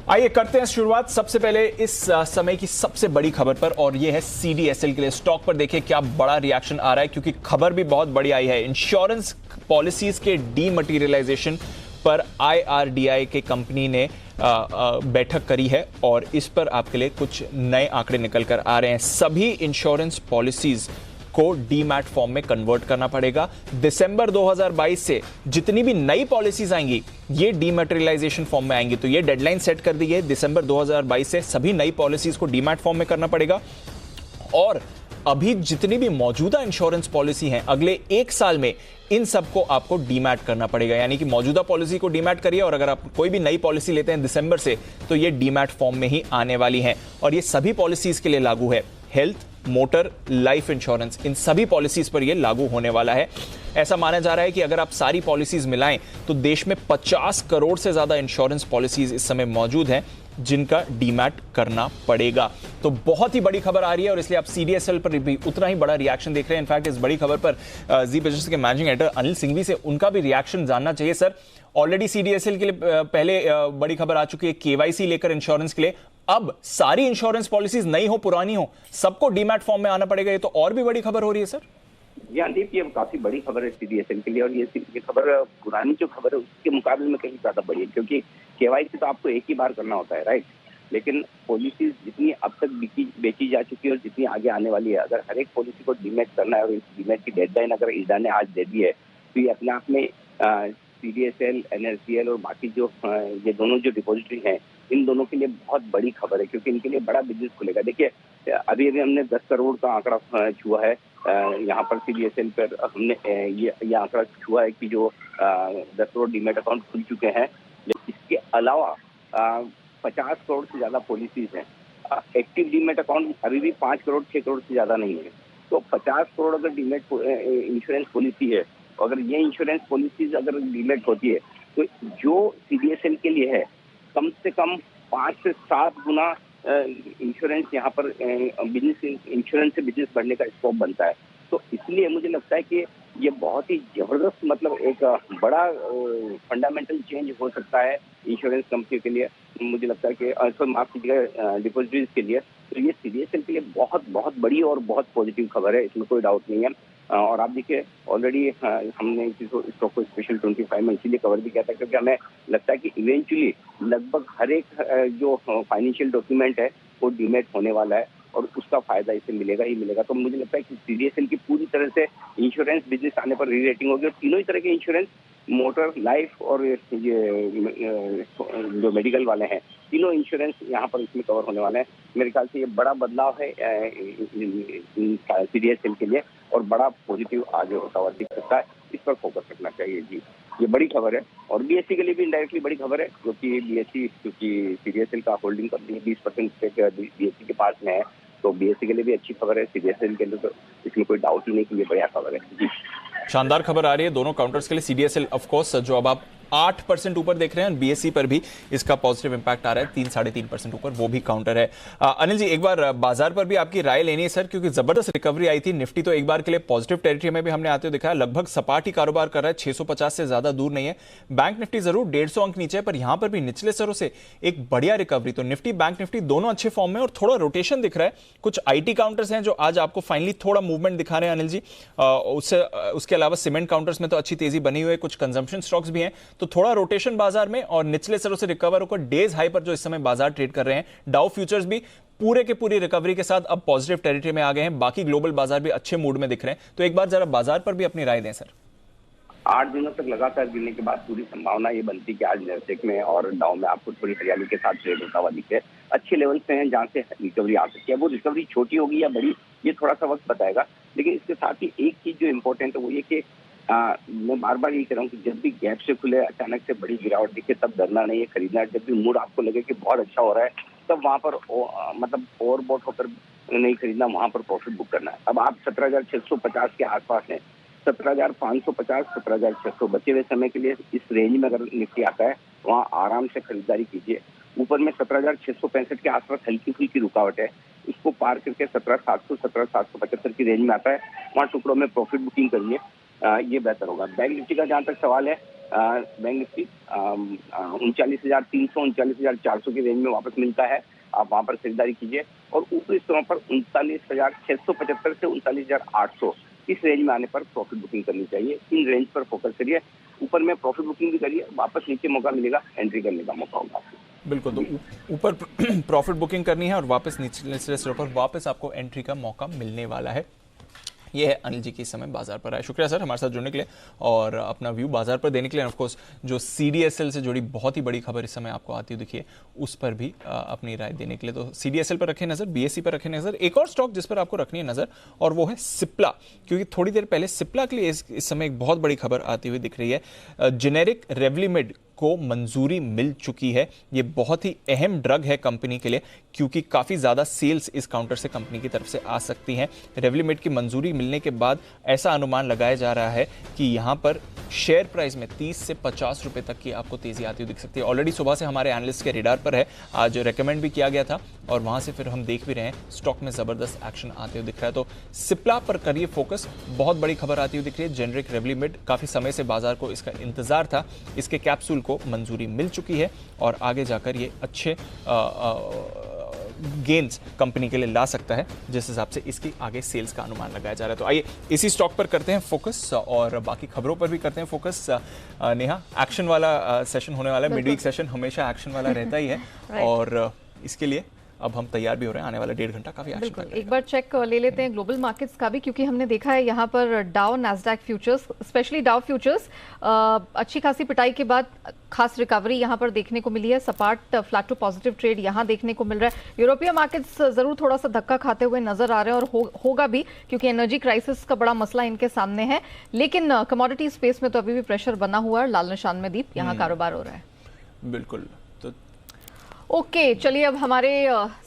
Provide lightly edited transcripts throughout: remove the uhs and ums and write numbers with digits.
आइए करते हैं शुरुआत सबसे पहले इस समय की सबसे बड़ी खबर पर, और यह है सीडीएसएल के लिए। स्टॉक पर देखिए क्या बड़ा रिएक्शन आ रहा है, क्योंकि खबर भी बहुत बड़ी आई है। इंश्योरेंस पॉलिसीज के डीमटेरियलाइजेशन पर आईआरडीआई के कंपनी ने बैठक करी है और इस पर आपके लिए कुछ नए आंकड़े निकल कर आ रहे हैं। सभी इंश्योरेंस पॉलिसीज को डीमैट फॉर्म में कन्वर्ट करना पड़ेगा। दिसंबर 2022 से जितनी भी नई पॉलिसीज आएंगी ये डीमैटेरियलाइजेशन फॉर्म में आएंगी। तो ये डेडलाइन सेट कर दी है, दिसंबर 2022 से सभी नई पॉलिसीज को डीमैट फॉर्म में करना पड़ेगा। और अभी जितनी भी मौजूदा इंश्योरेंस पॉलिसी हैं अगले 1 साल में इन सबको आपको डीमैट करना पड़ेगा। यानी कि मौजूदा पॉलिसी को डीमैट करिए और अगर आप कोई भी नई पॉलिसी लेते हैं दिसंबर से तो ये डीमैट फॉर्म में ही आने वाली हैं। और ये सभी पॉलिसीज के लिए लागू है। हेल्थ, मोटर, लाइफ इंश्योरेंस, इन सभी पॉलिसीज पर यह लागू होने वाला है। ऐसा माना जा रहा है कि अगर आप सारी पॉलिसीज मिलाएं तो देश में 50 करोड़ से ज्यादा इंश्योरेंस पॉलिसीज इस समय मौजूद हैं जिनका डीमैट करना पड़ेगा। तो बहुत ही बड़ी खबर आ रही है और इसलिए आप सीडीएसएल पर भी उतना ही बड़ा रिएक्शन देख रहे हैं। इनफैक्ट इस बड़ी खबर पर जी बिजनेस के मैनेजिंग एडिटर अनिल सिंघवी से उनका भी रिएक्शन जानना चाहिए। सर, ऑलरेडी सीडीएसएल के लिए पहले बड़ी खबर आ चुकी है केवाईसी लेकर इंश्योरेंस के लिए। अब सारी इंश्योरेंस पॉलिसीज नई हो पुरानी हो सबको डीमैट फॉर्म में आना पड़ेगा। ये तो और भी बड़ी खबर हो रही है सर। जी हाँ दीप, ये काफी बड़ी खबर है सीडीएसएल के लिए। और ये खबर पुरानी जो खबर है उसके मुकाबले में कहीं ज्यादा बड़ी है, क्योंकि केवाईसी तो आपको एक ही बार करना होता है, राइट। लेकिन पॉलिसीज जितनी अब तक बेची जा चुकी है और जितनी आगे आने वाली है, अगर हर एक पॉलिसी को डीमैट करना है और इस डीमैट की डेडलाइन अगर ईडा ने आज दे दी है तो ये अपने आप में सीडीएसएल, एनएसडीएल और बाकी जो ये दोनों जो डिपॉजिटरी हैं इन दोनों के लिए बहुत बड़ी खबर है, क्योंकि इनके लिए बड़ा बिजनेस खुलेगा। देखिए अभी हमने 10 करोड़ का आंकड़ा छुआ है यहाँ पर सीडीएसएल पर। हमने ये आंकड़ा छुआ है कि जो 10 करोड़ डीमैट अकाउंट खुल चुके हैं। लेकिन इसके अलावा 50 करोड़ से ज्यादा पॉलिसीज हैं। एक्टिव डीमैट अकाउंट अभी भी 5 करोड़ 6 करोड़ से ज्यादा नहीं है। तो 50 करोड़ अगर डीमैट इंश्योरेंस पॉलिसी है, अगर ये इंश्योरेंस पॉलिसीज अगर डीमैट होती है तो जो सीडीएसएल के लिए है कम से कम 5 से 7 गुना इंश्योरेंस यहाँ पर बिजनेस इंश्योरेंस से बिजनेस बढ़ने का स्कोप बनता है। तो इसलिए मुझे लगता है कि ये बहुत ही जबरदस्त, मतलब एक बड़ा फंडामेंटल चेंज हो सकता है इंश्योरेंस कंपनी के लिए। मुझे लगता है कि माफ कीजिएगा डिपॉजिटरीज के लिए। तो ये सीडीएसएल के लिए बहुत बहुत बड़ी और बहुत पॉजिटिव खबर है, इसमें कोई डाउट नहीं है। और आप देखिए ऑलरेडी हमने इस स्टॉक को स्पेशल 25 में इसीलिए कवर भी किया था, क्योंकि हमें लगता है कि इवेंचुअली लगभग हर एक जो फाइनेंशियल डॉक्यूमेंट है वो डीमैट होने वाला है और उसका फायदा इसे मिलेगा ही मिलेगा। तो मुझे लगता है कि सीडीएसएल की पूरी तरह से इंश्योरेंस बिजनेस आने पर री रेटिंग होगी और तीनों ही तरह के इंश्योरेंस, मोटर, लाइफ और ये जो मेडिकल वाले हैं, तीनों इंश्योरेंस यहाँ पर इसमें कवर होने वाले हैं। मेरे ख्याल से ये बड़ा बदलाव है सीडीएसएल के लिए और बड़ा पॉजिटिव आगे होता हुआ दिख सकता है। इस पर फोकस रखना चाहिए जी, ये बड़ी खबर है। और बीएससी के लिए भी इनडायरेक्टली बड़ी खबर है, क्योंकि बीएससी क्योंकि सीडीएसएल का होल्डिंग कंपनी 20% बीएससी के पास में है। तो बीएससी के लिए भी अच्छी खबर है, सीडीएसएल के लिए तो इसमें कोई डाउट ही नहीं कि ये बढ़िया खबर है जी। शानदार खबर आ रही है दोनों काउंटर्स के लिए। सीडीएसएल ऑफ कोर्स जो अब आप 8% ऊपर देख रहे हैं, बीएससी पर भी इसका पॉजिटिव इंपैक्ट आ रहा है, 3-3.5% ऊपर, वो भी काउंटर है। अनिल जी, एक बार बाजार पर भी आपकी राय लेनी है सर, क्योंकि जबरदस्त रिकवरी आई थी। निफ्टी तो एक बार के लिए पॉजिटिव टेरिटरी में भी हमने आते हुए देखा है, लगभग सपाट ही कारोबार कर रहा है, 650 से ज्यादा दूर नहीं है। बैंक निफ्टी जरूर 150 अंक नीचे है, पर यहां पर भी निचले स्तरों से एक बढ़िया रिकवरी। तो निफ्टी, बैंक निफ्टी दोनों अच्छे फॉर्म में और थोड़ा रोटेशन दिख रहा है। कुछ आईटी काउंटर्स हैं जो आज आपको फाइनली थोड़ा मूवमेंट दिखा रहे हैं अनिल जी। उसके अलावा सीमेंट काउंटर्स में तो अच्छी तेजी बनी हुई है, कुछ कंजम्पशन स्टॉक्स भी हैं। तो थोड़ा रोटेशन बाजार में और निचले स्तरों से रिकवर होकर डेज हाई पर जो इस समय बाजार ट्रेड कर रहे हैं। डाउ फ्यूचर्स भी पूरे के पूरी रिकवरी के साथ अब पॉजिटिव टेरिटरी में आ गए हैं। बाकी ग्लोबल बाजार भी अच्छे मूड में दिख रहे हैं। तो एक बार जरा बाजार पर भी अपनी राय दें सर। 8 दिनों तक लगातार गिरने के बाद पूरी संभावना ये बनती है कि आज नैस्डैक में और डाउ में आपको थोड़ी हरियाली के साथ ट्रेड होता हुआ दिखे। अच्छे लेवल पे हैं जहां से रिकवरी आ सकती है। वो रिकवरी छोटी होगी या बड़ी, ये थोड़ा सा वक्त बताएगा। लेकिन इसके साथ ही एक चीज जो इम्पोर्टेंट है वो ये कि मैं बार बार ये कह रहा हूँ कि जब भी गैप से खुले, अचानक से बड़ी गिरावट दिखे, तब डरना नहीं है, खरीदना है। जब भी मूड आपको लगे कि बहुत अच्छा हो रहा है तब वहां पर मतलब ओवरबॉट होकर नहीं खरीदना, वहां पर प्रॉफिट बुक करना है। अब आप 17,650 के आसपास हैं, 17,550, 17,600 बचे हुए समय के लिए इस रेंज में अगर निफ्टी आता है वहाँ आराम से खरीदारी कीजिए। ऊपर में 17,665 के आसपास हल्की फुल्की रुकावट है, इसको पार करके 17,700, 17,775 की रेंज में आता है, वहाँ टुकड़ों में प्रॉफिट बुकिंग करिए, ये बेहतर होगा। बैंक निफ्टी का जहाँ तक सवाल है, बैंक निफ्टी 39,300 39,400 की रेंज में वापस मिलता है। आप वहां पर खरीदारी कीजिए और ऊपरी स्तरों पर 39,675 से 39,800 इस रेंज में आने पर प्रॉफिट बुकिंग करनी चाहिए। इन रेंज पर फोकस करिए, ऊपर में प्रॉफिट बुकिंग भी करिए, वापस नीचे मौका मिलेगा, एंट्री करने का मौका होगा। बिल्कुल, तो ऊपर प्रॉफिट बुकिंग करनी है और वापस निचले स्तरों पर वापस आपको एंट्री का मौका मिलने वाला है। ये है अनिल जी की इस समय बाजार पर आए। शुक्रिया सर हमारे साथ जुड़ने के लिए और अपना व्यू बाजार पर देने के लिए। ऑफ कोर्स जो CDSL से जुड़ी बहुत ही बड़ी खबर इस समय आपको आती हुई दिखी है, उस पर भी अपनी राय देने के लिए तो CDSL पर रखें नजर, BSE पर रखें नजर। एक और स्टॉक जिस पर आपको रखनी है नजर और वो है सिप्ला, क्योंकि थोड़ी देर पहले सिप्ला के लिए इस समय एक बहुत बड़ी खबर आती हुई दिख रही है। जेनेरिक रेवलीमिड को मंजूरी मिल चुकी है। ये बहुत ही अहम ड्रग है कंपनी के लिए, क्योंकि काफ़ी ज़्यादा सेल्स इस काउंटर से कंपनी की तरफ से आ सकती हैं। रेवलीमिड की मंजूरी मिलने के बाद ऐसा अनुमान लगाया जा रहा है कि यहाँ पर शेयर प्राइस में 30 से 50 रुपए तक की आपको तेजी आती हुई दिख सकती है। ऑलरेडी सुबह से हमारे एनालिस्ट के रेडार पर है, आज रेकमेंड भी किया गया था और वहां से फिर हम देख भी रहे हैं स्टॉक में जबरदस्त एक्शन आते हुए दिख रहा है। तो सिप्ला पर करिए फोकस, बहुत बड़ी खबर आती हुई दिख रही है। जेनेरिक रेवलीमिड, काफी समय से बाजार को इसका इंतजार था, इसके कैप्सूल को मंजूरी मिल चुकी है और आगे जाकर ये अच्छे गेन्स कंपनी के लिए ला सकता है, जिस हिसाब से इसकी आगे सेल्स का अनुमान लगाया जा रहा है। तो आइए इसी स्टॉक पर करते हैं फोकस और बाकी खबरों पर भी करते हैं फोकस। नेहा, एक्शन वाला सेशन होने वाला है, मिड वीक सेशन हमेशा एक्शन वाला रहता ही है और इसके लिए अब हम तैयार भी हो रहे हैं। आने वाला 1.5 घंटा काफी एक्शन बिल्कुल, एक बार चेक ले लेते हैं ग्लोबल मार्केट्स का भी, क्योंकि हमने देखा है यहाँ पर डाउ, Nasdaq futures, specially Dow futures अच्छी खासी पिटाई के बाद खास रिकवरी यहाँ पर देखने को मिली है। सपाट फ्लैट टू पॉजिटिव ट्रेड यहाँ देखने को मिल रहा है। यूरोपीय मार्केट्स जरूर थोड़ा सा धक्का खाते हुए नजर आ रहे हैं और होगा भी, क्योंकि एनर्जी क्राइसिस का बड़ा मसला इनके सामने है। लेकिन कमोडिटी स्पेस में तो अभी भी प्रेशर बना हुआ है। लाल निशान में दीप यहाँ कारोबार हो रहा है। बिल्कुल। ओके, चलिए अब हमारे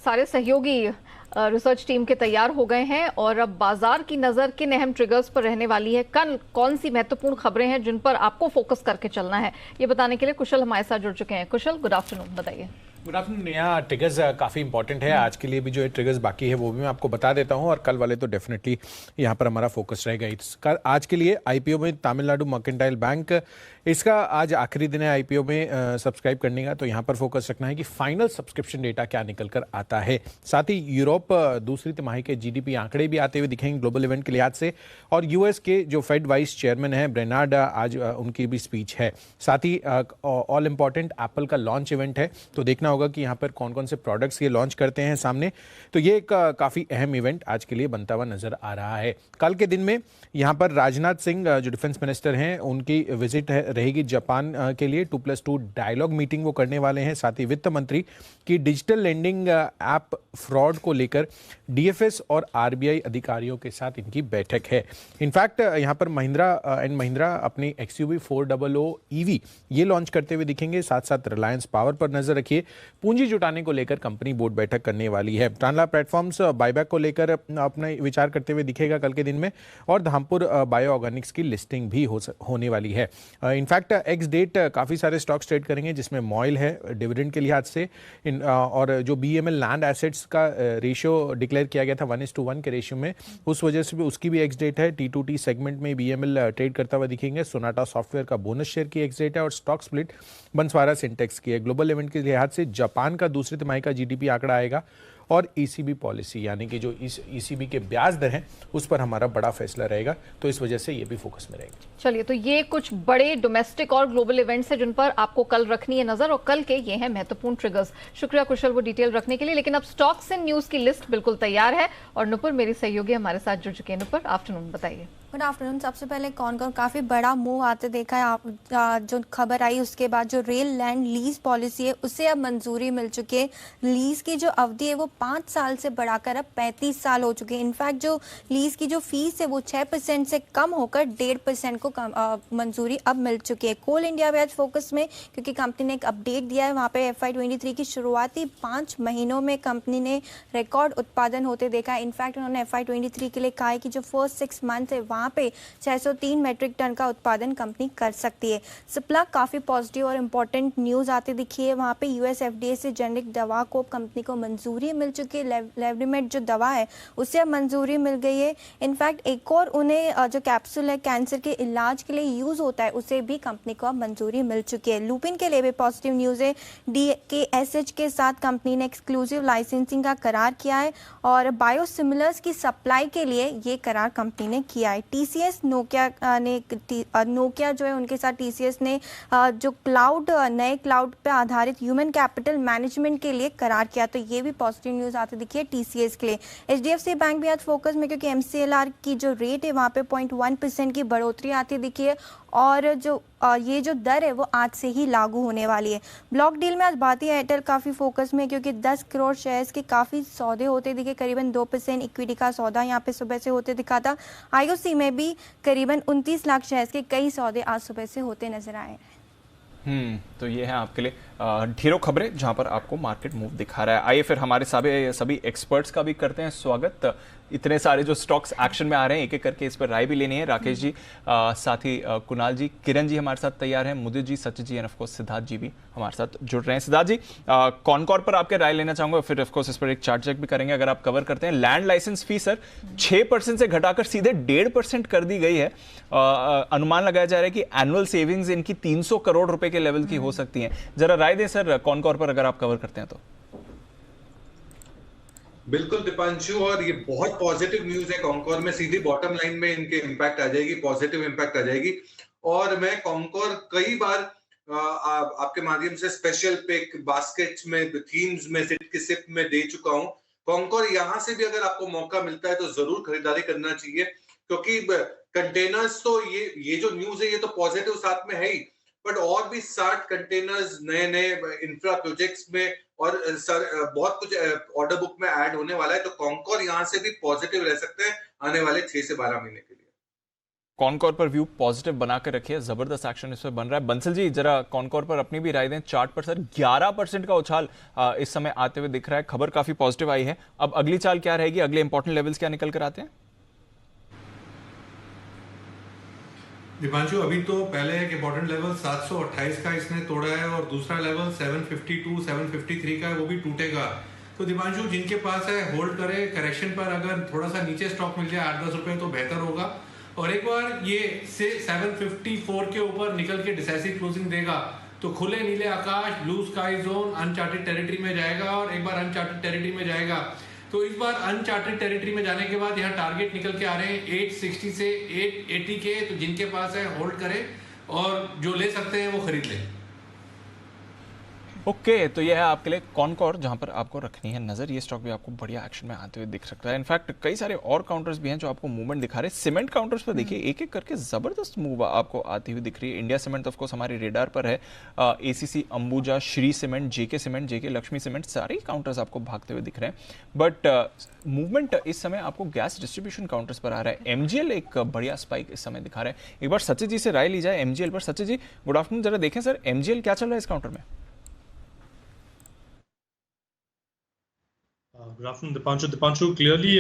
सारे सहयोगी रिसर्च टीम के तैयार हो गए हैं और अब बाजार की नजर किन अहम ट्रिगर्स पर रहने वाली है, कौन सी महत्वपूर्ण खबरें हैं जिन पर आपको फोकस करके चलना है, ये बताने के लिए कुशल हमारे साथ जुड़ चुके हैं। कुशल, गुड आफ्टरनून, बताइए। Good afternoon. यहाँ ट्रिगर्स काफ़ी इंपॉर्टेंट है आज के लिए भी, जो ट्रिगर्स बाकी है वो भी मैं आपको बता देता हूँ और कल वाले तो डेफिनेटली यहाँ पर हमारा फोकस रहेगा। इसका आज के लिए IPO में तमिलनाडु मर्केंटाइल बैंक, इसका आज आखिरी दिन है IPO में सब्सक्राइब करने का, तो यहाँ पर फोकस रखना है कि फाइनल सब्सक्रिप्शन डेटा क्या निकल कर आता है। साथ ही यूरोप दूसरी तिमाही के GDP आंकड़े भी आते हुए दिखेंगे ग्लोबल इवेंट के लिहाज से, और US के जो फेड वाइस चेयरमैन है ब्रेनार्ड, आज उनकी भी स्पीच है। साथ ही ऑल इम्पॉर्टेंट एप्पल का लॉन्च इवेंट है, तो देखना होगा कि यहाँ पर कौन कौन से प्रोडक्ट्स ये लॉन्च करते हैं सामने। तो ये एक काफ़ी अहम इवेंट आज के लिए बनता हुआ नजर आ रहा है। कल के दिन में यहाँ पर राजनाथ सिंह जो डिफेंस मिनिस्टर हैं, उनकी विजिट रहेगी जापान के लिए। 2+2 डायलॉग मीटिंग वो करने वाले हैं। साथ ही वित्त मंत्री की डिजिटल लेंडिंग ऐप फ्रॉड को लेकर DFS और RBI अधिकारियों के साथ इनकी बैठक है। इनफैक्ट यहाँ पर महिंद्रा एंड महिंद्रा अपनी XUV 400 EV ये लॉन्च करते हुए दिखेंगे। साथ साथ रिलायंस पावर पर नजर रखिए। पूंजी जुटाने को लेकर कंपनी बोर्ड बैठक करने वाली है। टांडला प्लेटफॉर्म्स बायबैक को लेकर अपना विचार करते हुए दिखेगा कल के दिन में, और धामपुर बायो ऑर्गेनिक्स की लिस्टिंग भी होने वाली है। इनफैक्ट एक्स डेट काफ़ी सारे स्टॉक्स ट्रेड करेंगे, जिसमें मॉयल है डिविडेंड के लिहाज से, और जो BML लैंड एसेट्स का रेशियो डिक्लेयर किया गया था 1:1 के रेशियो में, उस वजह से भी उसकी भी एक्स डेट है। T2T सेगमेंट में BML ट्रेड करता हुआ दिखेंगे। सोनाटा सॉफ्टवेयर का बोनस शेयर की एक्स डेट है और स्टॉक स्प्लिट बंसवारा सिंटेक्स की है। ग्लोबल इवेंट के लिहाज से जापान का दूसरी तिमाही का GDP आंकड़ा आएगा और ECB पॉलिसी, यानी कि जो ECB के ब्याज दर हैं उस पर हमारा बड़ा फैसला रहेगा, तो इस वजह से ये भी फोकस में रहेगा। चलिए, तो ये कुछ बड़े डोमेस्टिक और ग्लोबल इवेंट्स हैं जिन पर आपको कल रखनी है नजर, और कल के ये हैं महत्वपूर्ण ट्रिगर्स। शुक्रिया कुशल वो डिटेल रखने के लिए। लेकिन अब स्टॉक्स एंड न्यूज की लिस्ट बिल्कुल तैयार है और नुपुर मेरी सहयोगी हमारे साथ जुड़ चुके हैं। नुपुर, आफ्टरनून, बताइए। Good afternoon. सबसे पहले कौन काफ़ी बड़ा मूव आते देखा है आप, जो खबर आई उसके बाद जो रेल लैंड लीज पॉलिसी है उसे अब मंजूरी मिल चुकी है। लीज की जो अवधि है वो 5 साल से बढ़ाकर अब 35 साल हो चुके हैं। इनफैक्ट जो लीज की जो फीस है वो 6% से कम होकर 1.5% को मंजूरी अब मिल चुकी है। कोल इंडिया भी आज फोकस में, क्योंकि कंपनी ने एक अपडेट दिया है। वहाँ पे FY23 की शुरुआती 5 महीनों में कंपनी ने रिकॉर्ड उत्पादन होते देखा है। इनफैक्ट उन्होंने FY23 के लिए कहा है कि जो फर्स्ट 6 मंथ है वहाँ पे 603 मेट्रिक टन का उत्पादन कंपनी कर सकती है। सिप्ला काफ़ी पॉजिटिव और इम्पोर्टेंट न्यूज़ आती दिखी है। वहाँ पे US FDA से जेनेरिक दवा को कंपनी को मंजूरी मिल मिल चुकी है, लेवलिमेट जो दवा है उसे अब मंजूरी मिल गई है। इनफैक्ट एक और उन्हें जो कैप्सूल है कैंसर के इलाज के लिए यूज़ होता है उसे भी कंपनी को अब मंजूरी मिल चुकी है। लुपिन के लिए भी पॉजिटिव न्यूज़ है, DKSH के साथ कंपनी ने एक्सक्लूसिव लाइसेंसिंग का करार किया है और बायोसिमिलर्स की सप्लाई के लिए ये करार कंपनी ने किया है। TCS नोकिया जो है उनके साथ TCS ने जो नए क्लाउड पे आधारित ह्यूमन कैपिटल मैनेजमेंट के लिए करार किया, तो ये भी पॉजिटिव न्यूज़ आती दिखी है TCS के लिए। HDFC बैंक भी आज फोकस में, क्योंकि MCLR की जो रेट है वहाँ पे 0.1% की बढ़ोतरी आती दिखी है और जो ये जो दर है वो आज से ही लागू होने वाली है। ब्लॉक डील में आज भारती एयरटेल काफ़ी फोकस में, क्योंकि 10 करोड़ शेयर्स के काफ़ी सौदे होते दिखे, करीबन 2% इक्विटी का सौदा यहाँ पे सुबह से होते दिखा था। IOC में भी करीबन 29 लाख शेयर्स के कई सौदे आज सुबह से होते नजर आए। तो ये है आपके लिए ढेरों खबरें जहां पर आपको मार्केट मूव दिखा रहा है। आइए फिर हमारे सभी एक्सपर्ट्स का भी करते हैं स्वागत। इतने सारे जो स्टॉक्स एक्शन में आ रहे हैं एक एक करके इस पर राय भी लेनी है। राकेश जी, साथ ही कुणाल जी, किरण जी हमारे साथ तैयार हैं, मुदित जी, Sachin ji end of course Siddharth जी भी हमारे साथ जुड़ रहे हैं। सिद्धार्थ जी, कॉनकॉर पर आपके राय लेना चाहूंगा, फिर ऑफ कोर्स इस पर एक चार्ट चेक भी करेंगे। अगर आप कवर करते हैं, लैंड लाइसेंस फी सर 6% से घटाकर सीधे 1.5% कर दी गई है। अनुमान लगाया जा रहा है कि एनुअल सेविंग्स इनकी 300 करोड़ रुपए के लेवल की हो सकती है। जरा राय दें सर कॉनकॉर पर, अगर आप कवर करते हैं तो। बिल्कुल दीपांशु, और ये बहुत पॉजिटिव न्यूज है। कॉनकॉर में सीधी बॉटम लाइन में इनके इम्पैक्ट आ जाएगी, पॉजिटिव इम्पैक्ट आ जाएगी। और मैं कॉनकॉर कई बार आपके माध्यम से स्पेशल पिक बास्केट्स में, थीम्स में, सिट की सिप में दे चुका हूं। कॉनकॉर यहां से भी अगर आपको मौका मिलता है तो जरूर खरीदारी करना चाहिए, क्योंकि कंटेनर्स तो ये जो न्यूज है ये तो पॉजिटिव साथ में है ही, बट और भी 60 कंटेनर्स नए इंफ्रा प्रोजेक्ट्स में और बहुत कुछ ऑर्डर बुक में ऐड होने वाला है। तो कॉनकॉर यहां से भी पॉजिटिव रह सकते हैं आने वाले 6 से 12 महीने के लिए। कॉनकॉर पर व्यू पॉजिटिव बनाकर रखिए, जबरदस्त एक्शन इसमें बन रहा है। बंसल जी, जरा कॉनकॉर पर अपनी भी राय दें। चार्ट पर सर 11% का उछाल इस समय आते हुए दिख रहा है। खबर काफी पॉजिटिव आई है। अब अगली चाल क्या रहेगी, अगले इंपॉर्टेंट लेवल्स क्या निकल कर आते हैं? दीपांशु, अभी तो पहले एक इंपॉर्टेंट लेवल 728 का इसने तोड़ा है और दूसरा लेवल 752 753 का है, वो भी टूटेगा। तो दीपांशु, जिनके पास है होल्ड करे, करेक्शन पर अगर थोड़ा सा नीचे स्टॉक मिल जाए 8-10 रुपए तो बेहतर होगा। और एक बार ये से 754 के ऊपर निकल के डिसाइसिव क्लोजिंग देगा तो खुले नीले आकाश, blue sky zone, uncharted territory में जाएगा। और एक बार अनचार्टेड टेरिटरी में जाएगा तो इस बार अनचार्टेड टेरिटरी में जाने के बाद यहाँ टारगेट निकल के आ रहे हैं 860 से 880 के। तो जिनके पास है होल्ड करें और जो ले सकते हैं वो खरीद लें। ओके, तो यह है आपके लिए कॉनकॉर, जहां पर आपको रखनी है नजर। ये स्टॉक भी आपको बढ़िया एक्शन में आते हुए दिख सकता है। इनफैक्ट कई सारे और काउंटर्स भी हैं जो आपको मूवमेंट दिखा रहे हैं। सीमेंट काउंटर्स पर देखिए एक एक करके जबरदस्त मूव आपको आती हुई दिख रही है। इंडिया सीमेंट ऑफ कोर्स हमारे रेडार पर है, ACC, Ambuja, Shri cement, JK cement, JK Lakshmi cement, सारे काउंटर्स आपको भागते हुए दिख रहे हैं। बट मूवमेंट इस समय आपको गैस डिस्ट्रीब्यूशन काउंटर्स पर आ रहा है। MGL एक बढ़िया स्पाइक इस समय दिखा रहा है। एक बार सचिन जी से राय ली जाए MGL पर। Sachin ji, good afternoon. जरा देखें सर MGL क्या चल रहा है इस काउंटर में? गुड आफ्टरनून दीपांशु, क्लियरली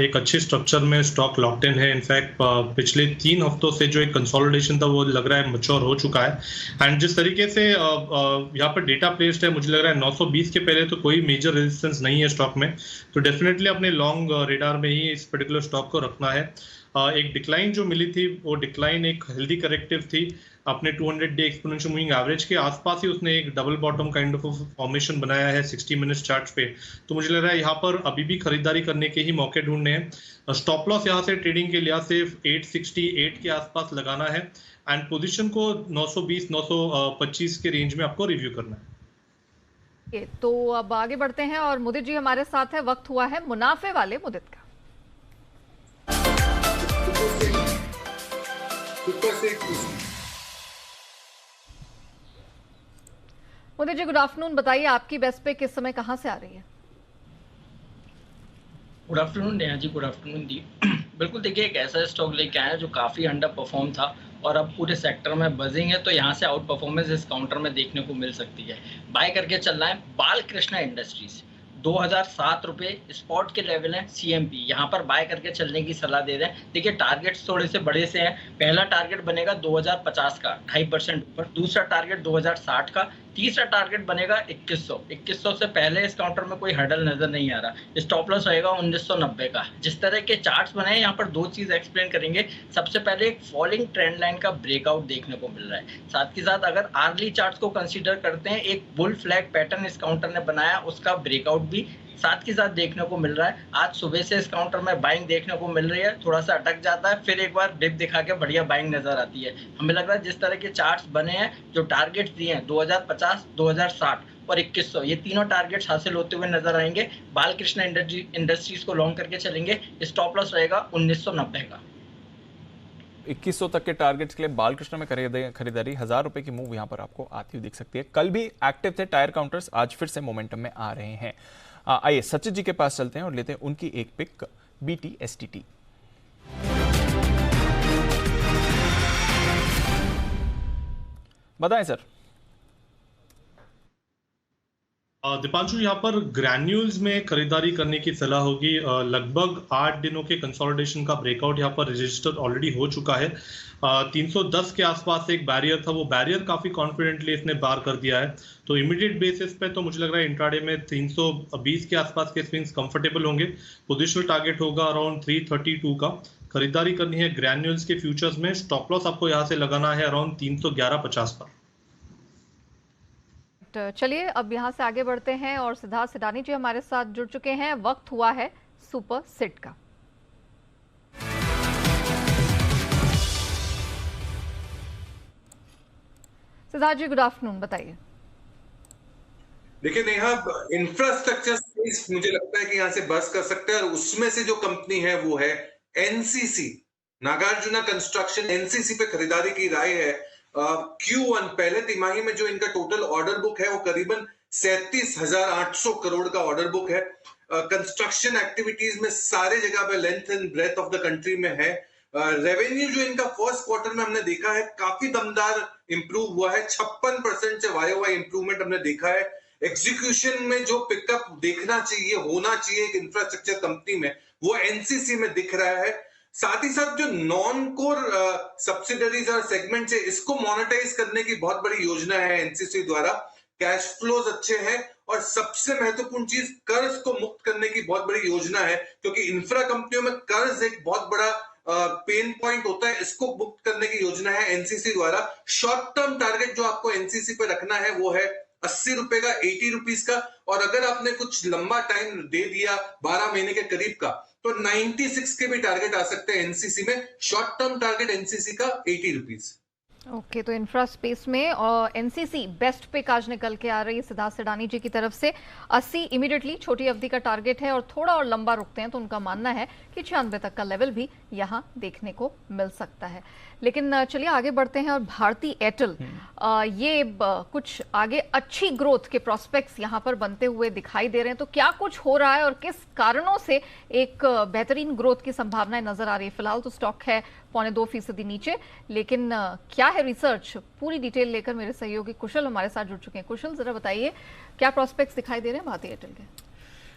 एक अच्छे स्ट्रक्चर में स्टॉक लॉक्ड इन है। इनफैक्ट पिछले 3 हफ्तों से जो एक कंसोलिडेशन था वो लग रहा है मैच्योर हो चुका है। एंड जिस तरीके से यहाँ पर डेटा प्लेस्ड है, मुझे लग रहा है 920 के पहले तो कोई मेजर रेजिस्टेंस नहीं है स्टॉक में। तो डेफिनेटली अपने लॉन्ग रेडार में ही इस पर्टिकुलर स्टॉक को रखना है। एक डिक्लाइन जो मिली थी वो डिक्लाइन एक हेल्दी करेक्टिव थी। अपने 200 डे एक्सपोनेंशियल मूविंग एवरेज के आसपास ही उसने एक double bottom kind of formation बनाया है 60 मिनट्स चार्ट पे। तो मुझे लग रहा है यहाँ पर अभी भी खरीदारी करने के ही मौके ढूंढने हैं। स्टॉप लॉस यहाँ से ट्रेडिंग के लिहाज से 868 के आसपास लगाना है एंड पोजीशन को 920-925 के रेंज में आपको रिव्यू करना है। तो अब आगे बढ़ते हैं और मुदित जी हमारे साथ है। वक्त हुआ है मुनाफे वाले मुदित का। मुदित जी, गुड आफ्टरनून। बताइए आपकी बेस्ट पे किस समय कहां से आ रही है? Good afternoon Neha ji, good afternoon दी। बिल्कुल, देखिए एक ऐसा स्टॉक लेके आया जो काफ़ी अंडर परफॉर्म था और अब पूरे सेक्टर में बजिंग है, तो यहाँ से आउट परफॉर्मेंस इस काउंटर में देखने को मिल सकती है। बाय करके चलना है बालकृष्णा इंडस्ट्रीज, 2007 रुपये स्पॉट के लेवल है। CMP यहाँ पर बाय करके चलने की सलाह दे रहे हैं। देखिए टारगेट्स थोड़े से बड़े से हैं। पहला टारगेट बनेगा 2050 का 2.5% ऊपर, दूसरा टारगेट 2060 का, तीसरा टारगेट बनेगा 2100 से पहले इस काउंटर में कोई हर्डल नजर नहीं आ रहा। स्टॉप लॉस रहेगा 1990 का। जिस तरह के चार्ट्स बने हैं यहाँ पर दो चीज एक्सप्लेन करेंगे। सबसे पहले एक फॉलिंग ट्रेंड लाइन का ब्रेकआउट देखने को मिल रहा है, साथ ही साथ अगर आर्ली चार्ट्स को कंसीडर करते हैं एक बुल फ्लैग पैटर्न इस काउंटर ने बनाया, उसका ब्रेकआउट भी साथ के साथ देखने को मिल रहा है। आज सुबह से इस काउंटर में बाइंग देखने को मिल रही है, थोड़ा सा अटक जाता है, फिर एक बार डिप दिखा के बढ़िया बाइंग नजर आती है। हमें लग रहा है जिस तरह के चार्ट्स बने हैं, जो टारगेट्स दिए हैं 2050, 2060 और 2100, ये तीनों टारगेट्स हासिल होते हुए नजर आएंगे। बालकृष्ण इंडस्ट्रीज को लॉन्ग करके चलेंगे। स्टॉप लॉस रहेगा 1990 का। 2100 तक के टारगेट्स के लिए बालकृष्ण में खरीदारी 1000 रुपए की मूव यहां पर आपको आती हुई दिख सकती है। कल भी एक्टिव थे टायर काउंटर्स, आज फिर से मोमेंटम में आ रहे हैं। आइए सचिन जी के पास चलते हैं और लेते हैं उनकी एक पिक BTSTT। बताएं सर। दीपांशु, यहाँ पर ग्रैन्यूल्स में खरीदारी करने की सलाह होगी। लगभग 8 दिनों के कंसोलिडेशन का ब्रेकआउट यहाँ पर रजिस्टर ऑलरेडी हो चुका है। 310 के आसपास एक बैरियर था, वो बैरियर काफी कॉन्फिडेंटली इसने पार कर दिया है। तो इमीडिएट बेसिस पे तो मुझे लग रहा है इंट्राडे में 320 के आसपास के स्विंग्स कंफर्टेबल होंगे। पोजिशनल टारगेट होगा अराउंड 332 का। खरीदारी करनी है ग्रैन्यूल्स के फ्यूचर्स में। स्टॉप लॉस आपको यहाँ से लगाना है अराउंड 311.50 पर। चलिए अब यहाँ से आगे बढ़ते हैं और सिद्धार्थ सिडानी जी हमारे साथ जुड़ चुके हैं। वक्त हुआ है सुपर सिट का। सिद्धार्थ जी गुड आफ्टरनून, बताइए। देखिए नेहा, इंफ्रास्ट्रक्चर स्पेस मुझे लगता है कि यहाँ से बस कर सकते हैं, और उसमें से जो कंपनी है वो है एनसीसी, नागार्जुना कंस्ट्रक्शन। एनसीसी पे खरीदारी की राय है। Q1 पहले तिमाही में जो इनका टोटल ऑर्डर बुक है वो करीबन 37,800 करोड़ का ऑर्डर बुक है। कंस्ट्रक्शन एक्टिविटीज में सारे जगह पे length and breadth of the country में है। रेवेन्यू जो इनका फर्स्ट क्वार्टर में हमने देखा है काफी दमदार इंप्रूव हुआ है। 56% से YOY इंप्रूवमेंट हमने देखा है। एग्जीक्यूशन में जो पिकअप देखना चाहिए, होना चाहिए एक इंफ्रास्ट्रक्चर कंपनी में, वो एनसीसी में दिख रहा है। साथ ही साथ जो नॉन कोर सब्सिडरीज और सेगमेंट है, इसको मोनेटाइज करने की बहुत बड़ी योजना है एनसीसी द्वारा। कैश फ्लोज अच्छे हैं, और सबसे महत्वपूर्ण चीज कर्ज को मुक्त करने की बहुत बड़ी योजना है, क्योंकि इंफ्रा कंपनियों में कर्ज एक बहुत बड़ा पेन पॉइंट होता है। इसको मुक्त करने की योजना है एनसीसी द्वारा। शॉर्ट टर्म टारगेट जो आपको एनसीसी पे रखना है वो है 80 रुपए का, 80 रुपीज का। और अगर आपने कुछ लंबा टाइम दे दिया 12 महीने के करीब का, तो 96 के भी टारगेट आ सकते हैं एनसीसी में। शॉर्ट टर्म टारगेट एनसीसी का 80 रुपीज। ओके, तो इंफ्रा स्पेस में और एनसीसी बेस्ट पिक आज निकल के आ रही है सिद्धार्थ सिडानी जी की तरफ से। 80 इमीडिएटली छोटी अवधि का टारगेट है, और थोड़ा और लंबा रुकते हैं तो उनका मानना है कि 96 तक का लेवल भी यहाँ देखने को मिल सकता है। लेकिन चलिए आगे बढ़ते हैं और भारती एयरटेल, ये कुछ आगे अच्छी ग्रोथ के प्रोस्पेक्ट्स यहाँ पर बनते हुए दिखाई दे रहे हैं। तो क्या कुछ हो रहा है और किस कारणों से एक बेहतरीन ग्रोथ की संभावनाएं नजर आ रही है? फिलहाल तो स्टॉक है 0.25% नीचे, लेकिन क्या है रिसर्च, पूरी डिटेल लेकर मेरे सहयोगी कुशल हमारे साथ जुड़ चुके हैं। कुशल, जरा बताइए क्या प्रोस्पेक्ट्स दिखाई दे रहे हैं भारती एयरटेल के?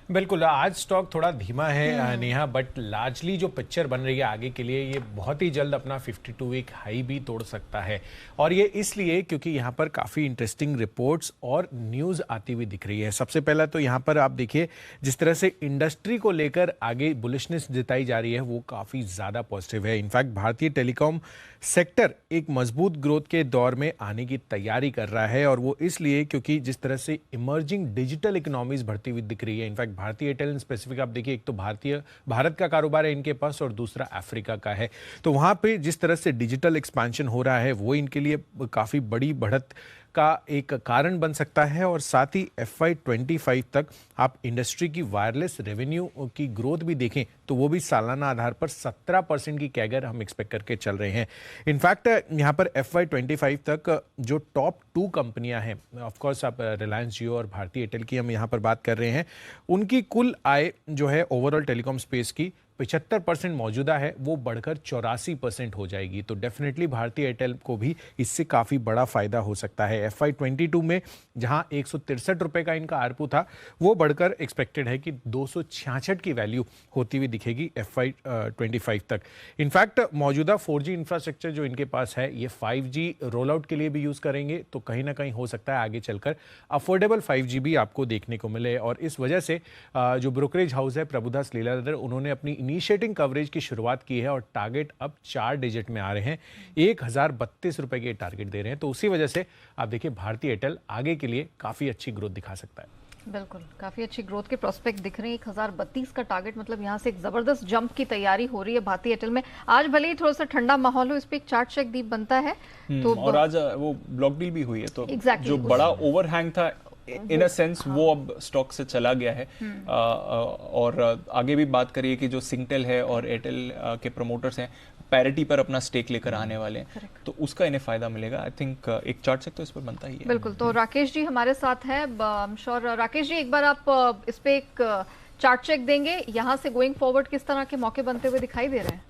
बिल्कुल, आज स्टॉक थोड़ा धीमा है नेहा, बट लार्जली जो पिक्चर बन रही है आगे के लिए, ये बहुत ही जल्द अपना 52 वीक हाई भी तोड़ सकता है। और ये इसलिए क्योंकि यहाँ पर काफ़ी इंटरेस्टिंग रिपोर्ट्स और न्यूज़ आती हुई दिख रही है। सबसे पहला तो यहाँ पर आप देखिए जिस तरह से इंडस्ट्री को लेकर आगे बुलिशनेस जताई जा रही है वो काफ़ी ज़्यादा पॉजिटिव है। इनफैक्ट भारतीय टेलीकॉम सेक्टर एक मजबूत ग्रोथ के दौर में आने की तैयारी कर रहा है, और वो इसलिए क्योंकि जिस तरह से इमर्जिंग डिजिटल इकोनॉमीज बढ़ती हुई दिख रही है। इनफैक्ट भारतीय एयरटेल स्पेसिफिक आप देखिए, एक तो भारत का कारोबार है इनके पास और दूसरा अफ्रीका का है। तो वहाँ पे जिस तरह से डिजिटल एक्सपेंशन हो रहा है वो इनके लिए काफ़ी बड़ी बढ़त का एक कारण बन सकता है। और साथ ही FY25 तक आप इंडस्ट्री की वायरलेस रेवेन्यू की ग्रोथ भी देखें तो वो भी सालाना आधार पर 17% की कैगर हम एक्सपेक्ट करके चल रहे हैं। इनफैक्ट यहाँ पर FY25 तक जो टॉप 2 कंपनियां हैं, ऑफकोर्स आप रिलायंस जियो और भारती एयरटेल की हम यहाँ पर बात कर रहे हैं, उनकी कुल आय जो है ओवरऑल टेलीकॉम स्पेस की 75% मौजूदा है वो बढ़कर 84% हो जाएगी। तो डेफिनेटली भारतीय एयरटेल को भी इससे काफ़ी बड़ा फायदा हो सकता है। FY22 में जहां 163 रुपये का इनका आरपू था, वो बढ़कर एक्सपेक्टेड है कि 266 की वैल्यू होती हुई दिखेगी FY25 तक। इनफैक्ट मौजूदा 4G इंफ्रास्ट्रक्चर जो इनके पास है, ये 5G रोल आउट के लिए भी यूज़ करेंगे, तो कहीं ना कहीं हो सकता है आगे चलकर अफोर्डेबल 5G भी आपको देखने को मिले। और इस वजह से जो ब्रोकरेज हाउस है प्रभुदास लीलाधर, उन्होंने अपनी इनिशिएटिंग कवरेज की शुरुआत की है और टारगेट अब 4 डिजिट में आ रहे हैं, 1032 रुपए के टारगेट दे रहे हैं। तो उसी वजह से आप देखिए भारतीय एयरटेल आगे के लिए काफी अच्छी ग्रोथ दिखा सकता है। बिल्कुल, काफी अच्छी ग्रोथ के प्रोस्पेक्ट दिख रहे हैं। 1032 का टारगेट, मतलब यहाँ से एक जबरदस्त जंप की तैयारी हो रही है भारतीय एयरटेल में। आज भले ही थोड़ा सा ठंडा माहौल हो, इस पे एक चार्ट चेक दीप बनता है तो और आज वो ब्लॉक डील भी हुई है, तो exactly, जो बड़ा ओवरहैंग था इन अ सेंस वो अब स्टॉक से चला गया है। और आगे भी बात करिए कि जो सिंगटेल है और एयरटेल के प्रमोटर्स हैं पैरिटी पर अपना स्टेक लेकर आने वाले हैं, तो उसका इन्हें फायदा मिलेगा। आई थिंक एक चार्ट से तो इस पर बनता ही है। बिल्कुल। तो राकेश जी हमारे साथ हैं, श्योर राकेश जी एक बार आप इस पे एक चार्ट चेक देंगे, यहाँ से गोइंग फॉरवर्ड किस तरह के मौके बनते हुए दिखाई दे रहे हैं?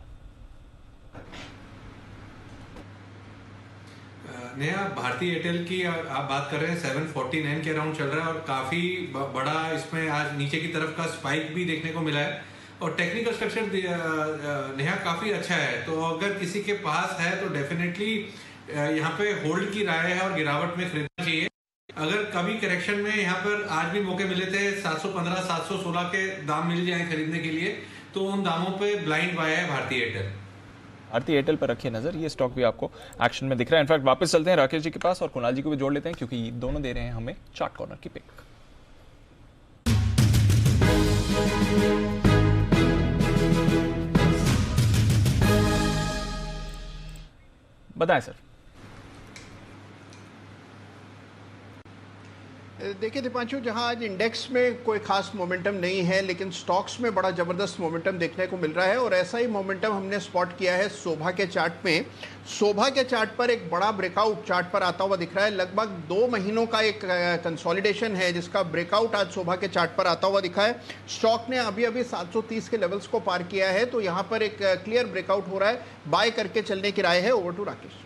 नया भारतीय एयरटेल की आप बात कर रहे हैं 749 के अराउंड चल रहा है और काफी बड़ा इसमें आज नीचे की तरफ का स्पाइक भी देखने को मिला है और टेक्निकल स्ट्रक्चर नेहा काफी अच्छा है। तो अगर किसी के पास है तो डेफिनेटली यहाँ पे होल्ड की राय है और गिरावट में खरीदना चाहिए। अगर कभी करेक्शन में यहाँ पर आज भी मौके मिले थे 715 716 के दाम मिल जाए खरीदने के लिए, तो उन दामों पे ब्लाइंड बाय है भारतीय एयरटेल। भारतीय एयरटेल पर रखिए नजर, ये स्टॉक भी आपको एक्शन में दिख रहा है। इनफैक्ट वापस चलते हैं राकेश जी के पास और कुणाल जी को भी जोड़ लेते हैं, क्योंकि दोनों दे रहे हैं हमें चार्ट कॉर्नर की पिक। बताएं सर। देखिए दीपांशु, जहां आज इंडेक्स में कोई खास मोमेंटम नहीं है, लेकिन स्टॉक्स में बड़ा ज़बरदस्त मोमेंटम देखने को मिल रहा है और ऐसा ही मोमेंटम हमने स्पॉट किया है शोभा के चार्ट में। शोभा के चार्ट पर एक बड़ा ब्रेकआउट चार्ट पर आता हुआ दिख रहा है। लगभग 2 महीनों का एक कंसोलिडेशन है जिसका ब्रेकआउट आज शोभा के चार्ट पर आता हुआ दिखा है। स्टॉक ने अभी अभी 730 के लेवल्स को पार किया है, तो यहाँ पर एक क्लियर ब्रेकआउट हो रहा है। बाय करके चलने की राय है। Over to Rakesh.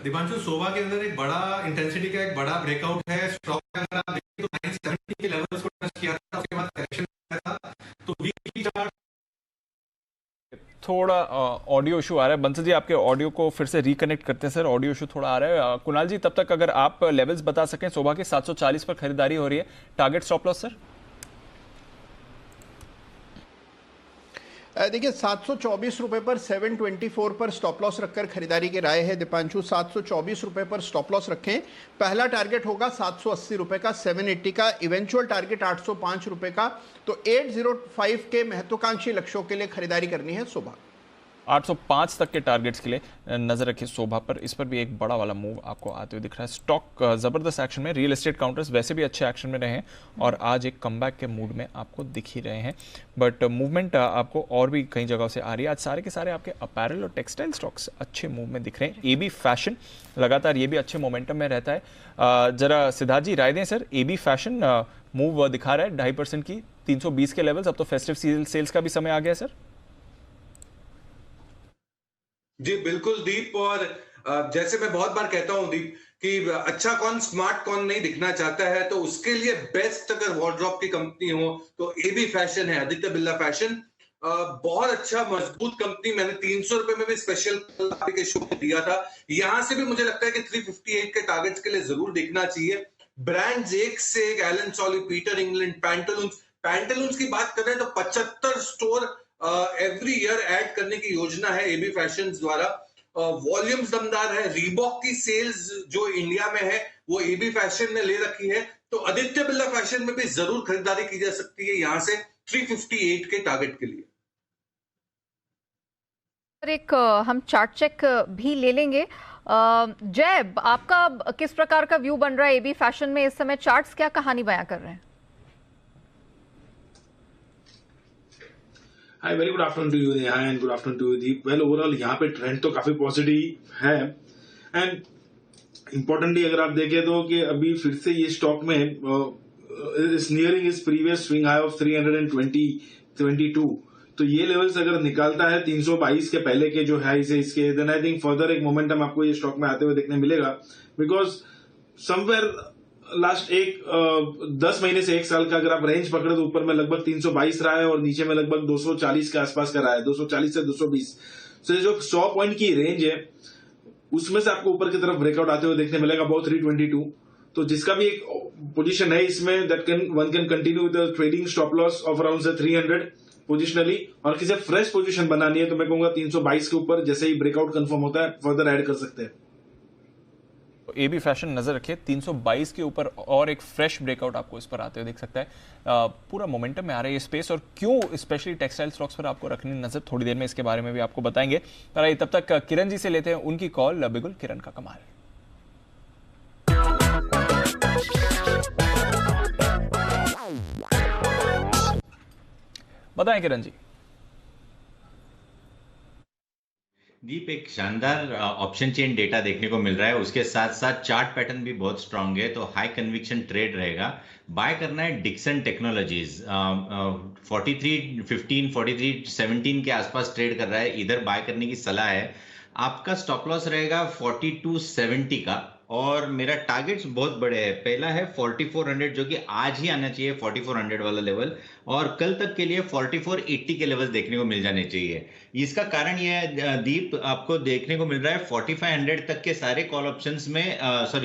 दीपांशु, शोभा के अंदर एक बड़ा इंटेंसिटी का एक बड़ा ब्रेकआउट है। स्टॉक के अंदर आप देखिए तो 970 के लेवल्स को टच किया था, उसके बाद करेक्शन आया था। तो वीकली चार्ट थोड़ा ऑडियो इशू आ रहा है। बंसल जी आपके ऑडियो को फिर से रिकनेक्ट करते हैं सर, ऑडियो इशू थोड़ा आ रहा है। कुणाल जी तब तक अगर आप लेवल्स बता सकें, शोभा के 740 पर खरीदारी हो रही है, टारगेट स्टॉप लॉस सर। देखिए 724 रुपए पर 724 पर स्टॉप लॉस रखकर खरीदारी की राय है दीपांशु। 724 रुपए पर स्टॉप लॉस रखें। पहला टारगेट होगा 780 रुपए का, 780 का, इवेंचुअल टारगेट 805 रुपए का। तो 805 के महत्वाकांक्षी लक्ष्यों के लिए खरीदारी करनी है शोभा। 805 तक के टारगेट्स के लिए नजर रखिए शोभा पर। इस पर भी एक बड़ा वाला मूव आपको आते हुए दिख रहा है। स्टॉक जबरदस्त एक्शन में, रियल एस्टेट काउंटर्स वैसे भी अच्छे एक्शन में रहे हैं और आज एक कमबैक के मूड में आपको दिख ही रहे हैं। बट मूवमेंट आपको और भी कई जगहों से आ रही है। आज सारे के सारे आपके अपैरल और टेक्सटाइल स्टॉक्स अच्छे मूव में दिख रहे हैं। एबी फैशन लगातार ये भी अच्छे मोमेंटम में रहता है। जरा सिद्धार्थ जी राय दें सर, एबी फैशन मूव दिखा रहा है 2.5% की 320 के लेवल्स। अब तो फेस्टिव सेल्स का भी समय आ गया सर। जी बिल्कुल दीप, और जैसे मैं बहुत बार कहता हूं दीप कि अच्छा कौन स्मार्ट कौन नहीं दिखना चाहता है, तो उसके लिए बेस्ट अगर वार्डरोब की कंपनी हो तो एबी फैशन है, आदित्य बिरला फैशन। बहुत अच्छा मजबूत कंपनी। मैंने 300 रुपए में भी स्पेशल के शो दिया था। यहां से भी मुझे लगता है कि 358 के टारगेट्स के लिए जरूर देखना चाहिए। ब्रांड्स एक से एक, एलन सॉली, पीटर इंग्लैंड, पैंटालून्स की बात करें तो 75 स्टोर एवरी ईयर ऐड करने की योजना है एबी फैशंस द्वारा। वॉल्यूम्स दमदार है। रीबॉक की सेल्स जो इंडिया में है वो एबी फैशन ने ले रखी है। तो आदित्य बिरला फैशन में भी जरूर खरीदारी की जा सकती है यहां से 358 के टारगेट के लिए। एक हम चार्ट चेक भी ले लेंगे। जय, आपका किस प्रकार का व्यू बन रहा है एबी फैशन में इस समय? चार्ट्स क्या कहानी बयां कर रहे हैं? Hi, very good afternoon to you Neha and good afternoon to you Deep. Well overall यहाँ पे ट्रेंड तो काफी पॉजिटिव है एंड इम्पोर्टेंटली अगर आप देखें तो कि अभी फिर से ये स्टॉक में is nearing his previous swing high of 322. तो ये लेवल्स अगर निकालता है 322 के पहले के जो हाई से इसके, देन आई थिंक फर्दर एक मोमेंटम आपको ये स्टॉक में आते हुए देखने मिलेगा, बिकॉज समवेयर लास्ट 10 महीने से 1 साल का अगर आप रेंज पकड़े तो ऊपर में लगभग 322 रहा है और नीचे में लगभग 240 के आसपास का रहा है, 240 से 220. तो जो 100 पॉइंट की रेंज है उसमें से आपको ऊपर की तरफ ब्रेकआउट आते हुए देखने मिलेगा अबाउट 322. तो जिसका भी एक पोजीशन है इसमें, that one can continue with trading stop loss of around 300 positionally, और किसी फ्रेश पोजीशन बनानी है तो मैं कहूंगा 322 के ऊपर जैसे ही ब्रेकआउट कंफर्म होता है फर्दर ऐड कर सकते हैं. एबी फैशन नजर रखिए 322 के ऊपर और एक फ्रेश ब्रेकआउट आपको इस पर आते हुए देख सकता है. पूरा मोमेंटम में आ रहा है ये स्पेस, और क्यों स्पेशली टेक्सटाइल स्टॉक्स पर आपको रखनी नजर, थोड़ी देर में इसके बारे में भी आपको बताएंगे. पर आइए तब तक किरण जी से लेते हैं उनकी कॉल. बिगुल किरण का कमाल. बताएं किरण जी. दीप, एक शानदार ऑप्शन चेन डेटा देखने को मिल रहा है, उसके साथ साथ चार्ट पैटर्न भी बहुत स्ट्रांग है, तो हाई कन्विक्शन ट्रेड रहेगा. बाय करना है डिक्सन टेक्नोलॉजीज, 43.15 43.17 के आसपास ट्रेड कर रहा है, इधर बाय करने की सलाह है. आपका स्टॉप लॉस रहेगा 4270 का, और मेरा टारगेट्स बहुत बड़े हैं. पहला है 4400 जो कि आज ही आना चाहिए, 4400 वाला लेवल, और कल तक के लिए 4480 के लेवल्स देखने को मिल जाने चाहिए. इसका कारण यह है दीप, आपको देखने को मिल रहा है 4500 तक के सारे कॉल ऑप्शंस में,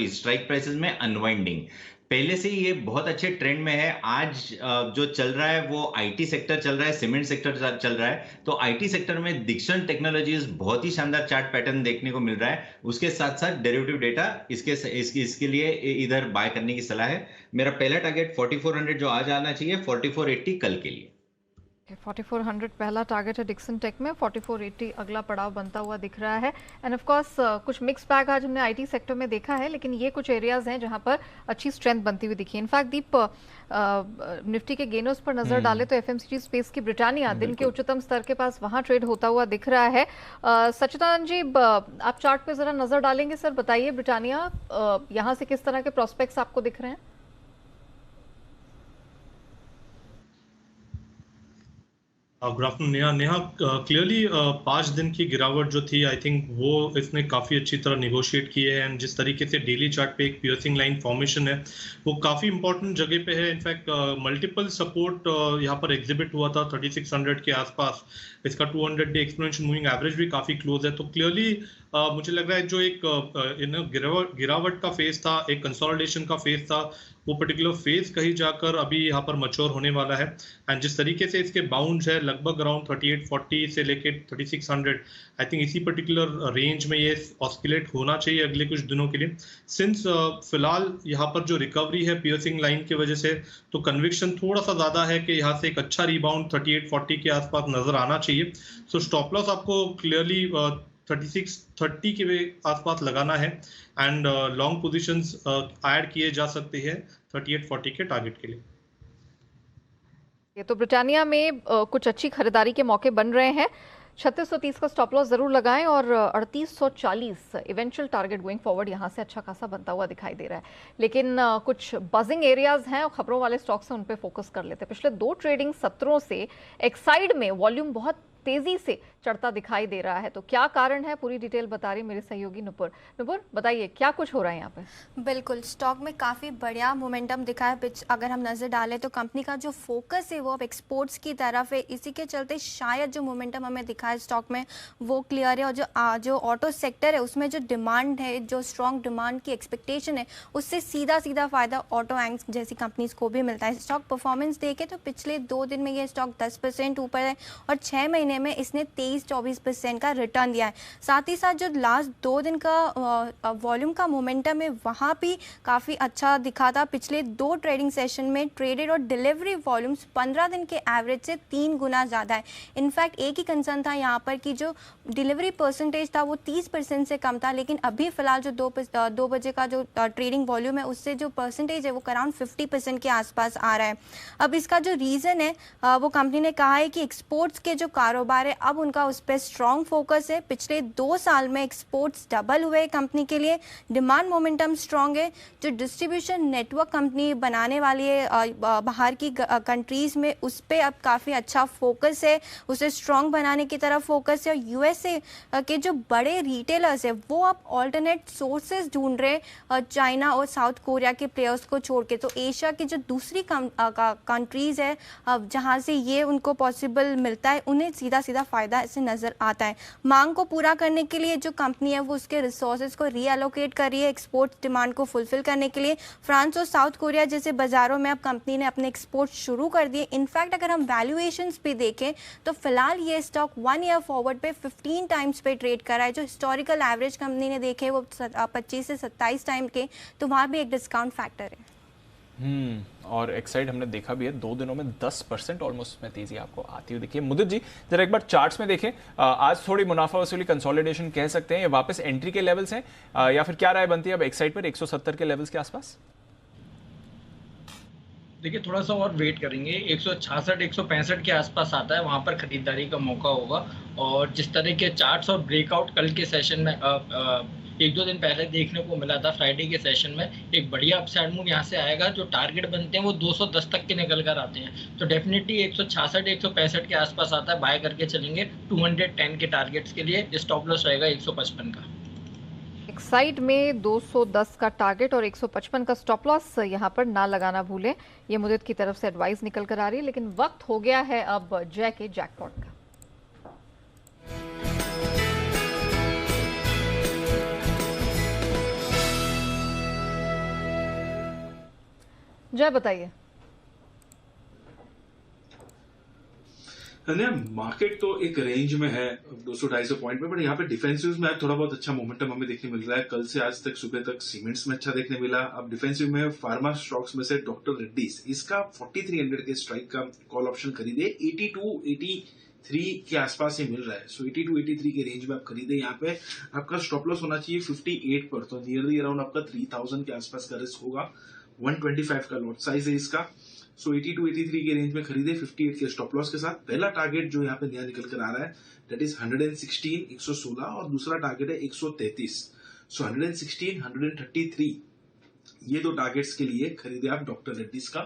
स्ट्राइक प्राइसेस में अनवाइंडिंग. पहले से ही ये बहुत अच्छे ट्रेंड में है. आज जो चल रहा है वो आईटी सेक्टर चल रहा है, सीमेंट सेक्टर चल रहा है. तो आईटी सेक्टर में डिक्सन टेक्नोलॉजीज बहुत ही शानदार चार्ट पैटर्न देखने को मिल रहा है. उसके साथ साथ डेरिवेटिव डेटा इसके लिए इधर बाय करने की सलाह है. मेरा पहला टारगेट 4400 जो आज आना चाहिए, 4480 कल के लिए. 4400 पहला टारगेट है डिक्सन टेक में, 4480 अगला पड़ाव बनता हुआ दिख रहा है. एंड ऑफ कोर्स कुछ मिक्स बैग आज हमने आईटी सेक्टर में देखा है, लेकिन ये कुछ एरियाज हैं जहां पर अच्छी स्ट्रेंथ बनती हुई दिखी. इनफैक्ट दीप, निफ्टी के गेनर्स पर नजर डाले तो एफएमसीजी स्पेस की ब्रिटानिया दिन के उच्चतम स्तर के पास वहां ट्रेड होता हुआ दिख रहा है. सच्चिदानंद जी, आप चार्ट पे जरा नजर डालेंगे सर, बताइए ब्रिटानिया यहाँ से किस तरह के प्रोस्पेक्ट्स आपको दिख रहे हैं? Good afternoon Neha. क्लियरली 5 दिन की गिरावट जो थी, आई थिंक वो इसने काफ़ी अच्छी तरह निगोशिएट की है. एंड जिस तरीके से डेली चार्ट पे एक पियर्सिंग लाइन फॉर्मेशन है वो काफ़ी इंपॉर्टेंट जगह पे है. इनफैक्ट मल्टीपल सपोर्ट यहाँ पर एग्जिबिट हुआ था 3600 के आसपास. इसका 200 डे एक्सपोनेंशियल मूविंग एवरेज भी काफ़ी क्लोज है. तो क्लियरली मुझे लग रहा है जो एक गिरावट का फेज था, एक कंसोलिडेशन का फेज था, वो पर्टिकुलर फेज कहीं जाकर अभी यहाँ पर मैच्योर होने वाला है. एंड जिस तरीके से इसके बाउंड्स है लगभग अराउंड 3840 से लेके 3600, आई थिंक इसी पर्टिकुलर रेंज में ये ऑस्किलेट होना चाहिए अगले कुछ दिनों के लिए. सिंस फिलहाल यहाँ पर जो रिकवरी है पियर्सिंग लाइन की वजह से, तो कन्विक्शन थोड़ा सा ज्यादा है कि यहाँ से एक अच्छा रिबाउंड 3840 के आसपास नजर आना चाहिए. सो स्टॉप लॉस आपको क्लियरली 3630 के आसपास लगाना है, एंड लॉन्ग पोजीशंस ऐड किए जा सकते हैं 3840 के टारगेट के लिए. तो ब्रिटानिया में कुछ अच्छी खरीदारी के मौके बन रहे हैं. 3630 का स्टॉप लॉस जरूर लगाएं, और 3840 इवेंचुअल टारगेट गोइंग फॉरवर्ड यहाँ से अच्छा खासा बनता हुआ दिखाई दे रहा है. लेकिन कुछ बजिंग एरियाज हैं और खबरों वाले स्टॉक्स हैं, उन पे फोकस कर लेते हैं. पिछले 2 ट्रेडिंग सत्रों से एक्साइड में वॉल्यूम बहुत तेजी से चढ़ता दिखाई दे रहा है. तो क्या कारण है, पूरी डिटेल बता रही मेरे सहयोगी नुपुर. नुपुर, बताइए क्या कुछ हो रहा है यहाँ पे? बिल्कुल, स्टॉक में काफ़ी बढ़िया मोमेंटम दिखा है. अगर हम नज़र डालें तो कंपनी का जो फोकस है वो अब एक्सपोर्ट्स की तरफ है. इसी के चलते शायद जो मोमेंटम हमें दिखा है स्टॉक में वो क्लियर है. और जो ऑटो सेक्टर है उसमें जो डिमांड है, जो स्ट्रॉन्ग डिमांड की एक्सपेक्टेशन है, उससे सीधा फ़ायदा ऑटो एंग्स जैसी कंपनीज को भी मिलता है. स्टॉक परफॉर्मेंस देखें तो पिछले 2 दिन में ये स्टॉक 10% ऊपर है, और 6 महीने में इसने 23-24% का रिटर्न दिया है. साथ ही साथ जो लास्ट 2 दिन का वॉल्यूम का मोमेंटम है वहाँ भी काफ़ी अच्छा दिखा था. पिछले 2 ट्रेडिंग सेशन में ट्रेडेड और डिलीवरी वॉल्यूम्स 15 दिन के एवरेज से 3 गुना ज़्यादा है. इनफैक्ट एक ही कंसर्न था यहाँ पर कि जो डिलीवरी परसेंटेज था वो 30% से कम था, लेकिन अभी फिलहाल जो 2 बजे का जो ट्रेडिंग वॉल्यूम है उससे जो परसेंटेज है वो अराउंड 50% के आसपास आ रहा है. अब इसका जो रीज़न है वो कंपनी ने कहा है कि एक्सपोर्ट्स के जो कारोबार है अब उनका का उस पर स्ट्रॉन्ग फोकस है। पिछले 2 साल में एक्सपोर्ट्स डबल हुए कंपनी के लिए, डिमांड मोमेंटम स्ट्रॉन्ग है। जो डिस्ट्रीब्यूशन नेटवर्क कंपनी बनाने वाली है बाहर की कंट्रीज़ में, उस पर अब काफ़ी अच्छा फोकस है, उसे स्ट्रॉन्ग बनाने की तरफ फोकस है। और यूएसए के जो बड़े रिटेलर्स है वो अब ऑल्टरनेट सोर्सेज ढूंढ रहे चाइना और साउथ कोरिया के प्लेयर्स को छोड़ के। तो एशिया की जो दूसरी कंट्रीज़ है जहाँ से ये उनको पॉसिबल मिलता है, उन्हें सीधा सीधा फ़ायदा ऐसे नज़र आता है। मांग को पूरा करने के लिए जो कंपनी है वो उसके रिसोर्सेज को रीएलोकेट कर रही है एक्सपोर्ट डिमांड को फुलफिल करने के लिए। फ्रांस और साउथ कोरिया जैसे बाज़ारों में अब कंपनी ने अपने एक्सपोर्ट शुरू कर दिए। इनफैक्ट अगर हम वैल्यूएशंस भी देखें तो फिलहाल ये स्टॉक 1 ईयर फॉरवर्ड पे 15 टाइम्स पे ट्रेड कर रहा है। जो हिस्टोरिकल एवरेज कंपनी ने देखे वो 25 से 27 टाइम के, तो वहाँ भी एक डिस्काउंट फैक्टर है। और एक्साइड हमने देखा भी है 2 दिनों में 10% ऑलमोस्ट में तेजी आपको आती हुई देखिए। मुदित जी जरा एक बार चार्ट्स में देखें, आज थोड़ी मुनाफा वसूली कंसोलिडेशन कह सकते हैं, ये वापस एंट्री के लेवल्स हैं या फिर क्या राय बनती है अब एक्साइड पर 170 के लेवल्स के आसपास? देखिए थोड़ा सा और वेट करेंगे, 166 165 के आसपास आता है, वहां पर खरीदारी का मौका होगा। और जिस तरह के चार्ट्स और ब्रेकआउट कल के सेशन में 1-2 दिन पहले देखने को मिला था, फ्राइडे के सेशन में एक बढ़िया अपसाइड मूव यहाँ से आएगा। जो टारगेट बनते हैं वो 210 तक के निकल कर आते हैं, तो डेफिनेटली 166 165 के आसपास आता है, बाय करके चलेंगे। 210 के टारगेट्स के लिए स्टॉप लॉस रहेगा 155 का। एक्साइड में 210 का टारगेट और 155 का स्टॉप लॉस यहाँ पर ना लगाना भूलें, ये मुदित की तरफ से एडवाइस निकल कर आ रही है। लेकिन वक्त हो गया है अब जय के जैकपॉट का। जय बताइए। मार्केट तो एक रेंज में है 200-250 पॉइंट में, बट यहाँ पे डिफेंसिव में थोड़ा बहुत अच्छा मोमेंटम हमें देखने मिल रहा है। कल से आज तक सुबह तक सीमेंट्स में अच्छा देखने मिला। अब डिफेंसिव में फार्मा स्टॉक्स में से डॉक्टर रेड्डीज, इसका 4300 के स्ट्राइक का कॉल ऑप्शन खरीदे, 82-83 के आसपास ये मिल रहा है। सो 82-83 के रेंज में आप खरीदे। यहाँ पे आपका स्टॉप लॉस होना चाहिए 58 पर, तो नियरली अराउंड आपका 3000 के आसपास का रिस्क होगा। 125 का लॉट साइज है इसका। सो 82-83 के रेंज में खरीदे 58 के स्टॉप लॉस के साथ। पहला टारगेट जो यहाँ पे नया निकल कर आ रहा है दैट इज 116 116, और दूसरा टारगेट है 133। सो 116 133 ये 2 टारगेट्स के लिए खरीदे आप डॉक्टर रेड्डीज का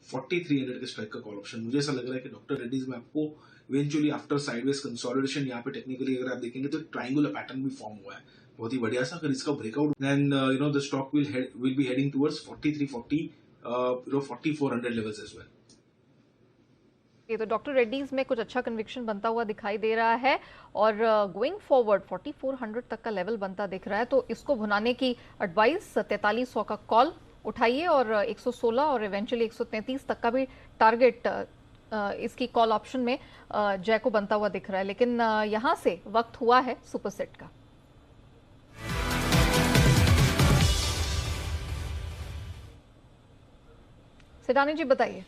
4300 के स्ट्राइक का कॉल ऑप्शन। मुझे ऐसा लग रहा है कि डॉक्टर रेड्डीज में आपको इवेंचुअली आफ्टर साइडवेज कंसोलिडेशन, यहाँ पे टेक्निकली अगर आप देखेंगे तो ट्रायंगुलर पैटर्न भी फॉर्म हुआ है बहुत ही बढ़िया सा। अगर इसका breakout then the stock will be heading towards 4340 4400 levels as well. ये तो डॉक्टर रेड्डीज में कुछ अच्छा कन्विक्शन बनता हुआ दिखाई दे रहा है और गोइंग फॉरवर्ड 4400 तक का लेवल बनता दिख रहा है, तो इसको भुनाने की एडवाइस 4300 का कॉल उठाइए और 116 और इवेंचुअली 133 तक का भी टारगेट इसकी कॉल ऑप्शन में जय को बनता हुआ दिख रहा है। लेकिन यहां से वक्त हुआ है सुपरसेट का। सिडानी जी बताइए।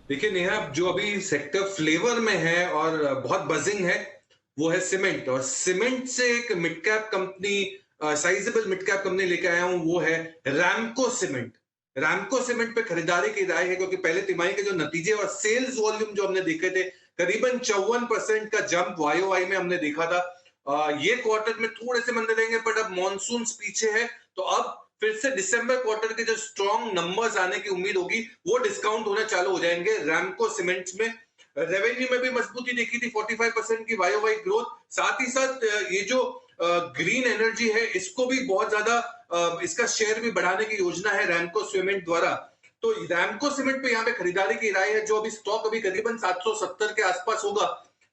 देखिए नेहा, जो अभी सेक्टर फ्लेवर में है और बहुत बजिंग है वो है सीमेंट, और सीमेंट से एक mid cap company, sizeable mid cap company लेके आया हूं, वो है रैमको सीमेंट। रैमको सीमेंट पे खरीदारी की राय है, क्योंकि पहले तिमाही के जो नतीजे और सेल्स वॉल्यूम जो हमने देखे थे, करीबन 54% का जंप वाईओवाई में हमने देखा था। ये क्वार्टर में थोड़े से मंदे रहेंगे, बट अब मॉनसून पीछे है, तो अब फिर से दिसंबर क्वार्टर के जो स्ट्रॉन्ग नंबर्स आने की उम्मीद होगी वो डिस्काउंट होना चालू हो जाएंगे। रैमको सीमेंट्स में रेवेन्यू में भी मजबूती देखी थी, 45% की वाईओवाई ग्रोथ। साथ ही साथ ये जो ग्रीन एनर्जी है इसको भी बहुत ज्यादा इसका शेयर भी बढ़ाने की योजना है रैमको सीमेंट द्वारा। तो रैमको सीमेंट पे यहाँ पे खरीदारी की राय है। जो अभी स्टॉक अभी करीबन 770 के आसपास होगा।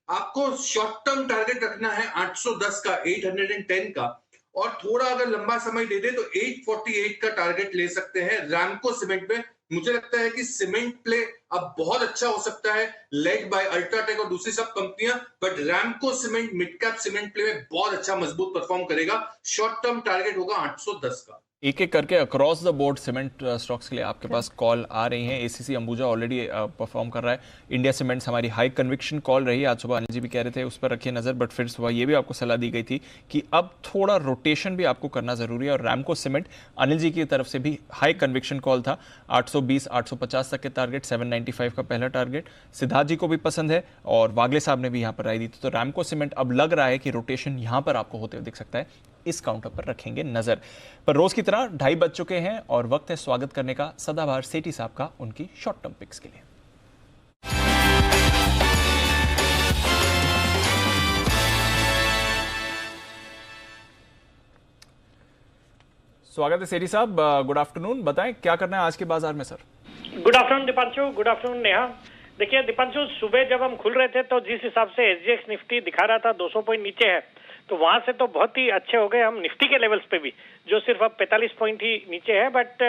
आपको शॉर्ट टर्म टारगेट रखना है 810 का, 810 का, और थोड़ा अगर लंबा समय दे दे तो 848 का टारगेट ले सकते हैं रैमको सीमेंट में। मुझे लगता है कि सीमेंट प्ले अब बहुत अच्छा हो सकता है, लेड बाय अल्ट्राटेक और दूसरी सब कंपनियां, but Ramco cement mid cap cement play में बहुत अच्छा मजबूत परफॉर्म करेगा। शॉर्ट टर्म टारगेट होगा 810 का। एक एक करके across the board cement stocks के लिए आपके पास कॉल आ रही हैं। एसीसी अंबुजा ऑलरेडी परफॉर्म कर रहा है। इंडिया सीमेंट्स हमारी हाई कन्विक्शन कॉल रही है। आज सुबह अनिल जी भी कह रहे थे उस पर रखिए नजर, बट फिर सुबह ये भी आपको सलाह दी गई थी कि अब थोड़ा रोटेशन भी आपको करना जरूरी है। और रैमको सीमेंट अनिल जी की तरफ से भी हाई कन्विक्शन कॉल था। 820 850 तक के टारगेट, 795 का पहला टारगेट सिद्धार्थ जी को भी पसंद है और वागले साहब ने भी यहाँ पर राय दी थी। तो रैमको सीमेंट अब लग रहा है कि रोटेशन यहाँ पर आपको होते हुए दिख सकता है। इस काउंटर पर रखेंगे नजर। पर रोज की तरह 2:30 बज चुके हैं और वक्त है स्वागत करने का सदाबहार सेठी साहब का उनकी शॉर्ट टर्म पिक्स के लिए। स्वागत है सेठी साहब, गुड आफ्टरनून। बताएं क्या करना है आज के बाजार में sir. Good afternoon Deepanshu, good afternoon Neha. देखिए दीपांशु, सुबह जब हम खुल रहे थे तो जिस हिसाब से एसजीएक्स निफ्टी दिखा रहा था 200 पॉइंट नीचे है, तो वहां से तो बहुत ही अच्छे हो गए हम निफ्टी के लेवल्स पे भी, जो सिर्फ अब 45 पॉइंट ही नीचे है। बट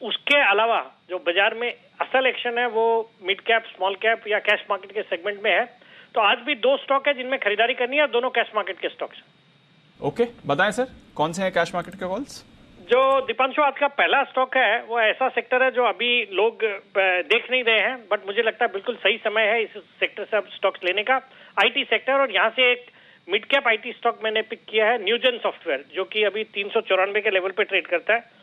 उसके अलावा जो बाजार में असल एक्शन है वो मिड कैप, स्मॉल कैप या कैश मार्केट के सेगमेंट में है। तो आज भी 2 स्टॉक है जिनमें खरीदारी करनी है, दोनों कैश मार्केट के स्टॉक्स। ओके, बताएं सर कौन से हैं कैश मार्केट के कॉल्स। जो दीपांशु आज का पहला स्टॉक है वो ऐसा सेक्टर है जो अभी लोग देख नहीं रहे हैं, बट मुझे लगता है बिल्कुल सही समय है इस सेक्टर से अब स्टॉक्स लेने का, आईटी सेक्टर। और यहाँ से एक मिड कैप आईटी स्टॉक मैंने पिक किया है, न्यूजन सॉफ्टवेयर, जो कि अभी 394 के लेवल पे ट्रेड करता है।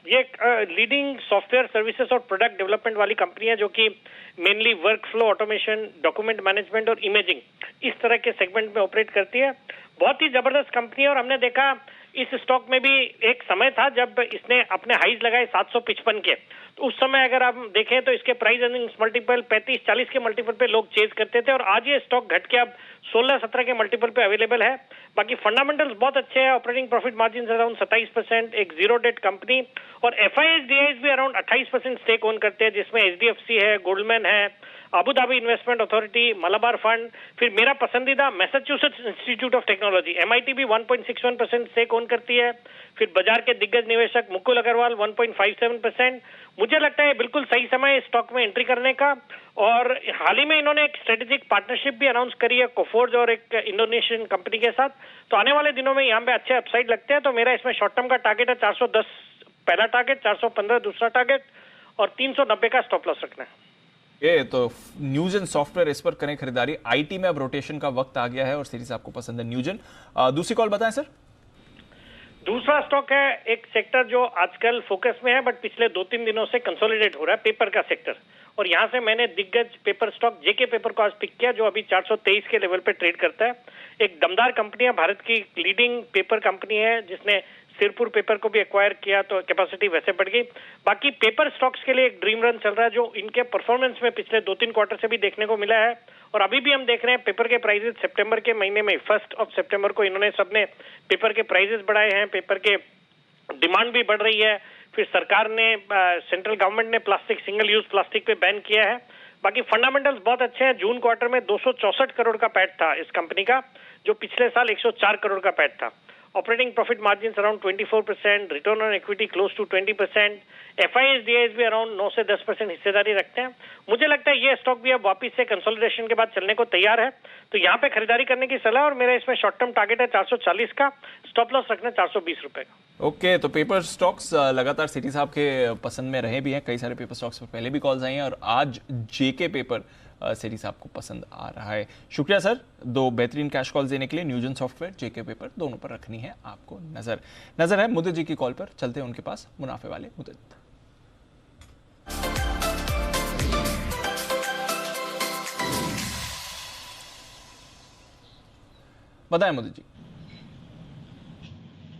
ये एक लीडिंग सॉफ्टवेयर सर्विसेज और प्रोडक्ट डेवलपमेंट वाली कंपनी है, जो कि mainly work flow automation, document management और इमेजिंग इस तरह के सेगमेंट में ऑपरेट करती है। बहुत ही जबरदस्त कंपनी है। और हमने देखा इस स्टॉक में भी एक समय था जब इसने अपने हाईज लगाए 755 के, तो उस समय अगर आप देखें तो इसके प्राइस अर्निंग्स मल्टीपल 35-40 के मल्टीपल पे लोग चेज करते थे, और आज ये स्टॉक घट के अब 16-17 के मल्टीपल पे अवेलेबल है। बाकी फंडामेंटल्स बहुत अच्छे हैं, ऑपरेटिंग प्रॉफिट मार्जिन अराउंड 27%, एक जीरो डेट कंपनी, और FIS-DIS भी अराउंड 28% स्टेक ओन करते हैं, जिसमें HDFC है, गोल्डमैन है, Abu Dhabi investment authority, Malabar fund, फिर मेरा पसंदीदा Massachusetts institute of technology MIT भी 1.61% स्टेक ओन करती है। फिर बाजार के दिग्गज निवेशक मुकुल अग्रवाल 1.57%। मुझे लगता है बिल्कुल सही समय है स्टॉक में एंट्री करने का। और हाल ही में इन्होंने एक स्ट्रेटेजिक पार्टनरशिप भी अनाउंस करी है कोफोर्ज और एक इंडोनेशियन कंपनी के साथ, तो आने वाले दिनों में यहाँ पे अच्छे अपसाइड लगते हैं। तो मेरा इसमें शॉर्ट टर्म का टारगेट है 410 पहला टारगेट, 415 दूसरा टारगेट और 390 का स्टॉप लॉस रखना है। ये तो न्यूजन सॉफ्टवेयर, इस पर करें खरीदारी। आईटी में अब रोटेशन का वक्त आ गया है और सीरीज आपको पसंद है न्यूजन। दूसरी कॉल बताएं सर। दूसरा स्टॉक है एक सेक्टर जो आजकल फोकस में है, बट पिछले 2-3 दिनों से कंसोलिडेट हो रहा है, पेपर का सेक्टर। और यहाँ से मैंने दिग्गज पेपर स्टॉक जेके पेपर को आज पिक किया, जो अभी 423 के लेवल पे ट्रेड करता है। एक दमदार कंपनी है, भारत की लीडिंग पेपर कंपनी है, जिसने सिरपुर पेपर को भी एक्वायर किया, तो कैपेसिटी वैसे बढ़ गई। बाकी पेपर स्टॉक्स के लिए एक ड्रीम रन चल रहा है, जो इनके परफॉर्मेंस में पिछले 2-3 क्वार्टर से भी देखने को मिला है। और अभी भी हम देख रहे हैं पेपर के प्राइसेस सितंबर के महीने में 1 सितंबर को इन्होंने सबने पेपर के प्राइसेस बढ़ाए हैं, पेपर के डिमांड भी बढ़ रही है। फिर सरकार ने, सेंट्रल गवर्नमेंट ने प्लास्टिक, सिंगल यूज प्लास्टिक पे बैन किया है। बाकी फंडामेंटल्स बहुत अच्छे हैं। जून क्वार्टर में 264 करोड़ का पैट था इस कंपनी का, जो पिछले साल 104 करोड़ का पैट था। Operating profit margin around 24%, return on equity close to 20%, FIS-DIS भी अराउंड 9 से 10% हिस्सेदारी रखते हैं। मुझे लगता है ये स्टॉक भी अब वापस से कंसोलिडेशन के बाद चलने को तैयार है, तो यहाँ पे खरीदारी करने की सलाह। और मेरा इसमें शॉर्ट टर्म टारगेट है 440 का, स्टॉप लॉस रखना 420 रुपए का। ओके, तो पेपर स्टॉक्स लगातार सिटी साहब के पसंद में रहे भी हैं। कई सारे पेपर स्टॉक्स पर पहले भी कॉल्स आई हैं और आज जेके पेपर सिटी साहब को पसंद आ रहा है। शुक्रिया सर, 2 बेहतरीन कैश कॉल्स देने के लिए। न्यूजन सॉफ्टवेयर, जेके पेपर, दोनों पर रखनी है आपको नजर है। मुदित जी की कॉल पर चलते हैं उनके पास, मुनाफे वाले मुदित। बताएं मुदित जी।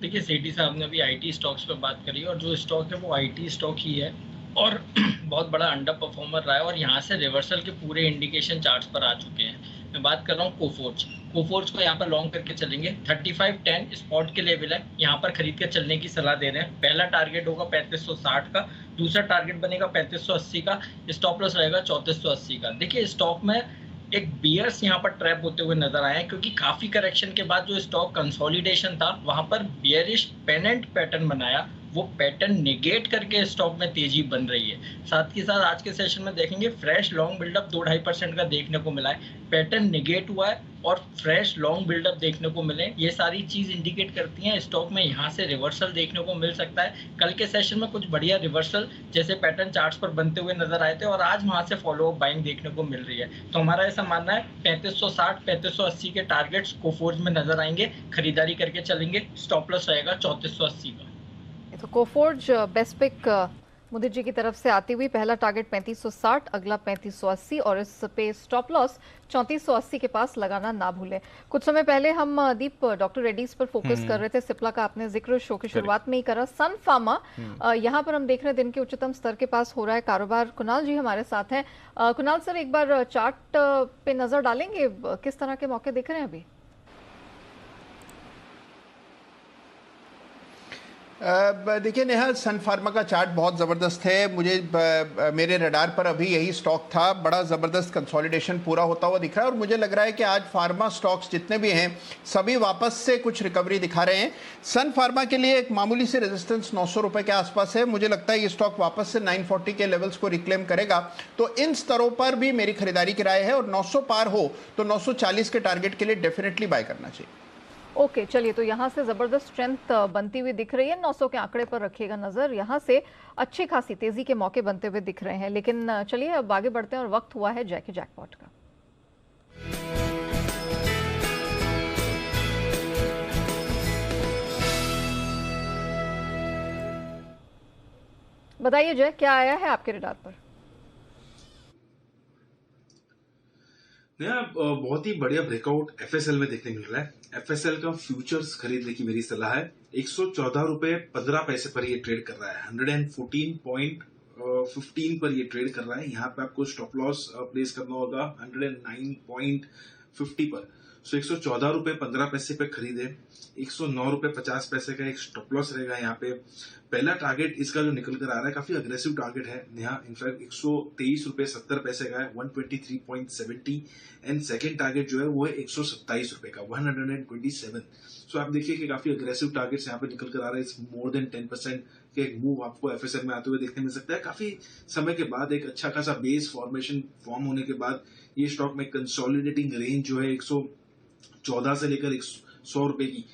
देखिए सेठी साहब ने अभी आईटी स्टॉक्स पे बात करी, और जो स्टॉक है वो आईटी स्टॉक ही है और बहुत बड़ा अंडर परफॉर्मर रहा है, और यहाँ से रिवर्सल के पूरे इंडिकेशन चार्ट्स पर आ चुके हैं। मैं बात कर रहा हूँ कोफोर्ज को यहाँ पर लॉन्ग करके चलेंगे। 3510 स्पॉट के लेवल है, यहाँ पर खरीद के चलने की सलाह दे रहे हैं। पहला टारगेट होगा 3560 का, दूसरा टारगेट बनेगा 3580 का, स्टॉप लॉस रहेगा 3480 का। देखिए स्टॉक में एक बियर्स यहाँ पर ट्रैप होते हुए नजर आए हैं, क्योंकि काफी करेक्शन के बाद जो स्टॉक कंसोलिडेशन था वहां पर बियरिश पेनेंट पैटर्न बनाया वो पैटर्न नेगेट करके स्टॉक में तेजी बन रही है। साथ ही साथ आज के सेशन में देखेंगे फ्रेश लॉन्ग बिल्डअप 2-2.5% का देखने को मिला है, पैटर्न नेगेट हुआ है और फ्रेश लॉन्ग बिल्डअप देखने को मिले। ये सारी चीज इंडिकेट करती हैं स्टॉक में यहाँ से रिवर्सल देखने को मिल सकता है। कल के सेशन में कुछ बढ़िया रिवर्सल जैसे पैटर्न चार्ट्स पर बनते हुए नजर आए थे और आज वहां से फॉलो अप बाइंग देखने को मिल रही है। तो हमारा ऐसा मानना है 3560 3580 के टारगेट्स कोफोर्ज में नजर आएंगे, खरीदारी करके चलेंगे। स्टॉप लॉस रहेगा 3480 का। तो कोफोर्ज बेस्ट पिक मुदित जी की तरफ से आती हुई, पहला टारगेट 3560, अगला 3580 और इस पे स्टॉप लॉस 3480 के पास लगाना ना भूलें। कुछ समय पहले हम दीप डॉक्टर रेड्डीज पर फोकस कर रहे थे, सिप्ला का आपने जिक्र शो की शुरुआत में ही करा। सन फार्मा यहाँ पर हम देख रहे हैं दिन के उच्चतम स्तर के पास हो रहा है कारोबार। कुणाल जी हमारे साथ हैं। कुणाल सर, एक बार चार्ट पे नजर डालेंगे, किस तरह के मौके देख रहे हैं अभी? देखिए नेहा, सन फार्मा का चार्ट बहुत ज़बरदस्त है। मुझे मेरे रडार पर अभी यही स्टॉक था। बड़ा ज़बरदस्त कंसोलिडेशन पूरा होता हुआ दिख रहा है और मुझे लग रहा है कि आज फार्मा स्टॉक्स जितने भी हैं सभी वापस से कुछ रिकवरी दिखा रहे हैं। सन फार्मा के लिए एक मामूली से रेजिस्टेंस 900 रुपये के आसपास है। मुझे लगता है ये स्टॉक वापस से 940 के लेवल्स को रिक्लेम करेगा, तो इन स्तरों पर भी मेरी खरीदारी की राय है और 900 पार हो तो 940 के टारगेट के लिए डेफिनेटली बाय करना चाहिए। ओके, चलिए, तो यहाँ से जबरदस्त स्ट्रेंथ बनती हुई दिख रही है। 900 के आंकड़े पर रखिएगा नजर, यहाँ से अच्छी खासी तेजी के मौके बनते हुए दिख रहे हैं। लेकिन चलिए अब आगे बढ़ते हैं और वक्त हुआ है जैकी जैकपॉट का। बताइए जय, क्या आया है आपके रडार पर? नया बहुत ही बढ़िया ब्रेकआउट एफएसएल में देखने मिल रहा है। एफएसएल का फ्यूचर्स खरीदने की मेरी सलाह है। 114 रुपए 15 पैसे पर ये ट्रेड कर रहा है, 114.15 पर ये ट्रेड कर रहा है। यहाँ पे आपको स्टॉप लॉस प्लेस करना होगा 109.50 पर। सो 114 रुपए 15 पैसे पे खरीदे। 109 रुपए 50 पैसे का एक स्टॉप लॉस रहेगा यहाँ पे। पहला टारगेट इसका जो निकल कर आ रहा है काफी अग्रेसिव टारगेट है नेहा, इनफैक्ट 123 रुपए 70 पैसे का है, 123.70। एंड सेकंड टारगेट जो है वो है 127 रुपए का, 127। सो आप देखिए कि काफी अग्रेसिव टारगेट्स यहाँ पे निकल कर आ रहे हैं। मोर देन 10% के एक मूव आपको एफएसएल में आते हुए देखने मिल सकता है। काफी समय के बाद एक अच्छा खासा बेस फॉर्मेशन फॉर्म होने के बाद ये स्टॉक में कंसोलिडेटिंग रेंज जो है 114 से लेकर 100 रुपए की,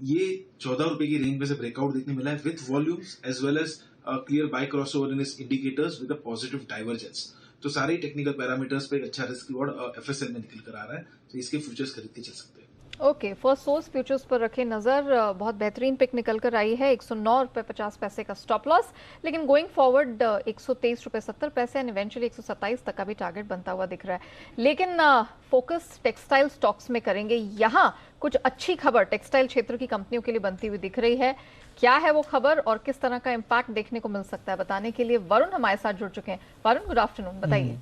ये 14 रुपए की रेंज में से ब्रेकआउट देखने मिला है with volumes as well as clear buy crossover in इस indicators with a positive divergence. तो सारे टेक्निकल पैरामीटर्स पे एक अच्छा रिस्क रिवॉर्ड एफएसएल में निकल कर आ रहा है, तो इसके फ्यूचर्स खरीद के चल सकते हैं। ओके, फर्स्ट सोर्स फ्यूचर्स पर रखे नजर। बहुत बेहतरीन पिक निकल कर आई है, 109 रुपए 50 पैसे का स्टॉप लॉस, लेकिन गोइंग फॉरवर्ड 123 रुपए 70 पैसे एंड इवेंचुअली 127 तक का भी टारगेट बनता हुआ दिख रहा है। लेकिन फोकस टेक्सटाइल स्टॉक्स में करेंगे। यहाँ कुछ अच्छी खबर टेक्सटाइल क्षेत्र की कंपनियों के लिए बनती हुई दिख रही है। क्या है वो खबर और किस तरह का इम्पैक्ट देखने को मिल सकता है, बताने के लिए वरुण हमारे साथ जुड़ चुके हैं। वरुण, गुड आफ्टरनून, बताइए।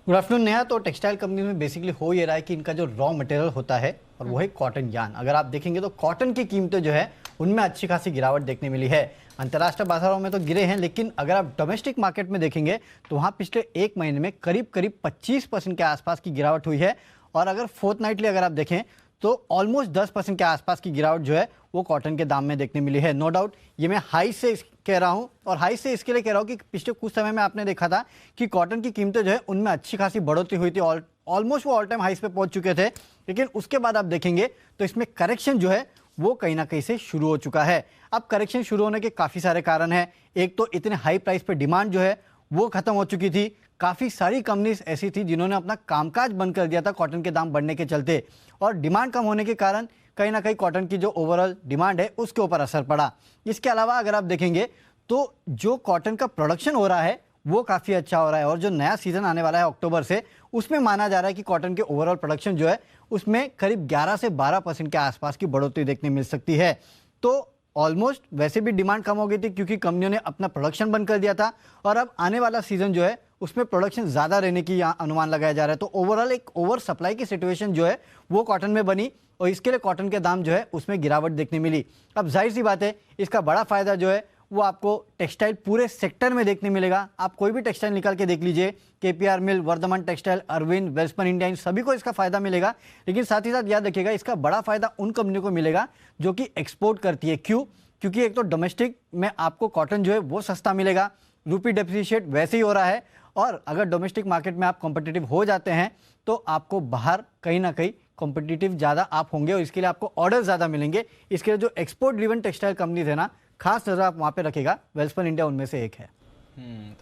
Good afternoon Neha. तो टेक्सटाइल कंपनी में बेसिकली हो ये रहा है कि इनका जो रॉ मटेरियल होता है और वो है कॉटन यार्न। अगर आप देखेंगे तो कॉटन की कीमतें जो है उनमें अच्छी खासी गिरावट देखने मिली है। अंतर्राष्ट्रीय बाजारों में तो गिरे हैं, लेकिन अगर आप डोमेस्टिक मार्केट में देखेंगे तो वहाँ पिछले एक महीने में करीब 25% के आसपास की गिरावट हुई है। और अगर फोर्थनाइटली अगर आप देखें तो ऑलमोस्ट 10% के आसपास की गिरावट जो है वो कॉटन के दाम में देखने मिली है। नो डाउट ये मैं हाई से कह रहा हूं, और हाई से इसके लिए कह रहा हूं कि पिछले कुछ समय में आपने देखा था कि कॉटन की कीमतें जो है उनमें अच्छी खासी बढ़ोतरी हुई थी, ऑलमोस्ट वो ऑल टाइम हाइस पे पहुंच चुके थे। लेकिन उसके बाद आप देखेंगे तो इसमें करेक्शन जो है वो कहीं ना कहीं से शुरू हो चुका है। अब करेक्शन शुरू होने के काफ़ी सारे कारण हैं। एक तो इतने हाई प्राइस पे डिमांड जो है वो खत्म हो चुकी थी। काफ़ी सारी कंपनीज ऐसी थी जिन्होंने अपना कामकाज बंद कर दिया था कॉटन के दाम बढ़ने के चलते, और डिमांड कम होने के कारण कहीं ना कहीं कॉटन की जो ओवरऑल डिमांड है उसके ऊपर असर पड़ा। इसके अलावा अगर आप देखेंगे तो जो कॉटन का प्रोडक्शन हो रहा है वो काफ़ी अच्छा हो रहा है, और जो नया सीजन आने वाला है अक्टूबर से, उसमें माना जा रहा है कि कॉटन के ओवरऑल प्रोडक्शन जो है उसमें करीब 11 से 12% के आसपास की बढ़ोतरी देखने मिल सकती है। तो ऑलमोस्ट वैसे भी डिमांड कम हो गई थी क्योंकि कंपनियों ने अपना प्रोडक्शन बंद कर दिया था, और अब आने वाला सीजन जो है उसमें प्रोडक्शन ज़्यादा रहने की यहाँ अनुमान लगाया जा रहा है। तो ओवरऑल एक ओवर सप्लाई की सिचुएशन जो है वो कॉटन में बनी, और इसके लिए कॉटन के दाम जो है उसमें गिरावट देखने मिली। अब जाहिर सी बात है इसका बड़ा फायदा जो है वो आपको टेक्सटाइल पूरे सेक्टर में देखने मिलेगा। आप कोई भी टेक्सटाइल निकाल के देख लीजिए, केपीआर मिल, वर्धमान टेक्सटाइल, अरविंद, वेल्सपन इंडिया, इन सभी को इसका फायदा मिलेगा। लेकिन साथ ही साथ याद रखिएगा इसका बड़ा फायदा उन कंपनियों को मिलेगा जो कि एक्सपोर्ट करती है। क्यों? क्योंकि एक तो डोमेस्टिक में आपको कॉटन जो है वो सस्ता मिलेगा, रूपी डेप्रिशिएट वैसे ही हो रहा है, और अगर डोमेस्टिक मार्केट में आप कॉम्पिटिटिव हो जाते हैं तो आपको बाहर कहीं ना कहीं कॉम्पिटिटिव ज़्यादा आप होंगे और इसके लिए आपको ऑर्डर ज़्यादा मिलेंगे। इसके लिए जो एक्सपोर्ट ड्रिवन टेक्सटाइल कंपनीज है ना, खास नज़र आप वहाँ पे रखेगा, वेल्सपन इंडिया उनमें से एक है।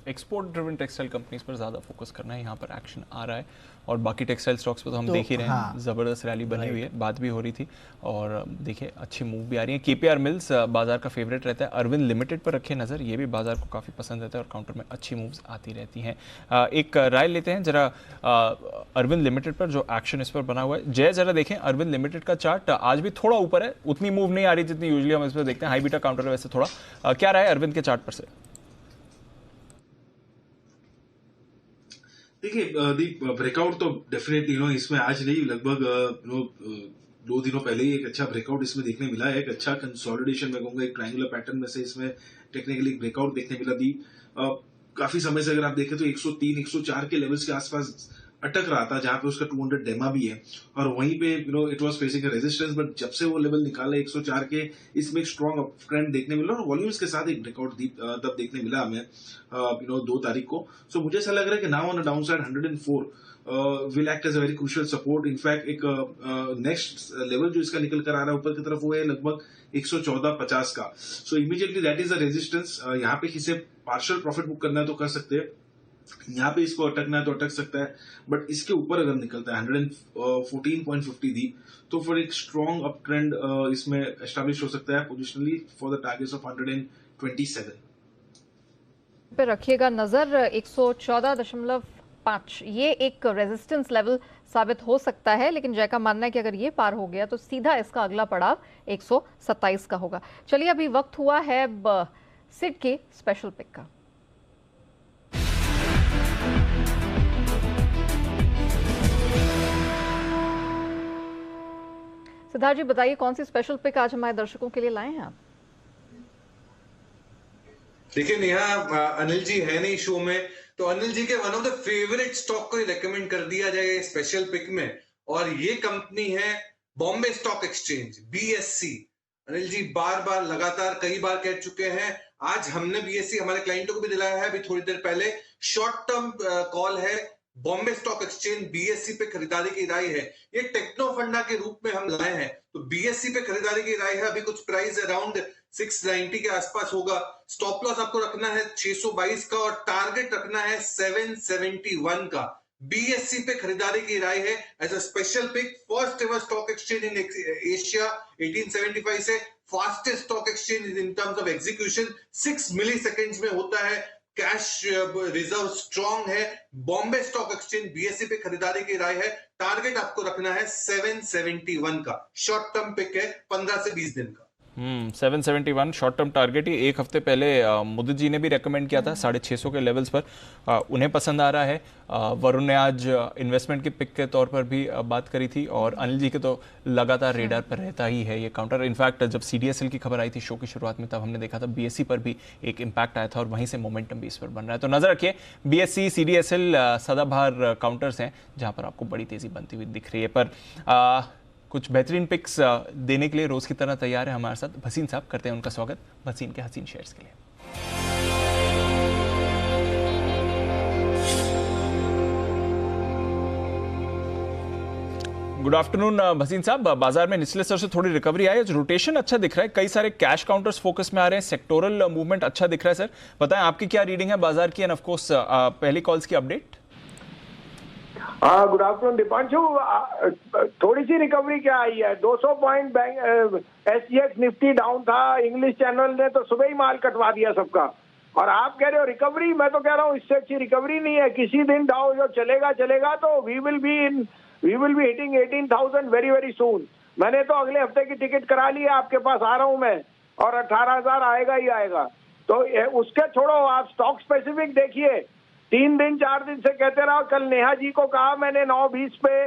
एक्सपोर्ट ड्रिवन टेक्सटाइल कंपनीज पर ज़्यादा फोकस करना है, यहाँ पर एक्शन आ रहा है। और बाकी टेक्सटाइल स्टॉक्स पर तो हम देख ही रहे हैं, ज़बरदस्त रैली बनी हुई है, बात भी हो रही थी और देखिए अच्छी मूव भी आ रही है। केपीआर मिल्स बाजार का फेवरेट रहता है, अरविंद लिमिटेड पर रखे नज़र, ये भी बाजार को काफ़ी पसंद रहता है और काउंटर में अच्छी मूव्स आती रहती हैं। एक राय लेते हैं जरा अरविंद लिमिटेड पर, जो एक्शन इस पर बना हुआ है। जय जरा देखें अरविंद लिमिटेड का चार्ट, आज भी थोड़ा ऊपर है, उतनी मूव नहीं आ रही जितनी यूजुअली हम इस पर देखते हैं, हाई बीटा काउंटर है वैसे थोड़ा। क्या राय अरविंद के चार्ट पर से? देखिए दीप, ब्रेकआउट तो डेफिनेटली इसमें आज नहीं, लगभग 2 दिनों पहले ही एक अच्छा ब्रेकआउट इसमें देखने मिला है, एक अच्छा कंसोलिडेशन मैं कहूंगा, एक ट्रायंगुलर पैटर्न में से इसमें टेक्निकली ब्रेकआउट देखने मिला। दीप काफी समय से अगर आप देखें तो 103 104 के लेवल्स के आसपास अटक रहा था, जहां पे उसका 200 डेमा भी है, और वहीं पे it was facing resistance, but जब से वो लेवल निकाला 104 के, इसमें एक स्ट्रॉन्ग अप ट्रेंड देखने मिला और वॉल्यूम्स के साथ एक ब्रेकआउट तब देखने मिला हमें 2 तारीख को। सो मुझे ऐसा लग रहा है कि now on the down side 104 will act as a very crucial support. In fact एक नेक्स्ट लेवल जो इसका निकल कर आ रहा है ऊपर की तरफ, वो है लगभग 114.50 का। सो immediately that is a resistance. यहाँ पे किसी पार्शियल प्रॉफिट बुक करना है तो कर सकते हैं, यहाँ पे इसको अटकना है तो अटक सकता है, बट इसके ऊपर अगर निकलता है 114.50 दी, तो फिर एक स्ट्रॉन्ग अप ट्रेंड इसमें एस्टैब्लिश हो सकता है positionally for the targets of 127 पे रखिएगा नजर। 114.5 ये एक रेजिस्टेंस लेवल साबित हो सकता है, लेकिन जय का मानना है कि अगर ये पार हो गया तो सीधा इसका अगला पड़ाव 127 का होगा। चलिए अभी वक्त हुआ है सिड के स्पेशल पिक का। सिद्धार्थ जी बताइए, कौन सी स्पेशल पिक आज हमारे दर्शकों के लिए लाए हैं आप? देखिए नेहा, अनिल जी है नहीं शो में, तो अनिल जी के one of the favourite stock को रिकमेंड कर दिया जाए स्पेशल पिक में, और ये कंपनी है Bombay stock exchange, BSE। Anil ji बार बार लगातार कई बार कह चुके हैं, आज हमने BSE हमारे क्लाइंटों को भी दिलाया है अभी थोड़ी देर पहले। शॉर्ट टर्म कॉल है, बॉम्बे स्टॉक एक्सचेंज BSE पे खरीदारी की राय है, ये टेक्नो फंडा के रूप में हम लाए हैं, तो BSE पे खरीदारी की राय है। अभी कुछ प्राइस अराउंड 690 के आसपास होगा। स्टॉप लॉस आपको रखना है 622 का और टारगेट रखना है 771 का। BSE पे खरीदारी की राय है as a special pick. First ever stock exchange in Asia 1875 से, fastest stock exchange in terms of execution, 6 milliseconds में होता है, कैश रिजर्व स्ट्रॉन्ग है। बॉम्बे स्टॉक एक्सचेंज BSE पे खरीदारी की राय है, टारगेट आपको रखना है 771 का। शॉर्ट टर्म पिक है 15 से 20 दिन का। 771 शॉर्ट टर्म टारगेट ही एक हफ्ते पहले मुदित जी ने भी रेकमेंड किया था 650 के लेवल्स पर, उन्हें पसंद आ रहा है। वरुण ने आज इन्वेस्टमेंट के पिक के तौर पर भी बात करी थी, और अनिल जी के तो लगातार रेडार पर रहता ही है ये काउंटर। इनफैक्ट जब CDSL की खबर आई थी शो की शुरुआत में, तब हमने देखा था BSE पर भी एक इम्पैक्ट आया था और वहीं से मोमेंटम भी इस पर बन रहा है। तो नजर रखिए, BSE CDSL सदाबहार काउंटर्स हैं जहां पर आपको बड़ी तेजी बनती हुई दिख रही है। पर कुछ बेहतरीन पिक्स देने के लिए रोज की तरह तैयार है हमारे साथ भसीन साहब, करते हैं उनका स्वागत भसीन के हसीन शेयर्स के लिए। गुड आफ्टरनून भसीन साहब, बाजार में निचले स्तर से थोड़ी रिकवरी आई है, रोटेशन अच्छा दिख रहा है, कई सारे कैश काउंटर्स फोकस में आ रहे हैं, सेक्टोरल मूवमेंट अच्छा दिख रहा है। सर बताएं आपकी क्या रीडिंग है बाजार की, एंड ऑफ कोर्स पहली कॉल्स की अपडेट। हाँ, गुड आफ्टरनून दीपांशु। थोड़ी सी रिकवरी क्या आई है, 200 point bank SGX Nifty down था, इंग्लिश चैनल ने तो सुबह ही माल कटवा दिया सबका, और आप कह रहे हो रिकवरी। मैं तो कह रहा हूँ इससे अच्छी रिकवरी नहीं है। किसी दिन डाउ जो चलेगा तो we will be hitting 18,000 very very soon. मैंने तो अगले हफ्ते की टिकट करा ली है, आपके पास आ रहा हूँ मैं, और 18,000 आएगा ही आएगा। तो उसके छोड़ो, आप स्टॉक स्पेसिफिक देखिए। 3 दिन 4 दिन से कहते रहो, कल नेहा जी को कहा मैंने 9:20 पे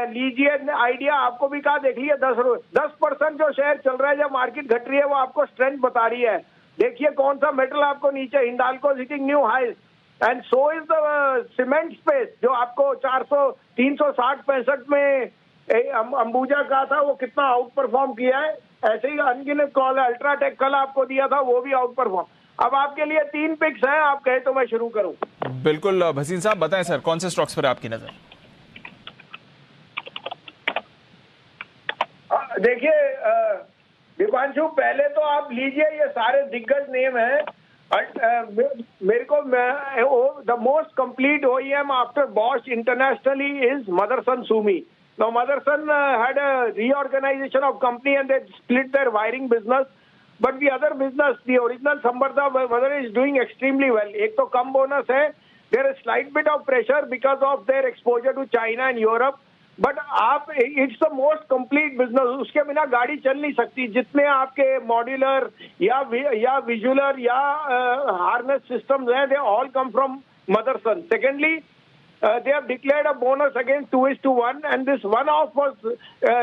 लीजिए आइडिया, आपको भी कहा देख लिए 10% जो शेयर चल रहा है, जब मार्केट घट रही है वो आपको स्ट्रेंथ बता रही है। देखिए कौन सा मेटल आपको नीचे, Hindalco hitting new high, and so is the cement space जो आपको 360-65 में अंबुजा का था वो कितना आउट परफॉर्म किया है, ऐसे ही अनगिनत कॉल है। अल्ट्राटेक कल आपको दिया था वो भी आउट परफॉर्म। अब आपके लिए 3 पिक्स हैं, आप कहे तो मैं शुरू करूं। बिल्कुल भसीन साहब बताएं सर, कौन से स्टॉक्स पर आपकी नजर? देखिए दीपांशु, पहले तो आप लीजिए, ये सारे दिग्गज नेम हैं। मेरे को the most complete OEM after Bosch internationally is Motherson Sumi. Now Motherson had a reorganization of company and they split their wiring business, but the other business, the original Samvardha Motherson is doing extremely well. एक तो कम bonus है, there is slight bit of pressure because of their exposure to China and Europe, but आप it's the most complete business. उसके बिना गाड़ी चल नहीं सकती। जितने आपके मॉड्यूलर या विजुअलर या हार्नेस सिस्टम्स हैं, they all come from Motherson. Secondly, they have declared a bonus again 2:1, and this one-off was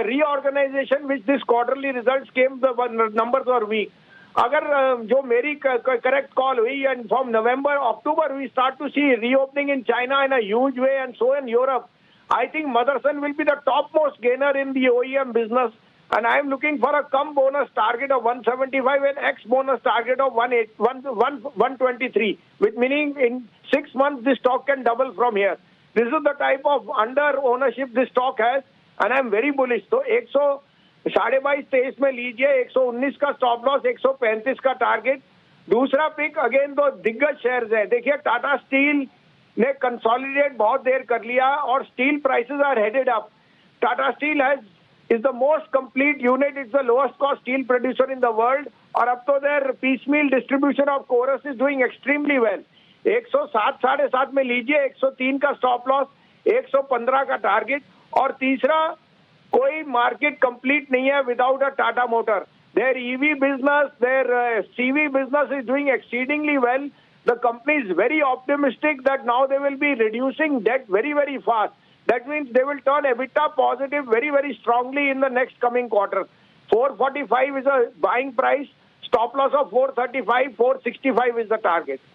reorganization, which this quarterly results came, the numbers were weak. अगर जो मेरी correct call हुई, and from November, October we start to see reopening in China in a huge way, and so in Europe, I think Motherson will be the topmost gainer in the OEM business, and I am looking for a come bonus target of 175 and ex bonus target of 123, which meaning in 6 months this stock can double from here. This is the type of under ownership this stock has, and I am very bullish. तो 122-23 में लीजिए, 119 का stop loss, 135 का target. दूसरा pick again तो दिग्गज shares है। देखिए टाटा स्टील ने कंसोलिडेट बहुत देर कर लिया और steel prices are headed up. Tata Steel is the most complete unit. It's the lowest cost steel producer in the world, और अब तो their piecemeal distribution of chorus is doing extremely well. 107-7.5 में लीजिए, 103 का स्टॉप लॉस, 115 का target. और तीसरा, कोई मार्केट कंप्लीट नहीं है without a Tata motor. Their EV business, their CV business is doing exceedingly well. The company is very optimistic that now they will be reducing debt very, very fast. That means they will turn EBITDA positive very, very strongly in the next coming quarter. 445 is a buying price. Stop loss of 435, 465 is the target.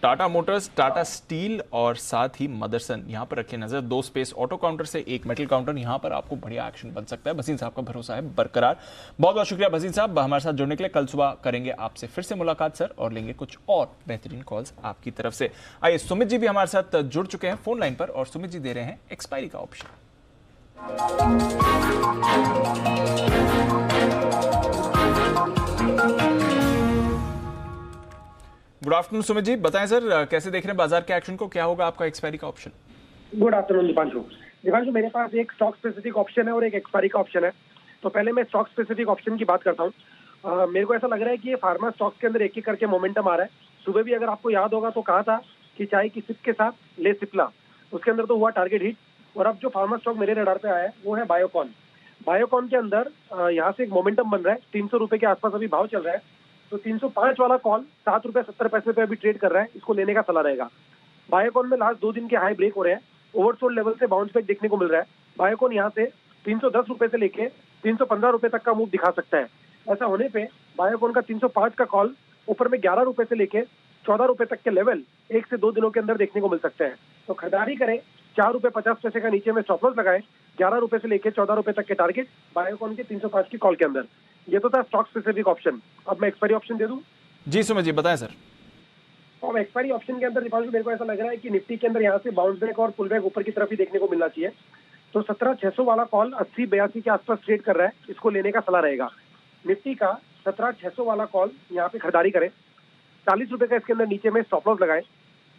Tata Motors, Tata Steel और साथ ही मदरसन यहां पर रखे नजर। 2 space auto counter से 1 metal counter, यहां पर आपको बढ़िया एक्शन बन सकता है। भसीन साहब का भरोसा है बरकरार। बहुत बहुत शुक्रिया भसीन साहब हमारे साथ जुड़ने के लिए। कल सुबह करेंगे आपसे फिर से मुलाकात सर, और लेंगे कुछ और बेहतरीन कॉल्स आपकी तरफ से। आइए, सुमित जी भी हमारे साथ जुड़ चुके हैं फोन लाइन पर, और सुमित जी दे रहे हैं एक्सपायरी का option. Good afternoon Sumit ji, बताएं सर कैसे देख रहे हैं बाजार के एक्शन को, क्या होगा आपका एक्सपायरी का ऑप्शन? गुड आफ्टरनून दीपांशु, मेरे पास एक स्टॉक स्पेसिफिक ऑप्शन है और एक एक्सपायरी का ऑप्शन है। तो पहले मैं स्टॉक स्पेसिफिक ऑप्शन की बात करता हूँ। मेरे को ऐसा लग रहा है कि ये फार्मा स्टॉक्स के अंदर एक करके मोमेंटम आ रहा है। सुबह भी अगर आपको याद होगा तो कहा था कि चाय की सिप के साथ ले सिप्ला, उसके अंदर तो हुआ टारगेट हिट। और अब जो फार्मा स्टॉक मेरे रडार पे आया है वो है बायोकॉन। बायोकॉन के अंदर यहाँ से एक मोमेंटम बन रहा है, 300 रुपए के आसपास अभी भाव चल रहा है। तो 305 वाला कॉल 7 रुपए 70 पैसे पे अभी ट्रेड कर रहा है, इसको लेने का सलाह रहेगा। बायोकॉन में लास्ट 2 दिन के हाई ब्रेक हो रहे हैं, ओवरसोल्ड लेवल से बाउंस बैक देखने को मिल रहा है। बायोकॉन यहाँ से 310 रुपए से लेके 315 रुपए तक का मूव दिखा सकता है। ऐसा होने पे बायोकॉन का 305 का कॉल ऊपर में 11 रुपए से लेके 14 रुपए तक के लेवल 1 से 2 दिनों के अंदर देखने को मिल सकते हैं। तो खरीदारी करें, 4 रुपए 50 पैसे का नीचे में स्टॉप लॉस लगाएं, 11 रुपए से लेके 14 रुपए तक के टारगेट बायोकॉन के 305 की कॉल के अंदर। ये तो था स्टॉक स्पेसिफिक ऑप्शन। अब मैं एक्सपायरी ऑप्शन दे दूं? जी सुमित जी बताएं सर। अब एक्सपायरी ऑप्शन के अंदर दीपांशु मेरे को ऐसा लग रहा है कि निफ्टी के अंदर यहाँ से बाउंस बैक और पुल बैक ऊपर की तरफ ही देखने को मिलना चाहिए। तो 17,600 वाला कॉल 80-82 के आसपास ट्रेड कर रहा है, इसको लेने का सलाह रहेगा। निफ्टी का 17,600 वाला कॉल यहाँ पे खरीदारी करें, 40 रुपए का इसके अंदर नीचे में स्टॉप लॉस लगाए।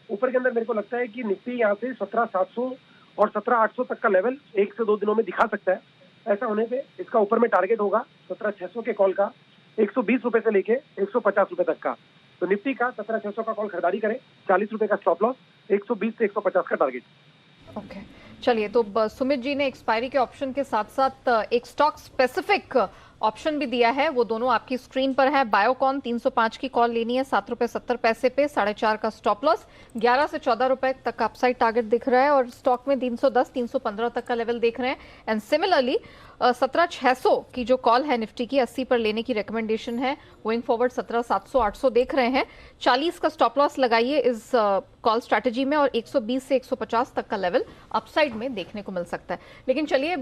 ऊपर के अंदर मेरे को लगता है कि निफ्टी यहाँ से 17,700 और 17,800 तक का लेवल 1 से 2 दिनों में दिखा सकता है। ऐसा होने पे इसका ऊपर में टारगेट होगा 17,600 के कॉल का 120 रुपए से लेके 150 रुपए तक का। तो निफ्टी का 17,600 का कॉल खरीदारी करें, 40 रुपए का स्टॉप लॉस, 120 से 150 का टारगेट। ओके चलिए, तो सुमित जी ने एक्सपायरी के ऑप्शन के साथ साथ एक स्टॉक स्पेसिफिक ऑप्शन भी दिया है, वो दोनों आपकी स्क्रीन पर है। बायोकॉन 305 की कॉल लेनी है ₹7.70 पे, 4.5 का स्टॉप लॉस, 11 से 14 रुपए तक का अपसाइड टारगेट दिख रहा है और स्टॉक में 310 315 तक का लेवल देख रहे हैं। एंड सिमिलरली 17,600 की जो कॉल है निफ्टी की 80 पर लेने की रिकमेंडेशन है। गोइंग फॉरवर्ड 17,700 800 देख रहे हैं। 40 का स्टॉप लॉस लगाइए इस कॉल स्ट्रैटेजी में और 120 से 150 तक का लेवल अपसाइड में देखने को मिल सकता है। लेकिन चलिए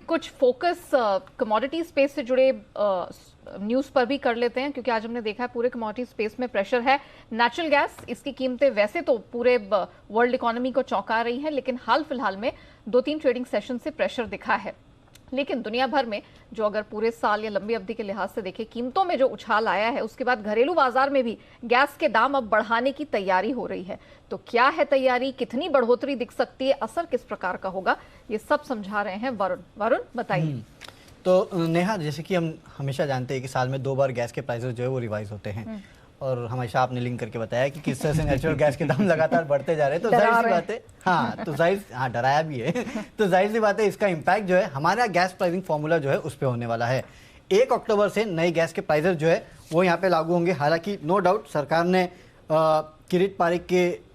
कुछ फोकस कमोडिटी स्पेस से जुड़े न्यूज पर भी कर लेते हैं, क्योंकि आज हमने देखा है पूरे कमोडिटी स्पेस में प्रेशर है। नेचुरल गैस, इसकी कीमतें वैसे तो पूरे वर्ल्ड इकोनॉमी को चौंका रही हैं, लेकिन हाल फिलहाल में 2-3 ट्रेडिंग सेशन से प्रेशर दिखा है। लेकिन दुनिया भर में जो अगर पूरे साल या लंबी अवधि के लिहाज से देखें, कीमतों में जो उछाल आया है, उसके बाद घरेलू बाजार में भी गैस के दाम अब बढ़ाने की तैयारी हो रही है। तो क्या है तैयारी, कितनी बढ़ोतरी दिख सकती है, असर किस प्रकार का होगा, ये सब समझा रहे हैं वरुण बताइए। तो नेहा, जैसे कि हम हमेशा जानते हैं कि साल में 2 बार गैस के प्राइसेस जो है वो रिवाइज होते हैं, और हमेशा आपने लिंक करके बताया कि किस तरह से नेचुरल गैस के दाम लगातार बढ़ते जा रहे हैं। तो जाहिर सी बात है, डराया भी है तो जाहिर सी बात है इसका इम्पैक्ट जो है हमारा गैस प्राइसिंग फॉर्मूला जो है उस पर होने वाला है। 1 अक्टूबर से नए गैस के प्राइसेस जो है वो यहाँ पे लागू होंगे। हालांकि नो डाउट सरकार ने किरीट पारिक के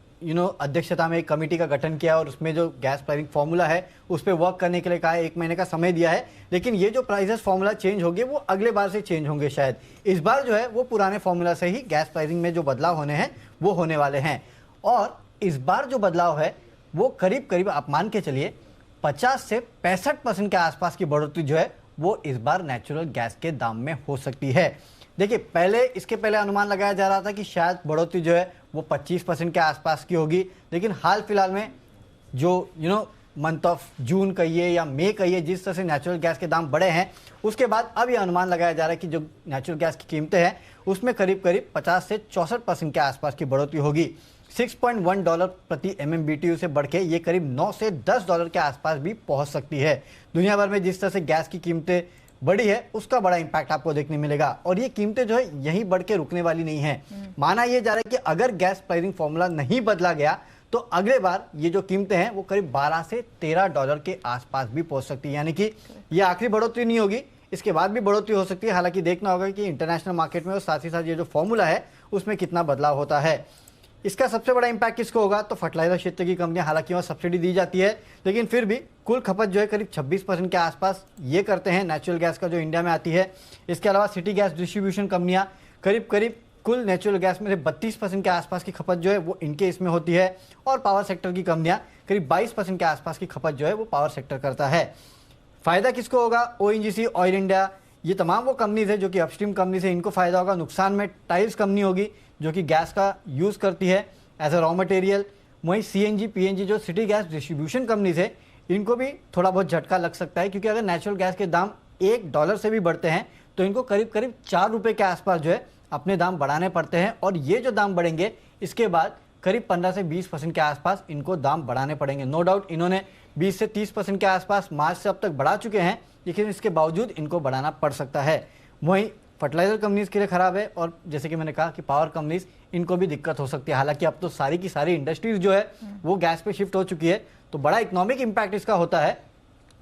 अध्यक्षता में एक कमेटी का गठन किया और उसमें जो गैस प्राइसिंग फॉर्मूला है उस पर वर्क करने के लिए कहा है, 1 महीने का समय दिया है। लेकिन ये जो प्राइसेस फॉर्मूला चेंज होंगे वो अगले बार से चेंज होंगे शायद। इस बार जो है वो पुराने फॉर्मूला से ही गैस प्राइसिंग में जो बदलाव होने हैं वो होने वाले हैं। और इस बार जो बदलाव है वो करीब करीब आप मान के चलिए 50 से 65% के आसपास की बढ़ोतरी जो है वो इस बार नेचुरल गैस के दाम में हो सकती है। देखिए, इसके पहले अनुमान लगाया जा रहा था कि शायद बढ़ोतरी जो है वो 25% के आसपास की होगी, लेकिन हाल फिलहाल में जो मंथ ऑफ जून कहिए या मई कहिए, जिस तरह से नेचुरल गैस के दाम बढ़े हैं, उसके बाद अब ये अनुमान लगाया जा रहा है कि जो नेचुरल गैस की कीमतें हैं उसमें करीब करीब 50 से 64% के आसपास की बढ़ोतरी होगी। $6.1 प्रति MMBTU से बढ़ के ये करीब $9 से $10 के आसपास भी पहुंच सकती है। दुनिया भर में जिस तरह से गैस की कीमतें बढ़ी है उसका बड़ा इंपैक्ट आपको देखने मिलेगा, और ये कीमतें जो है यहीं बढ़ के रुकने वाली नहीं है। माना यह जा रहा है कि अगर गैस प्राइसिंग फॉर्मूला नहीं बदला गया तो अगले बार ये जो कीमतें हैं वो करीब $12 से $13 के आसपास भी पहुंच सकती है। यानी कि ये आखिरी बढ़ोतरी नहीं होगी, इसके बाद भी बढ़ोतरी हो सकती है। हालांकि देखना होगा कि इंटरनेशनल मार्केट में और साथ ही साथ ये जो फॉर्मूला है उसमें कितना बदलाव होता है। इसका सबसे बड़ा इंपैक्ट किसको होगा, तो फर्टिलाइजर क्षेत्र की कंपनियां, हालांकि वहाँ सब्सिडी दी जाती है लेकिन फिर भी कुल खपत जो है करीब 26% के आसपास ये करते हैं नेचुरल गैस का जो इंडिया में आती है। इसके अलावा सिटी गैस डिस्ट्रीब्यूशन कंपनियां करीब करीब कुल नेचुरल गैस में से 32% के आसपास की खपत जो है वो इनके इसमें होती है, और पावर सेक्टर की कंपनियां करीब 22% के आसपास की खपत जो है वो पावर सेक्टर करता है। फायदा किसको होगा, ONGC, ऑयल इंडिया, ये तमाम वो कंपनीज है जो कि अपस्ट्रीम कंपनी से इनको फायदा होगा। नुकसान में टाइल्स कंपनी होगी जो कि गैस का यूज़ करती है एज अ रॉ मटेरियल। वहीं CNG, PNG जो सिटी गैस डिस्ट्रीब्यूशन कंपनीज है इनको भी थोड़ा बहुत झटका लग सकता है, क्योंकि अगर नेचुरल गैस के दाम $1 से भी बढ़ते हैं तो इनको करीब करीब ₹4 के आसपास जो है अपने दाम बढ़ाने पड़ते हैं, और ये जो दाम बढ़ेंगे इसके बाद करीब 15 से 20% के आसपास इनको दाम बढ़ाने पड़ेंगे। नो डाउट इन्होंने 20 से 30% के आसपास मार्च से अब तक बढ़ा चुके हैं, लेकिन इसके बावजूद इनको बढ़ाना पड़ सकता है। वहीं फर्टिलाइजर कंपनीज के लिए खराब है, और जैसे कि मैंने कहा कि पावर कंपनीज इनको भी दिक्कत हो सकती है। हालांकि अब तो सारी की सारी इंडस्ट्रीज जो है वो गैस पे शिफ्ट हो चुकी है, तो बड़ा इकोनॉमिक इम्पैक्ट इसका होता है।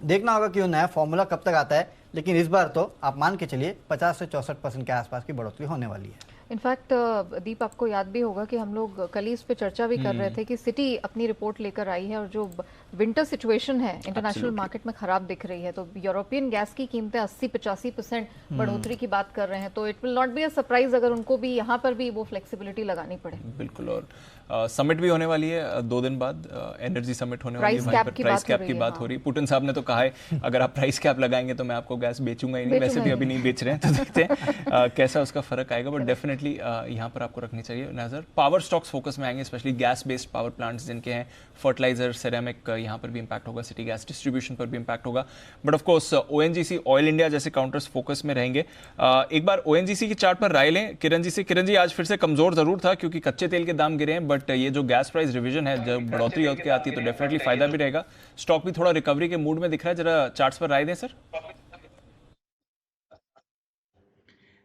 देखना होगा कि वो नया फॉर्मूला कब तक आता है, लेकिन इस बार तो आप मान के चलिए 50 से 64% के आसपास की बढ़ोतरी होने वाली है। इनफैक्ट दीप, आपको याद भी होगा कि हम लोग कल इस पे चर्चा भी कर रहे थे कि सिटी अपनी रिपोर्ट लेकर आई है और जो विंटर सिचुएशन है इंटरनेशनल मार्केट में खराब दिख रही है, तो यूरोपियन गैस की कीमतें 80-85% बढ़ोतरी की बात कर रहे हैं। तो it will not be a surprise अगर उनको भी यहाँ पर भी वो फ्लेक्सिबिलिटी लगानी पड़े। बिल्कुल, और समिट भी होने वाली है 2 दिन बाद, एनर्जी समिट होने वाली है, वहीं पर प्राइस कैप की बात हो रही है। पुतिन साहब ने तो कहा है अगर आप प्राइस कैप लगाएंगे तो मैं आपको गैस बेचूंगा ही नहीं, वैसे भी अभी नहीं बेच रहे हैं, तो देखते हैं कैसा उसका फर्क आएगा। बट डेफिनेटली यहाँ पर आपको रखनी चाहिए नजर। पावर स्टॉक्स फोकस में आएंगे, specially gas based power plants जिनके हैं, फर्टिलाइजर, सेरेमिक, यहाँ पर भी इंपैक्ट होगा, सिटी गैस डिस्ट्रीब्यूशन पर भी इंपैक्ट होगा। But of course ONGC, oil India जैसे काउंटर्स फोकस में रहेंगे। एक बार ONGC की चार्ट पर राय लें किरण जी से। किरण जी, आज फिर से कमजोर जरूर था क्योंकि कच्चे तेल के दाम गिरे हैं, बट ये जो गैस प्राइस रिवीजन है, जब बढ़ोतरी होकर आती है तो डेफिनेटली फायदा भी रहेगा। स्टॉक भी थोड़ा रिकवरी के मूड में दिख रहा है, जरा चार्ट्स पर राय दें सर।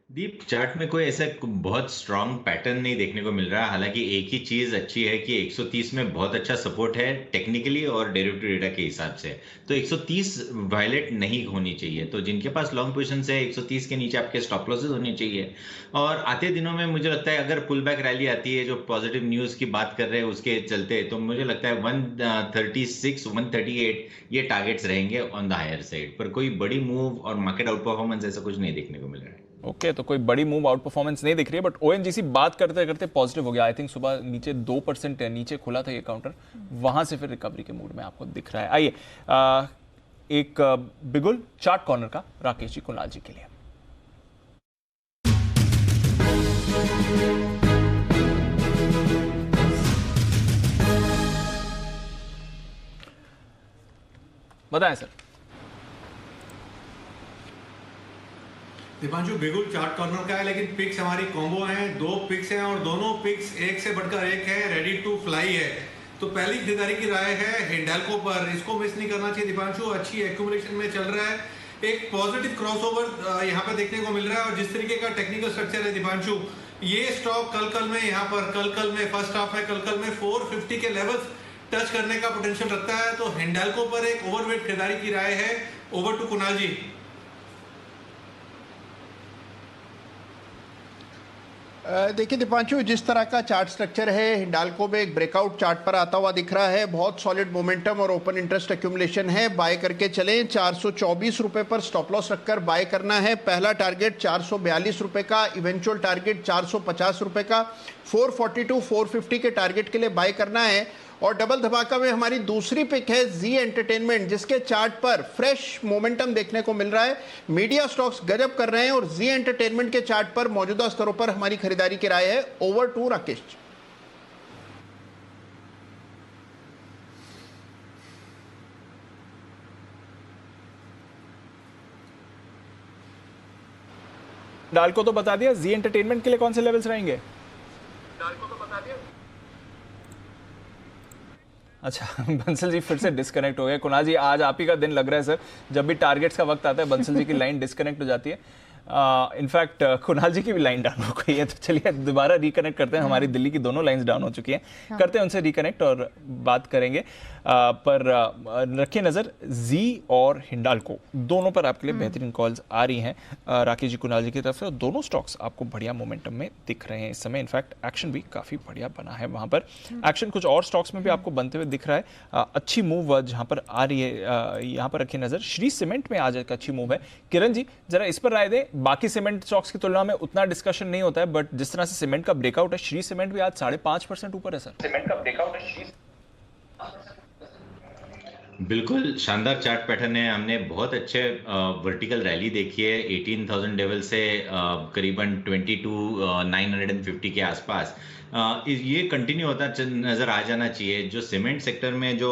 दीप, चार्ट में कोई ऐसा बहुत स्ट्रांग पैटर्न नहीं देखने को मिल रहा है। हालांकि एक ही चीज अच्छी है कि 130 में बहुत अच्छा सपोर्ट है टेक्निकली और डेरिवेटिव डेटा के हिसाब से, तो 130 वायलेट नहीं होनी चाहिए। तो जिनके पास लॉन्ग पोजीशन है 130 के नीचे आपके स्टॉप लॉसेस होने चाहिए। और आते दिनों में मुझे लगता है अगर पुल बैक रैली आती है, जो पॉजिटिव न्यूज की बात कर रहे हैं उसके चलते, तो मुझे लगता है 136 138 ये टारगेट्स रहेंगे ऑन द हायर साइड। पर कोई बड़ी मूव और मार्केट आउट परफॉर्मेंस ऐसा कुछ नहीं देखने को मिल रहा है। ओके, तो कोई बड़ी मूव आउट परफॉर्मेंस नहीं दिख रही है, बट ओएनजीसी बात करते करते पॉजिटिव हो गया। आई थिंक सुबह नीचे 2% नीचे खुला था ये काउंटर, वहां से फिर रिकवरी के मूड में आपको दिख रहा है। आइए एक बिगुल चार्ट कॉर्नर का राकेश जी कुणाल जी के लिए। बताएं सर। दीपांशु, बिगुल चार्ट कॉर्नर का है, लेकिन पिक्स हमारी कॉम्बो हैं, 2 पिक्स हैं और दोनों पिक्स एक से बढ़कर एक है, रेडी टू फ्लाई है। तो पहली खरीदारी की राय है हिंडाल्को पर, इसको मिस नहीं करना चाहिए दीपांशु, अच्छी एक्यूमुलेशन में चल रहा है, एक पॉजिटिव क्रॉसओवर यहाँ पे देखने को मिल रहा है। और जिस तरीके का टेक्निकल स्ट्रक्चर है दीपांशु, ये स्टॉक कल में यहाँ पर कल में फर्स्ट हाफ है, कल में 450 के लेवल्स टच करने का पोटेंशियल रखता है। तो हिंडाल्को पर एक ओवरवेट खरीदारी की राय है। ओवर टू कुणाल जी। देखिए दीपांशु, जिस तरह का चार्ट स्ट्रक्चर है हिंडाल्को में एक ब्रेकआउट चार्ट पर आता हुआ दिख रहा है, बहुत सॉलिड मोमेंटम और ओपन इंटरेस्ट एक्यूमुलेशन है। बाय करके चलें, 424 रुपए पर स्टॉप लॉस रखकर बाय करना है। पहला टारगेट 442 रुपए का, इवेंचुअल टारगेट 450 रुपए का, 442 450 के टारगेट के लिए बाय करना है। और डबल धमाका में हमारी दूसरी पिक है जी एंटरटेनमेंट, जिसके चार्ट पर फ्रेश मोमेंटम देखने को मिल रहा है। मीडिया स्टॉक्स गजब कर रहे हैं और जी एंटरटेनमेंट के चार्ट पर मौजूदा स्तरों पर हमारी खरीदारी की राय है। Over to Rakesh. डाल को तो बता दिया, जी एंटरटेनमेंट के लिए कौन से लेवल्स रहेंगे? अच्छा, बंसल जी फिर से डिस्कनेक्ट हो गए। कुणाल जी, आज आप ही का दिन लग रहा है सर, जब भी टारगेट्स का वक्त आता है बंसल जी की लाइन डिस्कनेक्ट हो जाती है। इनफैक्ट कुणाल जी की भी लाइन डाउन हो गई है, तो चलिए दोबारा रिकनेक्ट करते हैं। हमारी दिल्ली की दोनों लाइंस डाउन हो चुकी हैं, करते हैं उनसे रिकनेक्ट और बात करेंगे। पर रखिए नज़र, जी और हिंडाल्को दोनों पर आपके लिए बेहतरीन कॉल्स आ रही हैं राकेश जी कुणाल जी की तरफ से, और दोनों स्टॉक्स आपको बढ़िया मोमेंटम में दिख रहे हैं इस समय। इनफैक्ट एक्शन भी काफ़ी बढ़िया बना है वहाँ पर। एक्शन कुछ और स्टॉक्स में भी आपको बनते हुए दिख रहा है। अच्छी मूव जहाँ पर आ रही है, यहाँ पर रखिए नज़र, श्री सीमेंट में आज एक अच्छी मूव है। किरण जी जरा इस पर राय दें। बाकी सीमेंट स्टॉक्स की तुलना में उतना डिस्कशन नहीं होता है, बट जिस तरह से सीमेंट का ब्रेकआउट है, श्री सीमेंट भी आज 5.5% ऊपर है सर। सीमेंट का ब्रेकआउट है। बिल्कुल शानदार चार्ट पैटर्न है। हमने बहुत अच्छे वर्टिकल रैली देखी है 18,000 लेवल से करीबन 22,950 के आसपास। ये कंटिन्यू होता नजर आ जाना चाहिए। जो सीमेंट सेक्टर में जो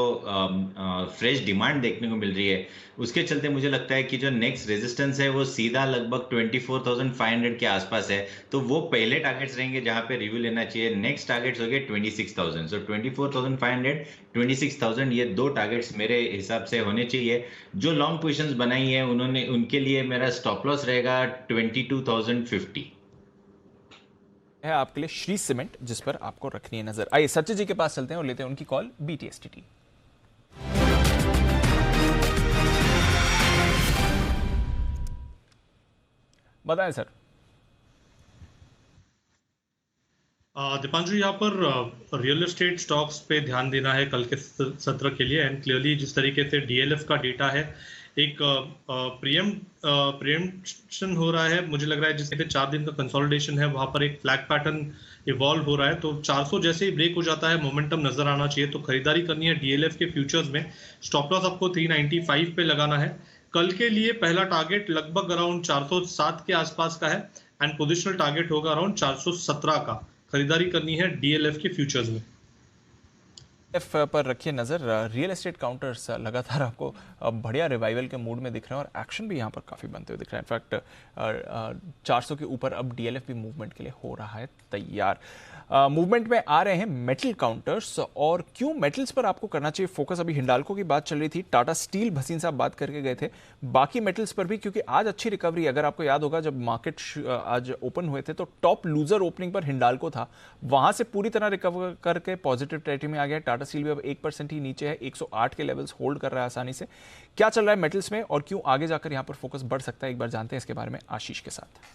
फ्रेश डिमांड देखने को मिल रही है, उसके चलते मुझे लगता है कि जो नेक्स्ट रेजिस्टेंस है वो सीधा लगभग 24,500 के आसपास है। तो वो पहले टारगेट्स रहेंगे जहां पे रिव्यू लेना चाहिए। नेक्स्ट टारगेट्स हो गए 26,000। सो 24,500 26,000 ये दो टारगेट्स मेरे हिसाब से होने चाहिए। जो लॉन्ग पोजीशंस बनाई है उन्होंने, उनके लिए मेरा स्टॉप लॉस रहेगा 22,050 है आपके लिए श्री सीमेंट, जिस पर आपको रखनी है नजर। आइए सचिन जी के पास चलते हैं और लेते हैं उनकी कॉल BTSTT। बताएं सर। दीपांशु, यहाँ पर रियल एस्टेट स्टॉक्स पे ध्यान देना है कल के सत्र के लिए। एंड क्लियरली जिस तरीके से DLF का डेटा है, एक प्रियम्पशन हो रहा है, मुझे लग रहा है जिससे 4 दिन का कंसोलिडेशन है, वहां पर एक फ्लैग पैटर्न इवॉल्व हो रहा है। तो 400 जैसे ही ब्रेक हो जाता है, मोमेंटम नजर आना चाहिए। तो खरीदारी करनी है DLF के फ्यूचर्स में। स्टॉप लॉस आपको 395 पे लगाना है। कल के लिए पहला टारगेट लगभग अराउंड 407 के आसपास का है एंड पोजिशनल टारगेट होगा अराउंड 417 का। खरीदारी करनी है DLF के फ्यूचर्स में। पर रखिए नज़र। रियल एस्टेट काउंटर्स लगातार आपको बढ़िया रिवाइवल के मूड में दिख रहे हैं और एक्शन भी यहाँ पर काफ़ी बनते हुए दिख रहा है। इनफैक्ट 400 के ऊपर अब डीएलएफ भी मूवमेंट के लिए हो रहा है तैयार। मूवमेंट में आ रहे हैं मेटल काउंटर्स, और क्यों मेटल्स पर आपको करना चाहिए फोकस। अभी हिंडाल्को की बात चल रही थी, टाटा स्टील भसीन साहब बात करके गए थे, बाकी मेटल्स पर भी, क्योंकि आज अच्छी रिकवरी। अगर आपको याद होगा जब मार्केट आज ओपन हुए थे तो टॉप लूजर ओपनिंग पर हिंडाल्को था, वहां से पूरी तरह रिकवर करके पॉजिटिव टेरिटरी में आ गया। टाटा स्टील भी अब 1% ही नीचे है, 108 के लेवल्स होल्ड कर रहा है आसानी से। क्या चल रहा है मेटल्स में और क्यों आगे जाकर यहां पर फोकस बढ़ सकता है, एक बार जानते हैं इसके बारे में आशीष के साथ।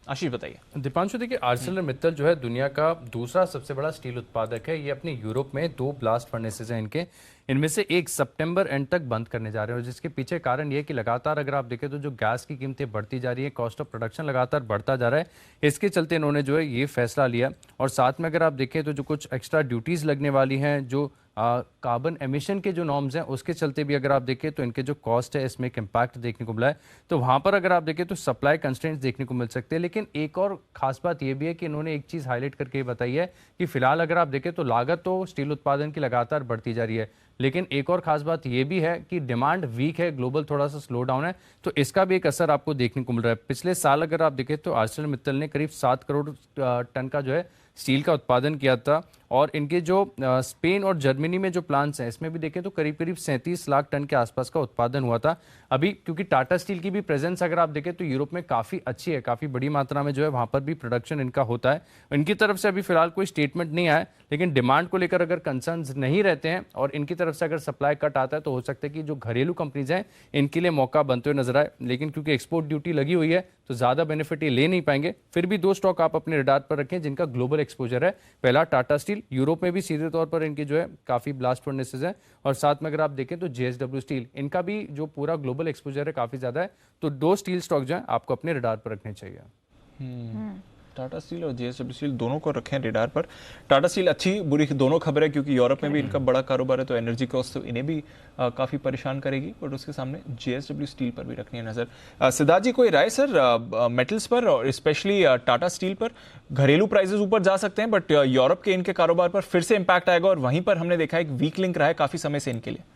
आशीष बताइए। दीपांशु, देखिए आर्सेलर मित्तल जो है दुनिया का दूसरा सबसे बड़ा स्टील उत्पादक है। ये अपने यूरोप में 2 ब्लास्ट फर्नेसेस हैं इनके, इनमें से एक सितंबर एंड तक बंद करने जा रहे हैं। और जिसके पीछे कारण ये कि लगातार अगर आप देखें तो जो गैस की कीमतें बढ़ती जा रही है, कॉस्ट ऑफ प्रोडक्शन लगातार बढ़ता जा रहा है, इसके चलते इन्होंने जो है ये फैसला लिया। और साथ में अगर आप देखें तो जो कुछ एक्स्ट्रा ड्यूटीज़ लगने वाली हैं, जो कार्बन एमिशन के जो नॉर्म्स हैं, उसके चलते भी अगर आप देखें तो इनके जो कॉस्ट है इसमें एक इम्पैक्ट देखने को मिला है। तो वहाँ पर अगर आप देखें तो सप्लाई कंस्ट्रेंट्स देखने को मिल सकते हैं। लेकिन एक और खास बात ये भी है कि इन्होंने एक चीज़ हाईलाइट करके बताई है कि फिलहाल अगर आप देखें तो लागत तो स्टील उत्पादन की लगातार बढ़ती जा रही है, लेकिन एक और खास बात ये भी है कि डिमांड वीक है, ग्लोबल थोड़ा सा स्लो डाउन है, तो इसका भी एक असर आपको देखने को मिल रहा है। पिछले साल अगर आप देखें तो आर्सेलर मित्तल ने करीब 7 करोड़ टन का जो है स्टील का उत्पादन किया था। और इनके जो स्पेन और जर्मनी में जो प्लांट्स हैं, इसमें भी देखें तो करीब 37 लाख टन के आसपास का उत्पादन हुआ था। अभी क्योंकि टाटा स्टील की भी प्रेजेंस अगर आप देखें तो यूरोप में काफ़ी अच्छी है, काफ़ी बड़ी मात्रा में जो है वहाँ पर भी प्रोडक्शन इनका होता है। इनकी तरफ से अभी फिलहाल कोई स्टेटमेंट नहीं आया, लेकिन डिमांड को लेकर अगर कंसर्न्स नहीं रहते हैं और इनकी तरफ से अगर सप्लाई कट आता है तो हो सकता है कि जो घरेलू कंपनीज हैं इनके लिए मौका बनते हुए नजर आए। लेकिन क्योंकि एक्सपोर्ट ड्यूटी लगी हुई है तो ज़्यादा बेनिफिट ये ले नहीं पाएंगे। फिर भी 2 स्टॉक आप अपने रडार पर रखें जिनका ग्लोबल एक्सपोजर है। पहला टाटा स्टील, यूरोप में भी सीधे तौर पर इनके जो है काफ़ी ब्लास्ट फर्नेसेस हैं, और साथ में अगर आप देखें तो जेएसडब्ल्यू स्टील, इनका भी जो पूरा ग्लोबल एक्सपोजर है काफ़ी ज़्यादा है। तो 2 स्टील स्टॉक जो है आपको अपने रडार पर रखने चाहिए। टाटा स्टील और जेएसडब्ल्यू स्टील दोनों को रखें रेडार पर। टाटा स्टील अच्छी बुरी दोनों खबर है, क्योंकि यूरोप में भी इनका बड़ा कारोबार है, तो एनर्जी कॉस्ट तो इन्हें भी काफ़ी परेशान करेगी, बट उसके सामने जेएसडब्ल्यू स्टील पर भी रखनी है नज़र। सिद्धार्थ जी, कोई राय सर मेटल्स पर और स्पेशली टाटा स्टील पर? घरेलू प्राइसेस ऊपर जा सकते हैं, बट यूरोप के इनके कारोबार पर फिर से इंपैक्ट आएगा, और वहीं पर हमने देखा एक वीक लिंक रहा है काफ़ी समय से इनके लिए।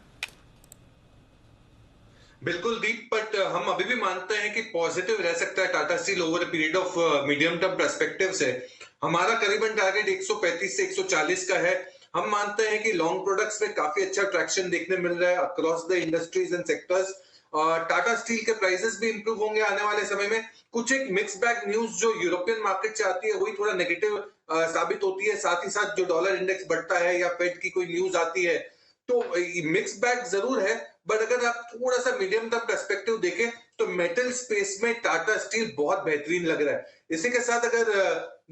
बिल्कुल दीप, बट हम अभी भी मानते हैं कि पॉजिटिव रह सकता है Tata steel over a period of medium term perspective से। हमारा करीबन टारगेट 135 से 140 का है। हम मानते हैं कि लॉन्ग प्रोडक्ट्स में काफी अच्छा ट्रैक्शन देखने मिल रहा है across the industries and sectors. Tata steel के प्राइसेस भी इंप्रूव होंगे आने वाले समय में। कुछ एक मिक्स बैग न्यूज जो यूरोपियन मार्केट से आती है वही थोड़ा नेगेटिव साबित होती है। साथ ही साथ जो डॉलर इंडेक्स बढ़ता है या फेड की कोई न्यूज आती है, तो मिक्स बैग जरूर है। बट अगर आप थोड़ा सा मीडियम टर्म पर्सपेक्टिव देखें तो मेटल स्पेस में टाटा स्टील बहुत बेहतरीन लग रहा है। इसी के साथ अगर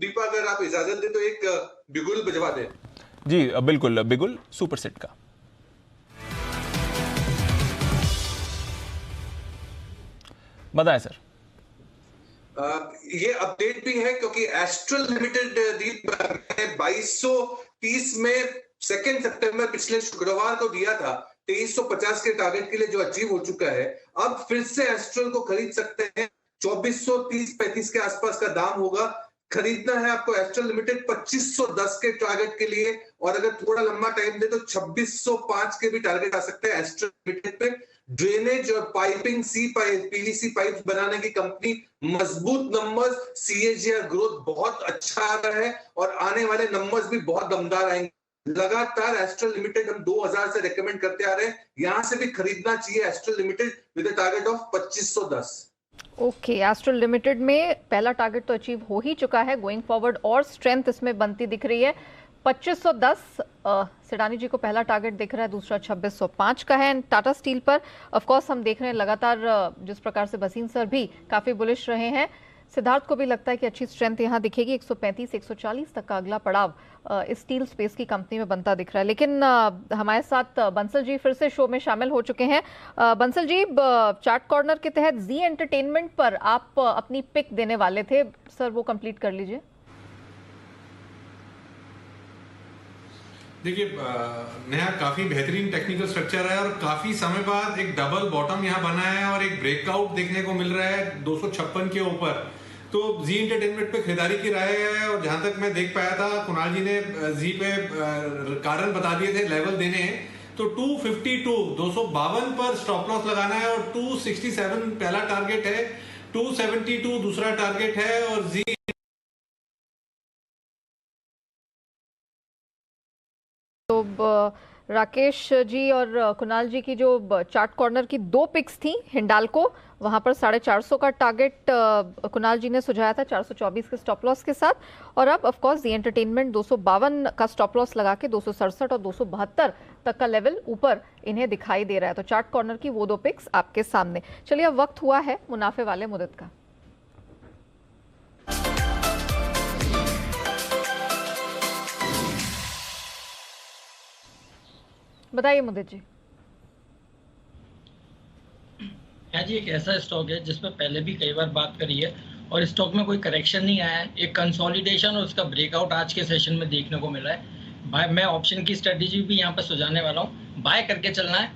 दीपा अगर आप इजाजत दे तो एक बिगुल बजवा दे। जी बिल्कुल, बिगुल सुपर सेट का। बताएं सर। ये अपडेट भी है क्योंकि एस्ट्रल लिमिटेड दीप 2230 में 2 सितंबर पिछले शुक्रवार को दिया था 2350 के टारगेट के लिए, जो अचीव हो चुका है। अब फिर से एस्ट्रल को खरीद सकते हैं। 2430-35 के आसपास का दाम होगा। खरीदना है आपको एस्ट्रल लिमिटेड 2510 के टारगेट के लिए, और अगर थोड़ा लंबा टाइम दे तो 2605 के भी टारगेट आ सकते हैं एस्ट्रल लिमिटेड पे। ड्रेनेज और पाइपिंग पीवीसी पाइप्स बनाने की कंपनी, मजबूत नंबर्स, सीएजीआर ग्रोथ बहुत अच्छा आ रहा है और आने वाले नंबर्स भी बहुत दमदार आएंगे। लगातार एस्ट्रल लिमिटेड हम 2000 से रेकमेंड करते आ रहे हैं, यहां से भी खरीदना चाहिए astral limited with a target of 2510। Okay, astral limited में पहला टारगेट तो अचीव हो ही चुका है। गोइंग फॉरवर्ड और स्ट्रेंथ इसमें बनती दिख रही है। 2510 सिडानी जी को पहला टारगेट दिख रहा है, दूसरा 2605 का है। टाटा स्टील पर ऑफ कोर्स हम देख रहे हैं लगातार जिस प्रकार से भसीन सर भी काफी बुलिश रहे हैं, सिद्धार्थ को भी लगता है कि अच्छी स्ट्रेंथ यहां दिखेगी। 135-140 तक का अगला पड़ाव इस स्टील स्पेस की कंपनी में बनता दिख रहा है। लेकिन हमारे साथ बंसल जी फिर से शो में शामिल हो चुके हैं। बंसल जी, चार्ट कॉर्नर के तहत जी एंटरटेनमेंट पर आप अपनी पिक देने वाले थे सर, वो कंप्लीट कर लीजिए। देखिए, नया काफी बेहतरीन टेक्निकल स्ट्रक्चर है और काफी समय बाद एक डबल बॉटम यहाँ बना है और एक ब्रेकआउट देखने को मिल रहा है 256 के ऊपर। तो तो जी एंटरटेनमेंट पे खरीदारी की राय है, और जहां तक मैं देख पाया था कुणाल जी ने जी पे कारण बता दिए थे, लेवल देने हैं। तो 252 पर स्टॉप लॉस लगाना है, और 267 पहला टारगेट है, 272 दूसरा टारगेट है, और जी तो राकेश जी और कुणाल जी की जो चार्ट कॉर्नर की 2 पिक्स थी, हिंडाल्को वहां पर 450 का टारगेट कुणाल जी ने सुझाया था 424 के स्टॉप लॉस के साथ, और अब ऑफ कोर्स जी एंटरटेनमेंट 252 का स्टॉप लॉस लगा के 267 और 272 तक का लेवल ऊपर इन्हें दिखाई दे रहा है। तो चार्ट कॉर्नर की वो 2 पिक्स आपके सामने। चलिए अब वक्त हुआ है मुनाफे वाले मुद्दत का। बताइए मुदित जी। जी एक ऐसा स्टॉक है जिसमें पहले भी कई बार बात करी है और स्टॉक में कोई करेक्शन नहीं आया है, एक कंसोलिडेशन और उसका ब्रेकआउट आज के सेशन में देखने को मिला है। बाय मैं ऑप्शन की स्ट्रेटेजी भी यहाँ पे सुझाने वाला हूँ। बाय करके चलना है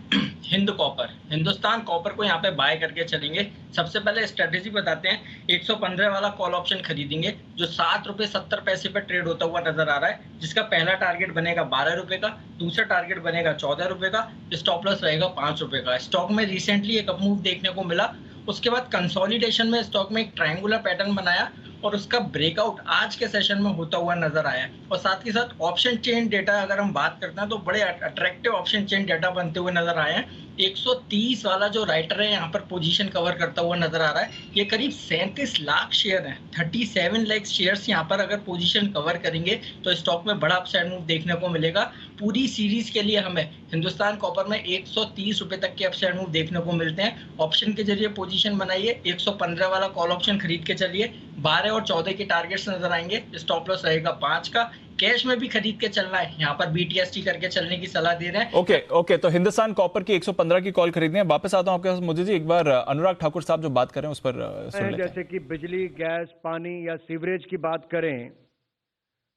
हिंद कॉपर, हिंदुस्तान कॉपर को यहाँ पे बाय करके चलेंगे। सबसे पहले स्ट्रेटेजी बताते हैं। 115 वाला कॉल ऑप्शन खरीदेंगे जो 7 रुपये 70 पैसे पे ट्रेड होता हुआ नजर आ रहा है, जिसका पहला टारगेट बनेगा 12 रुपये का, दूसरा टारगेट बनेगा 14 रुपये का, स्टॉप लॉस रहेगा 5 रुपये का। स्टॉक में रिसेंटली एक अप मूव देखने को मिला, उसके बाद कंसोलिडेशन में स्टॉक में एक ट्रायंगुलर पैटर्न बनाया और उसका ब्रेकआउट आज के सेशन में होता हुआ नजर आया। और साथ ही साथ ऑप्शन चेन डेटा अगर हम बात करते हैं तो बड़े अट्रैक्टिव ऑप्शन चेन डेटा बनते हुए नजर आए हैं। 130 वाला जो राइटर है यहाँ पर पोजीशन कवर करता हुआ नजर आ रहा है। ये करीब 37 लाख शेयर हैं, 37 लाख शेयर्स यहाँ पर अगर पोजीशन कवर करेंगे तो स्टॉक में बड़ा अपसाइड मूव देखने को मिलेगा। पूरी सीरीज के लिए हमें हिंदुस्तान कॉपर में 130 रुपए तक के अपसाइड मूव देखने को मिलते हैं। ऑप्शन के जरिए पोजीशन बनाइए, 115 वाला कॉल ऑप्शन खरीद के चलिए, 12 और 14 के टारगेट्स नजर आएंगे, स्टॉप लॉस रहेगा 5 का। कैश में भी खरीद के चलना है, यहाँ पर BTST करके चलने की सलाह दे रहे हैं। ओके तो हिंदुस्तान कॉपर की 115 की कॉल खरीदनी है। वापस आता हूं आपके पास मुझे जी, एक बार अनुराग ठाकुर साहब जो बात कर रहे हैं उस पर सुन लेते हैं। जैसे कि बिजली, गैस, पानी या सीवरेज की बात करें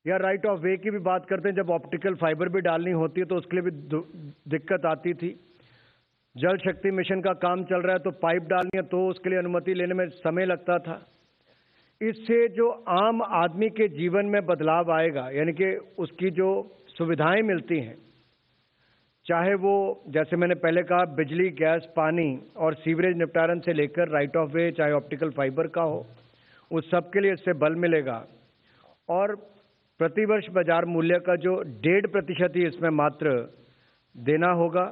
या राइट ऑफ वे की भी बात करते हैं, जब ऑप्टिकल फाइबर भी डालनी होती है तो उसके लिए भी दिक्कत आती थी। जल शक्ति मिशन का काम चल रहा है तो पाइप डालनी है तो उसके लिए अनुमति लेने में समय लगता था। इससे जो आम आदमी के जीवन में बदलाव आएगा, यानी कि उसकी जो सुविधाएं मिलती हैं, चाहे वो जैसे मैंने पहले कहा बिजली, गैस, पानी और सीवरेज निपटारन से लेकर राइट ऑफ वे, चाहे ऑप्टिकल फाइबर का हो, उस सब के लिए इससे बल मिलेगा। और प्रतिवर्ष बाजार मूल्य का जो 1.5% ही इसमें मात्र देना होगा।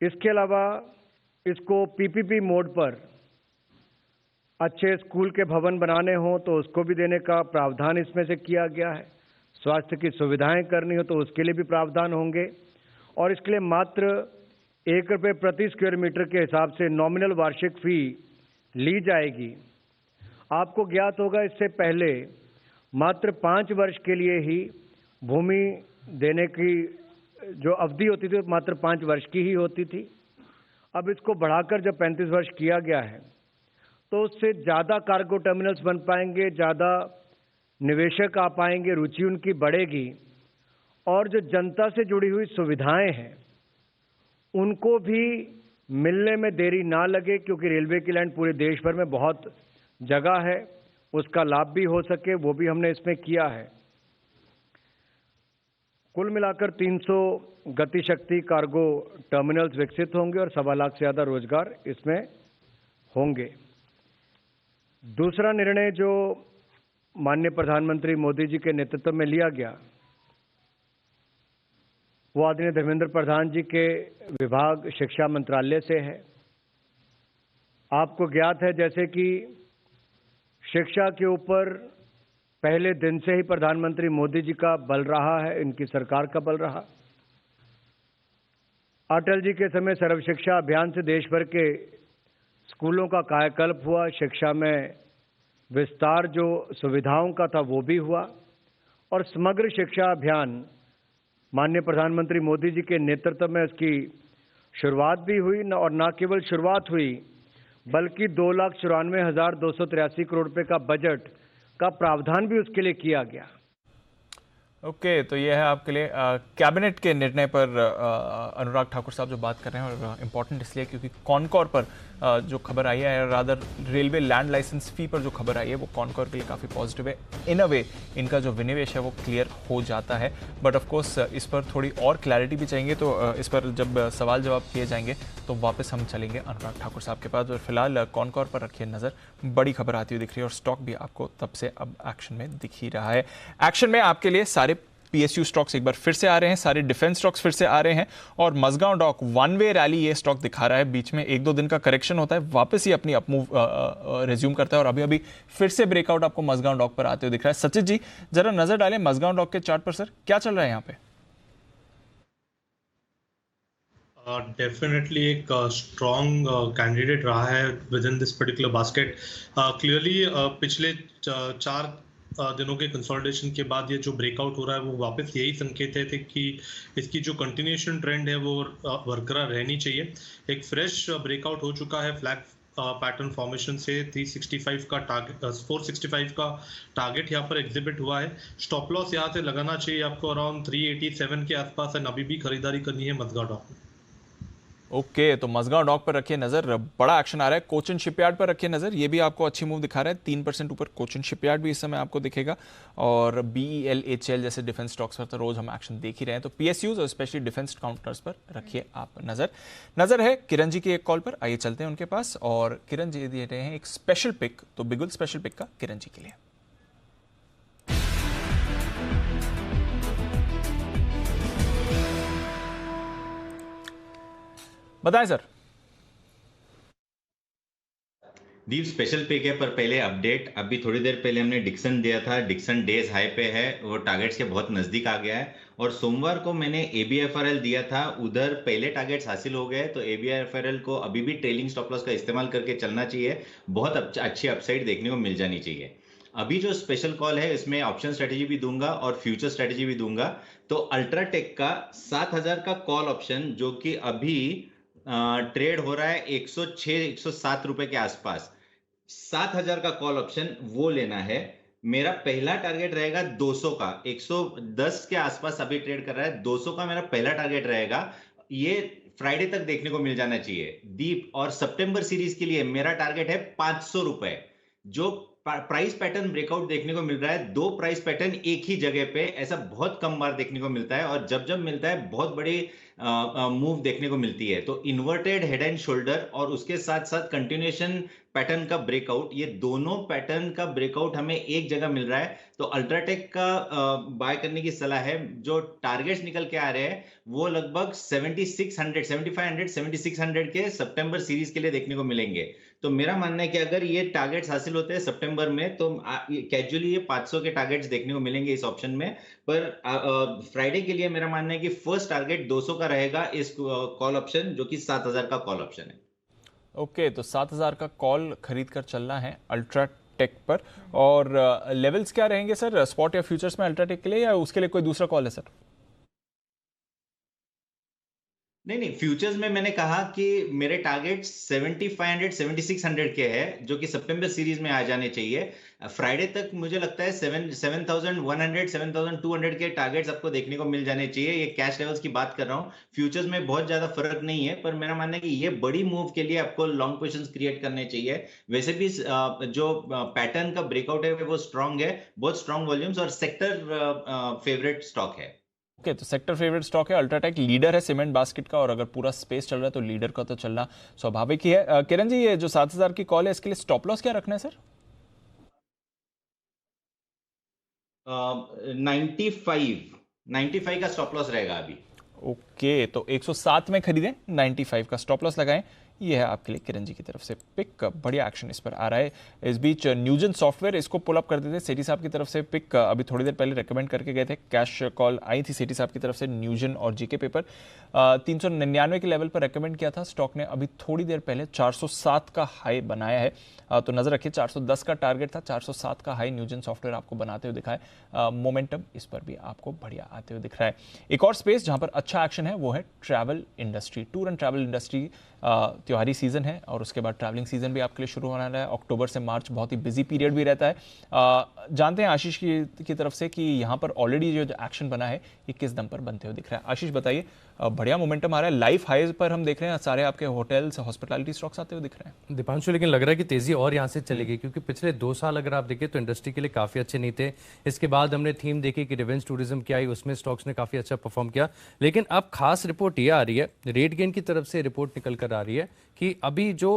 इसके अलावा इसको PPP मोड पर अच्छे स्कूल के भवन बनाने हो तो उसको भी देने का प्रावधान इसमें से किया गया है। स्वास्थ्य की सुविधाएं करनी हो तो उसके लिए भी प्रावधान होंगे। और इसके लिए मात्र 1 रुपये प्रति स्क्वायर मीटर के हिसाब से नॉमिनल वार्षिक फी ली जाएगी। आपको ज्ञात होगा इससे पहले मात्र 5 वर्ष के लिए ही भूमि देने की जो अवधि होती थी मात्र 5 वर्ष की ही होती थी। अब इसको बढ़ाकर जब 35 वर्ष किया गया है तो उससे ज़्यादा कार्गो टर्मिनल्स बन पाएंगे, ज़्यादा निवेशक आ पाएंगे, रुचि उनकी बढ़ेगी और जो जनता से जुड़ी हुई सुविधाएं हैं उनको भी मिलने में देरी ना लगे, क्योंकि रेलवे की लाइन पूरे देश भर में बहुत जगह है, उसका लाभ भी हो सके, वो भी हमने इसमें किया है। कुल मिलाकर 300 गतिशक्ति कार्गो टर्मिनल्स विकसित होंगे और 1.25 लाख से ज़्यादा रोजगार इसमें होंगे। दूसरा निर्णय जो माननीय प्रधानमंत्री मोदी जी के नेतृत्व में लिया गया वो आदरणीय धर्मेंद्र प्रधान जी के विभाग शिक्षा मंत्रालय से है। आपको ज्ञात है जैसे कि शिक्षा के ऊपर पहले दिन से ही प्रधानमंत्री मोदी जी का बल रहा है, इनकी सरकार का बल रहा। अटल जी के समय सर्व शिक्षा अभियान से देश भर के स्कूलों का कायाकल्प हुआ, शिक्षा में विस्तार जो सुविधाओं का था वो भी हुआ और समग्र शिक्षा अभियान माननीय प्रधानमंत्री मोदी जी के नेतृत्व में इसकी शुरुआत भी हुई और न केवल शुरुआत हुई बल्कि 2,94,283 करोड़ रुपए का बजट का प्रावधान भी उसके लिए किया गया। ओके, तो ये है आपके लिए कैबिनेट के निर्णय पर अनुराग ठाकुर साहब जो बात कर रहे हैं, और इम्पोर्टेंट इसलिए क्योंकि कॉनकॉर पर जो खबर आई है, रादर रेलवे लैंड लाइसेंस फी पर जो खबर आई है वो कॉनकॉर के लिए काफ़ी पॉजिटिव है। इन अ वे इनका जो विनिवेश है वो क्लियर हो जाता है, बट ऑफ कोर्स इस पर थोड़ी और क्लैरिटी भी चाहिए, तो इस पर जब सवाल जवाब किए जाएंगे तो वापस हम चलेंगे अनुराग ठाकुर साहब के पास। और फिलहाल कॉनकॉर पर रखिए नज़र, बड़ी खबर आती हुई दिख रही है और स्टॉक भी आपको तब से अब एक्शन में दिख ही रहा है। एक्शन में आपके लिए सारे PSU स्टॉक्स एक बार फिर से आ रहे हैं, सारे डिफेंस स्टॉक्स फिर से आ रहे हैं और Mazagon Dock one way rally ये स्टॉक दिखा रहा है। बीच में 1-2 दिन का करेक्शन होता है, वापस ही अपनी अपमूव रिज्यूम करता है और अभी अभी फिर से ब्रेकआउट आपको मजगांव डॉक पर आते हुए दिख रहा है। सचित जी जरा नजर डालें मजगांव डॉक के चार्ट पर, सर क्या चल रहा है यहाँ पे? डेफिनेटली एक स्ट्रॉन्ग कैंडिडेट रहा है with in this particular basket. Clearly पिछले 4 दिनों के कंसोलिडेशन के बाद ये जो ब्रेकआउट हो रहा है वो वापस यही संकेत है कि इसकी जो कंटिन्यूएशन ट्रेंड है वो बरकरार रहनी चाहिए। एक फ्रेश ब्रेकआउट हो चुका है फ्लैग पैटर्न फॉर्मेशन से 365 का टारगेट 465 का टारगेट यहाँ पर एग्जिबिट हुआ है। स्टॉप लॉस यहाँ से लगाना चाहिए आपको अराउंड 387 के आसपास, एंड अभी भी खरीदारी करनी है मजगांव डॉक में। ओके, तो मजगांव डॉक पर रखिए नजर, बड़ा एक्शन आ रहा है। कोचिन शिपयार्ड पर रखिए नजर, ये भी आपको अच्छी मूव दिखा रहा है, 3% ऊपर कोचिन शिपयार्ड भी इस समय आपको दिखेगा। और BEL HL जैसे डिफेंस स्टॉक्स पर तो रोज हम एक्शन देख ही रहे हैं, तो PSUs और स्पेशली डिफेंस काउंटर्स पर रखिए आप नजर है किरण जी की एक कॉल पर, आइए चलते हैं उनके पास। और किरण जी दे रहे हैं एक स्पेशल पिक, तो बिगुल स्पेशल पिक का किरण जी के लिए। बताएं सर। दीप स्पेशल पिक है, पर पहले अपडेट। अभी थोड़ी देर पहले हमने डिक्सन दिया था, डिक्सन डेज हाई पे है, वो टारगेट्स के बहुत नजदीक आ गया है। और सोमवार को मैंने ABFRL दिया था, उधर पहले टारगेट्स हासिल हो गए, तो ABFRL को अभी भी ट्रेलिंग स्टॉप लॉस का इस्तेमाल करके चलना चाहिए, बहुत अच्छी अपसाइड देखने को मिल जानी चाहिए। अभी जो स्पेशल कॉल है इसमें ऑप्शन स्ट्रेटेजी भी दूंगा और फ्यूचर स्ट्रेटेजी भी दूंगा। तो अल्ट्राटेक का 7000 का कॉल ऑप्शन जो कि अभी ट्रेड हो रहा है 106-107 रुपए के आसपास, 7000 का कॉल ऑप्शन वो लेना है। मेरा पहला टारगेट रहेगा 200 का, 110 के आसपास अभी ट्रेड कर रहा है, 200 का मेरा पहला टारगेट रहेगा। ये फ्राइडे तक देखने को मिल जाना चाहिए दीप। और सितंबर सीरीज के लिए मेरा टारगेट है 500 रुपए। जो प्राइस पैटर्न ब्रेकआउट देखने को मिल रहा है, 2 प्राइस पैटर्न एक ही जगह पे, ऐसा बहुत कम बार देखने को मिलता है, और जब मिलता है बहुत बड़ी मूव देखने को मिलती है। तो इन्वर्टेड हेड एंड शोल्डर और उसके साथ साथ कंटिन्यूएशन पैटर्न का ब्रेकआउट, ये दोनों पैटर्न का ब्रेकआउट हमें एक जगह मिल रहा है। तो अल्ट्राटेक का बाय करने की सलाह है। जो टारगेट्स निकल के आ रहे हैं वो लगभग 7600, 7500, 7600 के सितंबर सीरीज के लिए देखने को मिलेंगे। तो मेरा मानना है कि अगर ये टारगेट्स हासिल होते हैं सितंबर में तो कैजुअली ये 500 के टारगेट्स देखने को मिलेंगे इस ऑप्शन में। पर फ्राइडे के लिए मेरा मानना है कि फर्स्ट टारगेट 200 का रहेगा इस कॉल ऑप्शन, जो कि 7000 का कॉल ऑप्शन है। ओके, तो 7000 का कॉल खरीद कर चलना है अल्ट्राटेक पर। और लेवल्स क्या रहेंगे सर स्पॉट या फ्यूचर्स में अल्ट्राटेक के लिए, या उसके लिए कोई दूसरा कॉल है सर? नहीं, फ्यूचर्स में मैंने कहा कि मेरे टारगेट 7500, 7600 के हैं, जो कि सितंबर सीरीज में आ जाने चाहिए। फ्राइडे तक मुझे लगता है 7100, 7200 के टारगेट्स आपको देखने को मिल जाने चाहिए। ये कैश लेवल्स की बात कर रहा हूँ, फ्यूचर्स में बहुत ज्यादा फर्क नहीं है, पर मेरा मानना है कि ये बड़ी मूव के लिए आपको लॉन्ग पोजीशंस क्रिएट करने चाहिए। वैसे भी जो पैटर्न का ब्रेकआउट है वो स्ट्रांग है, बहुत स्ट्रांग वॉल्यूम्स और सेक्टर फेवरेट स्टॉक है। ओके, तो सेक्टर फेवरेट स्टॉक है अल्ट्राटेक, लीडर है सीमेंट बास्केट का, और अगर पूरा स्पेस चल रहा है तो लीडर का तो चलना स्वाभाविक ही है। किरण जी, ये जो 7000 की कॉल है इसके लिए स्टॉप लॉस क्या रखना है सर? 95 का स्टॉप लॉस रहेगा अभी। ओके, तो 107 में खरीदें, 95 का स्टॉप लॉस लगाएं। ये है आपके लिए किरण जी की तरफ से पिक, बढ़िया एक्शन इस पर आ रहा है। इस बीच न्यूजन सॉफ्टवेयर इसको पुल अप कर देते, सेठी साहब की तरफ से पिक अभी थोड़ी देर पहले रेकमेंड करके गए थे, कैश कॉल आई थी सेठी साहब की तरफ से न्यूजन और जीके पेपर। 399 के लेवल पर रेकमेंड किया था स्टॉक ने, अभी थोड़ी देर पहले 407 का हाई बनाया है। तो नजर रखिए, 410 का टारगेट था, 407 का हाई न्यूजन सॉफ्टवेयर आपको बनाते हुए दिखा है। मोमेंटम इस पर भी आपको बढ़िया आते हुए दिख रहा है। एक और स्पेस जहां पर अच्छा एक्शन है वो है travel industry, tour and travel industry. त्योहारी सीज़न है और उसके बाद ट्रैवलिंग सीज़न भी आपके लिए शुरू होने वाला है। अक्टूबर से मार्च बहुत ही बिजी पीरियड भी रहता है। जानते हैं आशीष की तरफ से कि यहाँ पर ऑलरेडी जो एक्शन बना है ये किस दम पर बनते हुए दिख रहा है। आशीष बताइए, बढ़िया मोमेंटम आ रहा है, लाइफ हाईज पर हम देख रहे हैं, सारे आपके होटल्स हॉस्पिटैलिटी स्टॉक्स आते हुए दिख रहे हैं। दीपांशु, लेकिन लग रहा है कि तेजी और यहाँ से चलेगी, क्योंकि पिछले 2 साल अगर आप देखें तो इंडस्ट्री के लिए काफ़ी अच्छे नहीं थे। इसके बाद हमने थीम देखी कि रिवेंज टूरिज्म की आई, उसमें स्टॉक्स ने काफ़ी अच्छा परफॉर्म किया। लेकिन अब खास रिपोर्ट ये आ रही है, रेट गेन की तरफ से रिपोर्ट निकल कर आ रही है कि अभी जो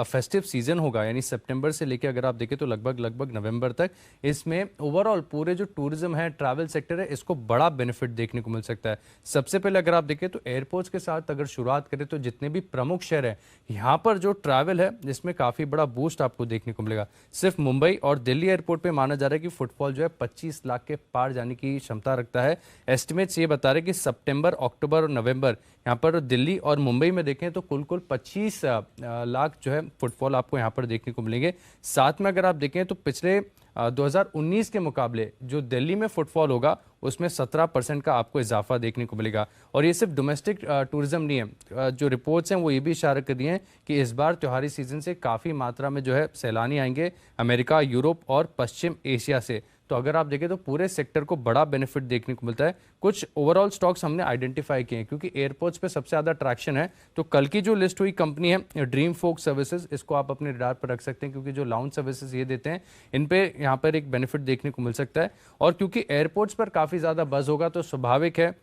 फेस्टिव सीजन होगा, यानी सितंबर से लेकर अगर आप देखें तो लगभग नवंबर तक, इसमें ओवरऑल पूरे जो टूरिज्म है, ट्रैवल सेक्टर है, इसको बड़ा बेनिफिट देखने को मिल सकता है। सबसे पहले अगर आप देखें तो एयरपोर्ट्स के साथ अगर शुरुआत करें तो जितने भी प्रमुख शहर हैं यहाँ पर जो ट्रैवल है जिसमें काफ़ी बड़ा बूस्ट आपको देखने को मिलेगा। सिर्फ मुंबई और दिल्ली एयरपोर्ट पे माना जा रहा है कि फुटफॉल जो है 25 लाख के पार जाने की क्षमता रखता है। एस्टिमेट्स ये बता रहे हैं कि सितंबर, अक्टूबर और नवंबर यहाँ पर दिल्ली और मुंबई में देखें तो कुल 25 लाख जो है फुटफॉल आपको यहाँ पर देखने को मिलेंगे। साथ में अगर आप देखें तो पिछले 2019 के मुकाबले जो दिल्ली में फुटफॉल होगा उसमें 17% का आपको इजाफा देखने को मिलेगा। और ये सिर्फ डोमेस्टिक टूरिज्म नहीं है, जो रिपोर्ट्स हैं वो ये भी इशारा कर दिए हैं कि इस बार त्योहारी सीजन से काफ़ी मात्रा में जो है सैलानी आएंगे अमेरिका, यूरोप और पश्चिम एशिया से। तो अगर आप देखें तो पूरे सेक्टर को बड़ा बेनिफिट देखने को मिलता है। कुछ ओवरऑल स्टॉक्स हमने आइडेंटिफाई किए हैं क्योंकि एयरपोर्ट्स पे सबसे ज़्यादा ट्रैक्शन है। तो कल की जो लिस्ट हुई कंपनी है ड्रीम फोक सर्विसेज, इसको आप अपने रडार पर रख सकते हैं क्योंकि जो लाउंज सर्विसेज ये देते हैं इन पे यहाँ पर एक बेनिफिट देखने को मिल सकता है। और क्योंकि एयरपोर्ट्स पर काफ़ी ज़्यादा बज़ होगा तो स्वाभाविक है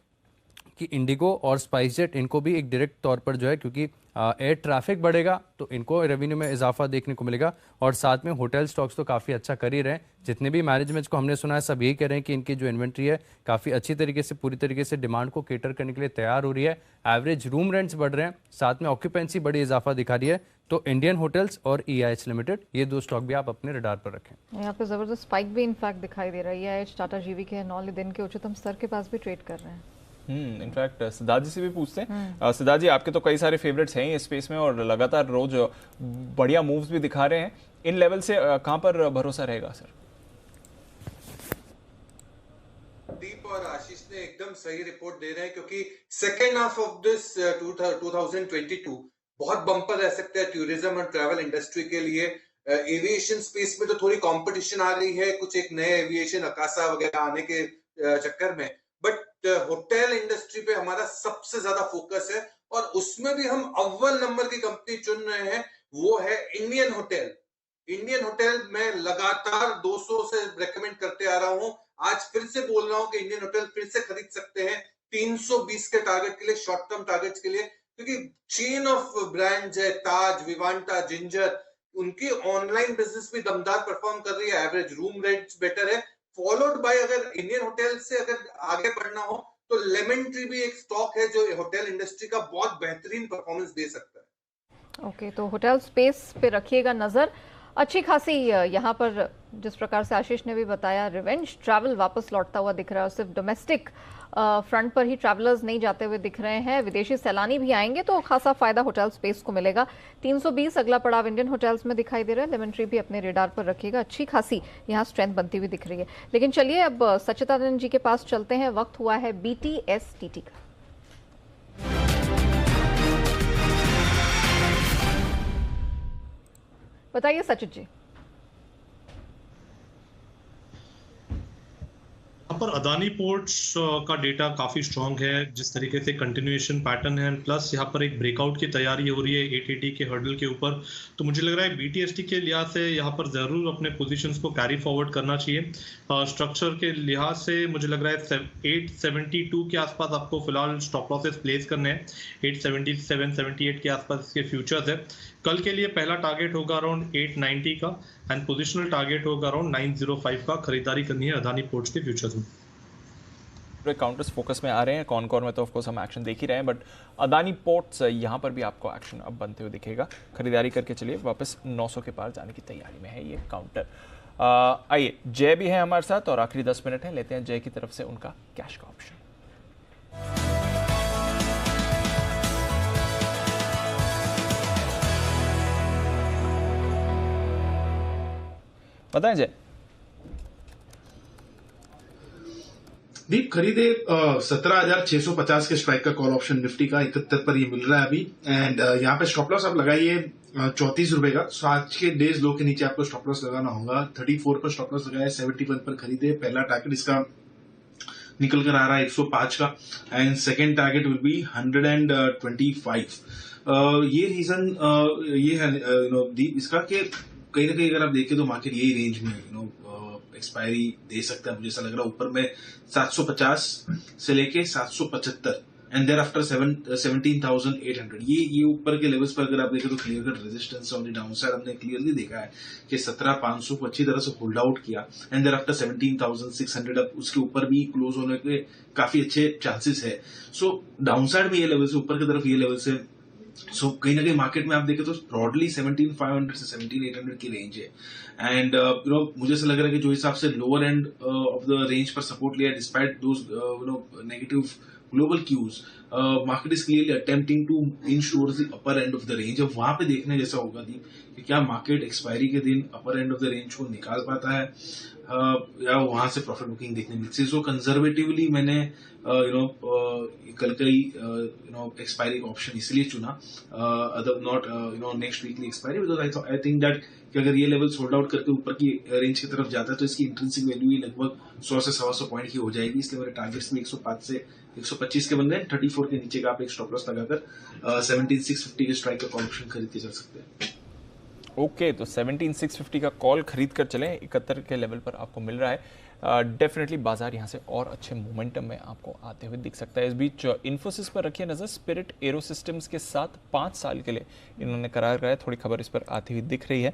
कि इंडिगो और स्पाइसजेट इनको भी एक डायरेक्ट तौर पर जो है, क्योंकि एयर ट्रैफिक बढ़ेगा तो इनको रेवेन्यू में इजाफा देखने को मिलेगा। और साथ में होटल स्टॉक्स तो काफ़ी अच्छा कर ही रहे हैं। जितने भी मैनेजमेंट्स को हमने सुना है सब यही कह रहे हैं कि इनकी जो इन्वेंट्री है काफ़ी अच्छी तरीके से, पूरी तरीके से डिमांड को केटर करने के लिए तैयार हो रही है। एवरेज रूम रेंट्स बढ़ रहे हैं, साथ में ऑक्यूपेंसी बड़ी इजाफा दिखा रही है। तो इंडियन होटल्स और EIH लिमिटेड, ये 2 स्टॉक भी आप अपने रडार पर रखें। यहाँ पे जबरदस्त स्पाइक भी इनफैक्ट दिखाई दे रहा है। EIH, टाटा GV के 9 दिन के उच्चतम स्तर के पास भी ट्रेड कर रहे हैं। इनफैक्ट सिद्धार्थ जी से भी पूछते हैं। सिद्धार्थ जी, आपके तो कई सारे फेवरेट्स हैं इस स्पेस में और लगातार रोज बढ़िया मूव्स भी दिखा रहे हैं। इन लेवल से कहां पर भरोसा रहेगा सर? दीप और आशीष ने एकदम सही रिपोर्ट दे रहे हैं क्योंकि सेकेंड हाफ ऑफ दिस 2022 बहुत बम्पर रह सकता है टूरिज्म और ट्रैवल इंडस्ट्री के लिए। एविएशन स्पेस में तो थोड़ी कंपटीशन आ रही है, कुछ एक नए एविएशन अकासा वगैरह आने के चक्कर में, बट होटल इंडस्ट्री पे हमारा सबसे ज्यादा फोकस है और उसमें भी हम अव्वल नंबर की कंपनी चुन रहे हैं, वो है इंडियन होटल। इंडियन होटल मैं लगातार 200 से रेकमेंड करते आ रहा हूं, आज फिर से बोल रहा हूं कि इंडियन होटल फिर से खरीद सकते हैं 320 के टारगेट के लिए, शॉर्ट टर्म टारगेट्स के लिए, क्योंकि चेन ऑफ ब्रांड्स है, ताज, विवांटा, जिंजर, उनकी ऑनलाइन बिजनेस भी दमदार परफॉर्म कर रही है, एवरेज रूम रेंट्स बेटर है, फॉलोड बाय अगर इंडियन होटल से अगर आगे बढ़ना हो तो लेमन ट्री भी एक स्टॉक है जो होटल इंडस्ट्री का बहुत बेहतरीन परफॉर्मेंस दे सकता है। ओके, तो होटल स्पेस पे रखिएगा नजर। अच्छी खासी यहाँ पर जिस प्रकार से आशीष ने भी बताया, रिवेंज ट्रैवल वापस लौटता हुआ दिख रहा है। सिर्फ डोमेस्टिक फ्रंट पर ही ट्रैवलर्स नहीं जाते हुए दिख रहे हैं, विदेशी सैलानी भी आएंगे तो खासा फायदा होटल स्पेस को मिलेगा। 320 अगला पड़ाव इंडियन होटल्स में दिखाई दे रहा है। लेमन ट्री भी अपने रेडार पर रखिएगा, अच्छी खासी यहाँ स्ट्रेंथ बनती हुई दिख रही है। लेकिन चलिए अब सच्चिदानंद जी के पास चलते हैं। वक्त हुआ है BTSTT का। बताइए सचित जी। यहाँ पर अदानी पोर्ट्स का डेटा काफी स्ट्रांग है, जिस तरीके से कंटिन्यूएशन पैटर्न है, प्लस यहाँ पर एक ब्रेकआउट की तैयारी हो रही है 880 के हर्डल के ऊपर। तो मुझे लग रहा है BTST के लिहाज से यहाँ पर जरूर अपने पोजीशंस को कैरी फॉरवर्ड करना चाहिए। स्ट्रक्चर के लिहाज से मुझे लग रहा है 872 के आसपास आपको फिलहाल स्टॉप लॉसेस प्लेस करने हैं। 877, 78 के आसपास इसके फ्यूचर्स है। कल के लिए पहला टारगेट होगा अराउंड 890 का एंड पोजिशनल टारगेट होगा अराउंड 905 का। खरीदारी करनी है अदानी पोर्ट्स के फ्यूचर्स में। काउंटर्स फोकस में आ रहे हैं, कॉनकॉर में तो ऑफ कोर्स हम एक्शन देख ही रहे हैं, बट अदानी पोर्ट्स यहाँ पर भी आपको एक्शन अब बनते हुए दिखेगा। खरीदारी करके चलिए, वापस 900 के पार जाने की तैयारी में है ये काउंटर। आइए, जय भी है हमारे साथ और आखिरी 10 मिनट है, लेते हैं जय की तरफ से उनका कैश का ऑप्शन। बताएं जय। दीप खरीदे 17,650 के स्ट्राइक का कॉल ऑप्शन निफ्टी का 71 पर ये मिल रहा है अभी। एंड यहाँ पे स्टॉप लॉस आप लगाइए 34 रुपए का। सो आज के डेज लो के नीचे आपको स्टॉप लॉस लगाना होगा। 34 पर स्टॉप लॉस लगाया, 71 पर खरीदे। पहला टारगेट इसका निकल कर आ रहा है 105 का and second target will be 125। ये रीजन ये है दीप इसका कि कहीं ना कहीं अगर आप देखें तो मार्केट यही रेंज में एक्सपायरी दे सकता है। मुझे ऐसा लग रहा है ऊपर में 750 से लेके 775 एंड देयर आफ्टर 17,800 ये ऊपर के लेवल्स पर अगर आप देखें तो clear cut resistance on the down side हमने क्लियरली देखा है कि 17,500 को अच्छी तरह से होल्ड आउट किया एंड देयर आफ्टर 17,600 अब उसके ऊपर भी क्लोज होने के काफी अच्छे चांसेस है। सो डाउन साइड में ये लेवल से ऊपर की तरफ ये लेवल से सो कहीं ना कहीं मार्केट में आप देखें तो ब्रॉडली 17,500 से 17,800 की रेंज है एंड मुझे ऐसा लग रहा है कि जो हिसाब से lower end of the range पर सपोर्ट लिया despite those negative global cues market is clearly attempting to inch towards the upper end of the range. अब वहां पे देखने जैसा होगा कि क्या मार्केट एक्सपायरी के दिन अपर एंड ऑफ द रेंज को निकाल पाता है या वहां से प्रॉफिट बुकिंग देखने मिलती है। सो कंजर्वेटिवली मैंने कल का ही एक्सपायरी का ऑप्शन इसलिए चुना other not next weekly expiry because I think that कि अगर ये लेवल होल्ड आउट करके ऊपर की रेंज की तरफ जाता है तो इसकी इंट्रिंसिक वैल्यू ही लगभग 100 से 125 पॉइंट की हो जाएगी। इसलिए मेरे टारगेट्स में 105 से 125 के बन रहे हैं। 34 के नीचे का आप एक स्टॉप लॉस लगाकर 17,650 के स्ट्राइक का कॉल ऑप्शन खरीद के चल सकते हैं। ओके तो 17,650 का कॉल खरीद कर चलें। 71 के लेवल पर आपको मिल रहा है। डेफिनेटली बाजार यहाँ से और अच्छे मोमेंटम में आपको आते हुए दिख सकता है। इस बीच इन्फोसिस पर रखिए नजर। स्पिरिट एरो सिस्टम्स के साथ 5 साल के लिए इन्होंने करार कराया, थोड़ी खबर इस पर आती हुई दिख रही है।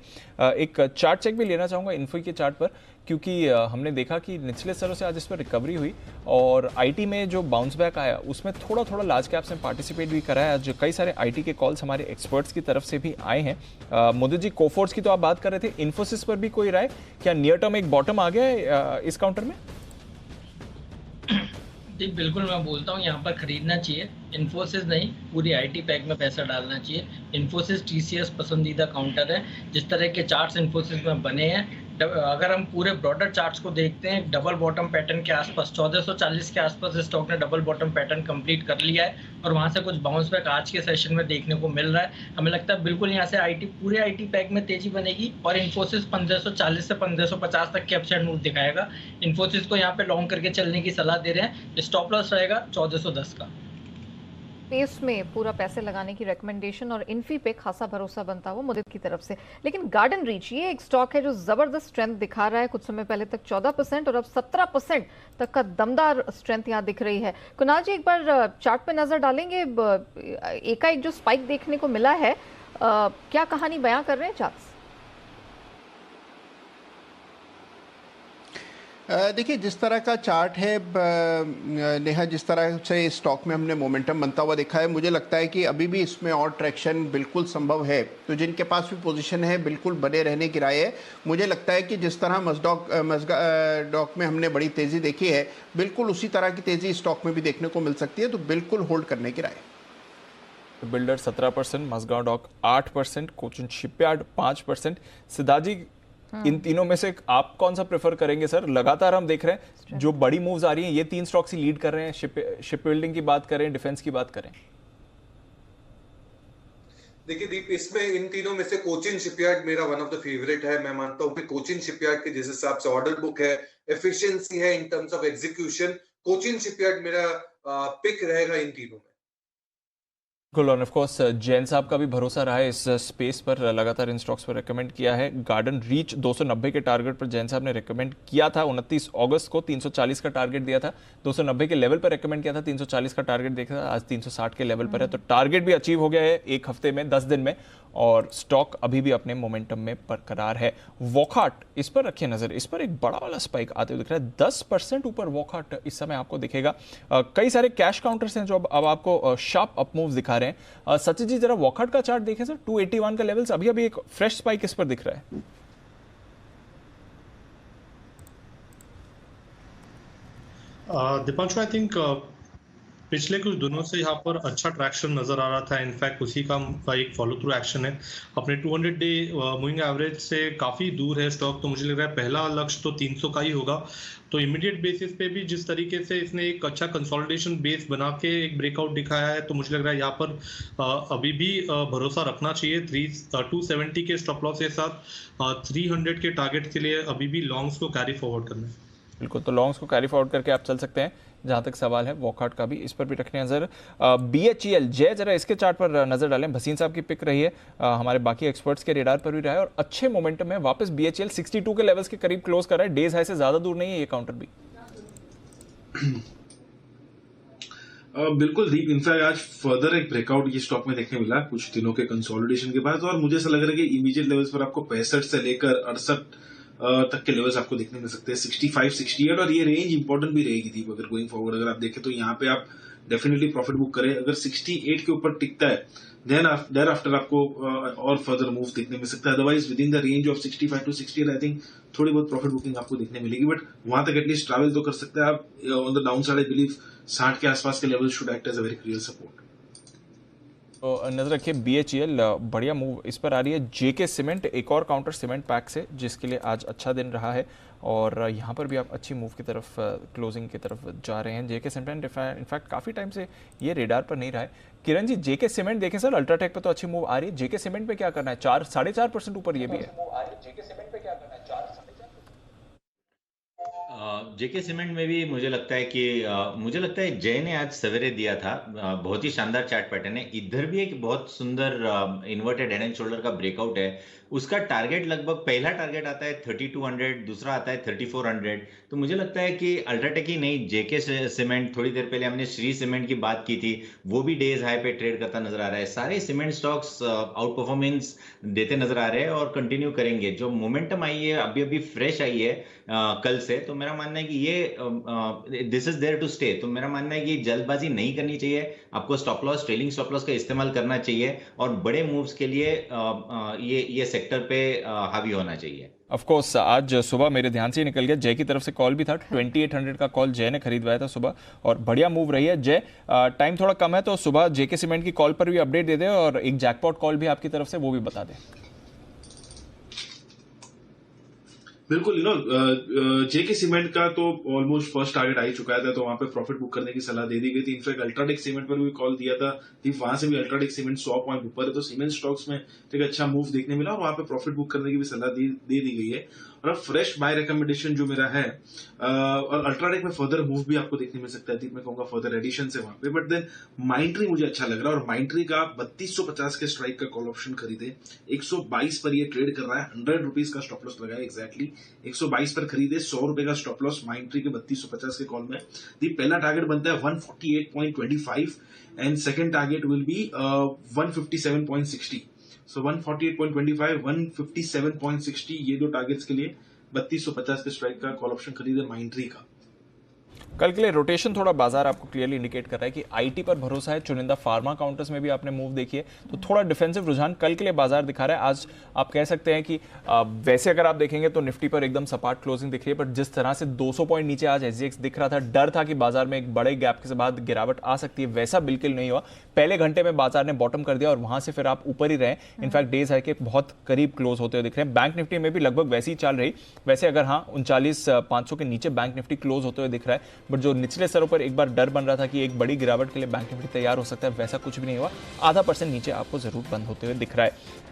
एक चार्ट चेक भी लेना चाहूँगा इन्फो के चार्ट पर, क्योंकि हमने देखा कि निचले स्तरों से आज इस पर रिकवरी हुई और आईटी में जो बाउंस बैक आया उसमें थोड़ा थोड़ा लार्ज कैप्स ने पार्टिसिपेट भी करा है। आज कई सारे आईटी के कॉल्स हमारे एक्सपर्ट्स की तरफ से भी आए हैं। मोदी जी कोफोर्स की तो आप बात कर रहे थे, इन्फोसिस पर भी कोई राय? क्या नियर टर्म एक बॉटम आ गया है इस काउंटर में? जी बिल्कुल, मैं बोलता हूँ यहाँ पर खरीदना चाहिए। इन्फोसिस नहीं, पूरी आईटी पैक में पैसा डालना चाहिए। इन्फोसिस टीसीएस पसंदीदा काउंटर है। जिस तरह के चार्ट्स इन्फोसिस में बने हैं, अगर हम पूरे ब्रॉडर चार्ट्स को देखते हैं, डबल बॉटम पैटर्न के आसपास 1440 के आसपास स्टॉक ने डबल बॉटम पैटर्न कंप्लीट कर लिया है और वहां से कुछ बाउंस बैक आज के सेशन में देखने को मिल रहा है। हमें लगता है बिल्कुल यहाँ से पूरे आईटी पैक में तेजी बनेगी और इन्फोसिस 1540 से 1550 तक के अपसाइड मूव दिखाएगा। इन्फोसिस को यहाँ पे लॉन्ग करके चलने की सलाह दे रहे हैं। स्टॉप लॉस रहेगा 1410 का। स्पेस में पूरा पैसे लगाने की रिकमेंडेशन और इन्फी पे खासा भरोसा बनता हुआ मुदित की तरफ से। लेकिन गार्डन रीच ये एक स्टॉक है जो जबरदस्त स्ट्रेंथ दिखा रहा है। कुछ समय पहले तक 14% और अब 17% तक का दमदार स्ट्रेंथ यहाँ दिख रही है। कुणाल जी एक बार चार्ट पे नजर डालेंगे, एकाएक जो स्पाइक देखने को मिला है, क्या कहानी बयां कर रहे हैं चार्ट्स? देखिए जिस तरह का चार्ट है नेहा, जिस तरह से स्टॉक में हमने मोमेंटम बनता हुआ देखा है, मुझे लगता है कि अभी भी इसमें और ट्रैक्शन बिल्कुल संभव है। तो जिनके पास भी पोजीशन है बिल्कुल बने रहने की राय है। मुझे लगता है कि जिस तरह मस्डॉक में हमने बड़ी तेज़ी देखी है, बिल्कुल उसी तरह की तेज़ी स्टॉक में भी देखने को मिल सकती है। तो बिल्कुल होल्ड करने की राय है। Builder 17%, Mazagon dock 8%, Cochin shipyard 5%। Siddharth ji इन तीनों में से आप कौन सा प्रेफर करेंगे सर? लगातार हम देख रहे हैं जो बड़ी मूव्स आ रही हैं, ये 3 स्टॉक्स ही लीड कर रहे हैं। शिप बिल्डिंग की बात करें, डिफेंस की बात करें। देखिए दीप, इसमें इन तीनों में से कोचिन शिपयार्ड मेरा वन ऑफ द फेवरेट है। मैं मानता हूं कि कोचिन शिपयार्ड के जिस हिसाब से ऑर्डर बुक है, एफिशिएंसी है इन terms of execution, Cochin shipyard मेरा पिक रहेगा इन तीनों में। बिल्कुल, और ऑफ कोर्स जैन साहब का भी भरोसा रहा है इस स्पेस पर, लगातार इन स्टॉक्स पर रेकमेंड किया है। गार्डन रीच 290 के टारगेट पर जैन साहब ने रेकमेंड किया था 29 अगस्त को। 340 का टारगेट दिया था, 290 के लेवल पर रेकमेंड किया था, 340 का टारगेट देखा था, आज 360 के लेवल पर है। तो टारगेट भी अचीव हो गया है एक हफ्ते में, 10 दिन में, और स्टॉक अभी भी अपने मोमेंटम में बरकरार है। वॉकहार्ट, इस पर रखिए नजर। इस पर एक बड़ा वाला स्पाइक आते हुए दिख रहा है, 10% ऊपर वॉकहार्ट इस समय आपको दिखेगा। कई सारे कैश काउंटर्स हैं जो अब आपको शार्प अप मूव्स दिखा रहे हैं। सचिन जी जरा वॉकहार्ट का चार्ट देखें सर, 281 का लेवल्स, अभी अभी एक फ्रेश स्पाइक इस पर दिख रहा है। दीपांशु, आई थिंक पिछले कुछ दिनों से यहाँ पर अच्छा ट्रैक्शन नजर आ रहा था, इनफैक्ट उसी का एक फॉलो थ्रू एक्शन है। अपने 200 डे मूविंग एवरेज से काफी दूर है स्टॉक, तो मुझे लग रहा है पहला लक्ष्य तो 300 का ही होगा। तो इमीडिएट बेसिस पे भी जिस तरीके से इसने एक अच्छा कंसोलिडेशन बेस बना के एक ब्रेकआउट दिखाया है, तो मुझे लग रहा है यहाँ पर अभी भी भरोसा रखना चाहिए। 270 के स्टॉप लॉस के साथ 300 के टारगेट के लिए अभी भी लॉन्ग्स को कैरी फॉरवर्ड करना है। बिल्कुल, तो लॉन्ग्स को कैरी फॉरवर्ड करके आप चल सकते हैं। जहां तक सवाल है वॉकआउट का भी, इस पर भी रखने नजर। BHEL जय, जरा इसके चार्ट पर नजर डालें। भसीन साहब की पिक रही है, हमारे बाकी एक्सपर्ट्स के रेडार पर भी रहा है और अच्छे मोमेंटम में वापस BHEL 62 के लेवल्स के करीब क्लोज कर रहा है। डेज हाई से ज्यादा दूर नहीं है ये काउंटर भी। बिल्कुल दीप, इनफैक्ट आज फर्दर एक ब्रेकआउट ये स्टॉक में देखने मिला कुछ दिनों के कंसोलिडेशन के बाद, और मुझे ऐसा लग रहा है कि इमीडिएट लेवल्स पर आपको 65 से लेकर 68 तक के लेवल्स आपको देखने मिल सकते हैं, 65, 68, और ये रेंज इंपॉर्टेंट भी रहेगी थी अगर गोइंग फॉरवर्ड। अगर आप देखें तो यहाँ पे आप डेफिनेटली प्रॉफिट बुक करें। अगर 68 के ऊपर टिकता है देन आफ्टर आपको और फर्दर मूव देखने मिल सकता है। Otherwise with in the range of 65 to 68 I think थोड़ी बहुत प्रॉफिट बुकिंग आपको देखने मिलेगी, बट वहां तक एटलीस्ट ट्रैवल तो कर सकते हैं आप। On the down side I believe 60 के आसपास के level should act as a very clear support. तो नजर रखिए BHEL, बढ़िया मूव इस पर आ रही है। JK सीमेंट एक और काउंटर सीमेंट पैक से, जिसके लिए आज अच्छा दिन रहा है और यहाँ पर भी आप अच्छी मूव की तरफ क्लोजिंग की तरफ जा रहे हैं। JK सीमेंट इनफैक्ट काफी टाइम से ये रेडार पर नहीं रहा है। किरण जी, JK सीमेंट देखें सर, अल्ट्राटेक पे तो अच्छी मूव आ रही है, JK सीमेंट पे क्या करना है? 4.5% ऊपर ये भी है। JK सीमेंट में भी मुझे लगता है जय ने आज सवेरे दिया था, बहुत ही शानदार चार्ट पैटर्न है। इधर भी एक बहुत सुंदर इन्वर्टेड हेड एंड शोल्डर का ब्रेकआउट है। उसका टारगेट लगभग, पहला टारगेट आता है 3200, दूसरा आता है 3400। तो मुझे लगता है कि अल्ट्राटेक ही नहीं, JK सीमेंट, थोड़ी देर पहले हमने श्री सीमेंट की बात की थी, वो भी डेज हाई पे ट्रेड करता नजर आ रहा है। सारे सीमेंट स्टॉक्स आउट परफॉर्मेंस देते नजर आ रहे हैं और कंटिन्यू करेंगे। जो मोमेंटम आई है अभी फ्रेश आई है कल से, तो मेरा मानना है कि ये this is there to stay. तो मेरा मानना है कि जल्दबाजी नहीं करनी चाहिए, आपको stop loss, trailing stop loss का इस्तेमाल करना चाहिए और बड़े मूव्स के लिए ये सेक्टर पे हावी होना चाहिए। ऑफ कोर्स आज सुबह मेरे ध्यान से ही निकल गया, जय की तरफ से कॉल भी था, 2800 का कॉल जय ने खरीदवाया था सुबह और बढ़िया मूव रही है। जय, टाइम थोड़ा कम है तो सुबह JK सीमेंट की कॉल पर भी अपडेट दे दे और एक जैकपॉट कॉल भी आपकी तरफ से वो भी बता दें। बिल्कुल, JK सीमेंट का तो ऑलमोस्ट फर्स्ट टारगेट आ ही चुका था, तो वहां पे प्रॉफिट बुक करने की सलाह दे दी गई थी। इनफैक्ट अल्ट्राटेक सीमेंट पर भी कॉल दिया था, वहां से भी अल्ट्राटेक सीमेंट 100 पॉइंट ऊपर है, तो सीमेंट स्टॉक्स में एक अच्छा मूव देखने मिला और वहां पे प्रॉफिट बुक करने की भी सलाह दे दी गई है। और अब फ्रेश बाय रिकमेंडेशन जो मेरा है, और अल्ट्राटेक में फर्दर मूव भी आपको देखने मिल सकता है, मैं कहूंगा फर्दर एडिशन से वहां पे। बट देन माइंट्री मुझे अच्छा लग रहा है और माइंट्री का 3250 के स्ट्राइक का कॉल ऑप्शन खरीदे, 122 पर ये ट्रेड कर रहा है, 100 रुपीज का स्टॉप लॉस लगाया एग्जैक्टली, 122 पर खरीदे, 100 रुपए का स्टॉप लॉस माइंट्री के 3250 के कॉल में। पहला टारगेट बनता है 148.25 and second target will be 157.60। सो 148.25, 157.60, ये दो टारगेट्स के लिए 3250 के स्ट्राइक का कॉल ऑप्शन खरीदे माइंट्री का। कल के लिए रोटेशन थोड़ा बाजार आपको क्लियरली इंडिकेट कर रहा है कि आईटी पर भरोसा है। चुनिंदा फार्मा काउंटर्स में भी आपने मूव देखी है, तो थोड़ा डिफेंसिव रुझान कल के लिए बाजार दिखा रहा है। आज आप कह सकते हैं कि वैसे अगर आप देखेंगे तो निफ्टी पर एकदम सपाट क्लोजिंग दिख रही है, पर जिस तरह से 200 पॉइंट नीचे आज SGX दिख रहा था, डर था कि बाजार में एक बड़े गैप के बाद गिरावट आ सकती है, वैसा बिल्कुल नहीं हुआ। पहले घंटे में बाजार ने बॉटम कर दिया और वहां से फिर आप ऊपर ही रहे। इनफैक्ट डेज हाई के बहुत करीब क्लोज होते हुए दिख रहे हैं। बैंक निफ्टी में भी लगभग वैसी ही चल रही, वैसे अगर हाँ 39,500 के नीचे बैंक निफ्टी क्लोज होते हुए दिख रहा है, बट जो निचले स्तरों पर एक बार डर बन रहा था कि एक बड़ी गिरावट के लिए बैंक निफ्टी तैयार हो सकता है, वैसा कुछ भी नहीं हुआ। 0.5% नीचे आपको जरूर बंद होते हुए दिख रहा है।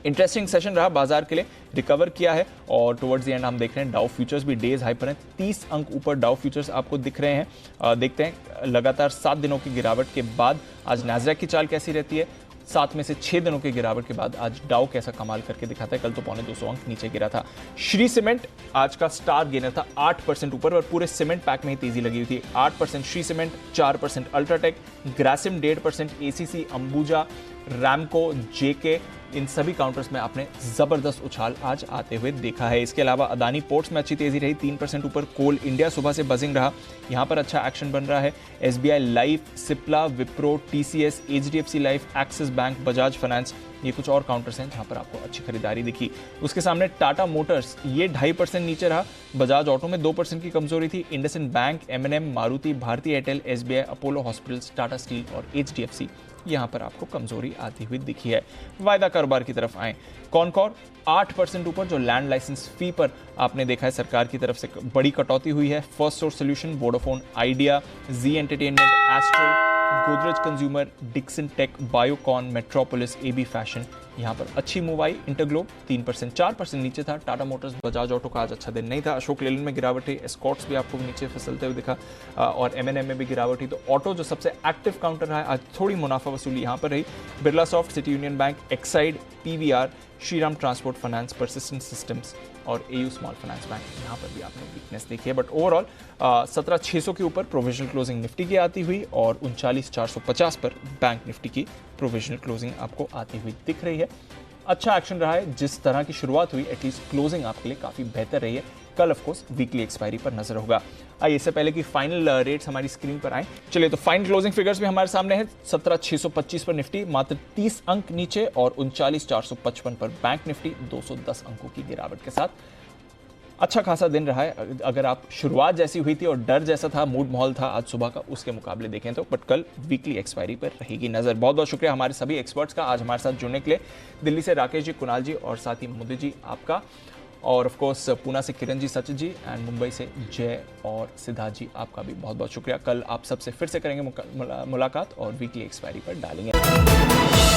इंटरेस्टिंग सेशन रहा बाजार के लिए, रिकवर किया है और टुवर्ड्स द एंड हम देख रहे हैं डाउ फ्यूचर्स भी डेज हाई पर हैं, 30 अंक ऊपर डाउ फ्यूचर्स आपको दिख रहे हैं। देखते हैं लगातार 7 दिनों की गिरावट के बाद आज नैस्डैक की चाल कैसी रहती है। 7 में से 6 दिनों की गिरावट के बाद आज डाउ कैसा कमाल करके दिखाता है। कल तो 250 अंक नीचे गिरा था। श्री सीमेंट आज का स्टार गेनर था, 8% ऊपर और पूरे सीमेंट पैक में ही तेजी लगी हुई थी। 8% Shri cement, 4% UltraTech, Grasim 1.5%, ACC, Ambuja, Ramco, JK इन सभी काउंटर्स में आपने जबरदस्त उछाल आज आते हुए देखा है। इसके अलावा अदानी पोर्ट्स में अच्छी तेजी रही, 3% ऊपर। कोल इंडिया सुबह से बजिंग रहा, यहां पर अच्छा एक्शन बन रहा है। SBI life, Cipla, Wipro, TCS, HDFC life, axis bank, Bajaj finance, ये कुछ और काउंटर्स हैं जहां पर आपको अच्छी खरीदारी दिखी। उसके सामने टाटा मोटर्स ये 2.5% नीचे रहा, बजाज ऑटो में 2% की कमजोरी थी। IndusInd Bank, M&M, Maruti, Bharti Airtel, SBI, Apollo Hospitals, Tata Steel और HDFC यहां पर आपको कमजोरी आती हुई दिखी है। वायदा कारोबार की तरफ आए, कॉनकॉर 8% ऊपर, जो लैंड लाइसेंस फी पर आपने देखा है सरकार की तरफ से बड़ी कटौती हुई है। First source solution, Vodafone Idea, Zee entertainment, Astral, Godrej consumer, Dixon tech, Biocon, Metropolis, AB fashion, यहां पर अच्छी मूव आई। इंटरग्लोब 3%, 4% नीचे था। टाटा मोटर्स, बजाज ऑटो का आज अच्छा दिन नहीं था। अशोक लेलैंड में गिरावट है, एस्कॉर्ट्स भी आपको नीचे फिसलते हुए दिखा और M&M में भी गिरावट ही। तो ऑटो जो सबसे एक्टिव काउंटर रहा है, आज थोड़ी मुनाफा वसूली यहां पर रही। Birla soft, city union bank, Exide, PVR, Shriram transport finance, persistent systems और AU स्मॉल फाइनेंस बैंक, यहां पर भी आपने वीकनेस देखी है। बट ओवरऑल 17,600 के ऊपर प्रोविजनल क्लोजिंग निफ्टी की आती हुई और 39,450 पर बैंक निफ्टी की प्रोविजनल क्लोजिंग आपको आती हुई दिख रही है। अच्छा एक्शन रहा है, जिस तरह की शुरुआत हुई एटलीस्ट क्लोजिंग आपके लिए काफी बेहतर रही है। कल ऑफ कोर्स वीकली एक्सपायरी पर नजर होगा। आइए इससे पहले कि फाइनल रेट्स हमारी स्क्रीन पर आए, चलिए तो फाइनल क्लोजिंग फिगर्स भी हमारे सामने है। 17,625 पर निफ्टी मात्र 30 अंक नीचे और 39,455 पर बैंक निफ्टी 210 अंकों की गिरावट के साथ। अच्छा खासा दिन रहा है। अगर आप शुरुआत जैसी हुई थी और डर जैसा था, मूड माहौल था आज सुबह का, उसके मुकाबले देखें तो, बट कल वीकली एक्सपायरी पर रहेगी नजर। बहुत बहुत शुक्रिया हमारे सभी एक्सपर्ट्स का आज हमारे साथ जुड़ने के लिए। दिल्ली से राकेश जी, कुणाल जी और साथ ही मोदी जी आपका, और ऑफ कोर्स पूना से किरण जी, सचिन जी एंड मुंबई से जय और सिद्धार्थ जी आपका भी बहुत बहुत शुक्रिया। कल आप सबसे फिर से करेंगे मुलाकात और वीकली एक्सपायरी पर डालेंगे।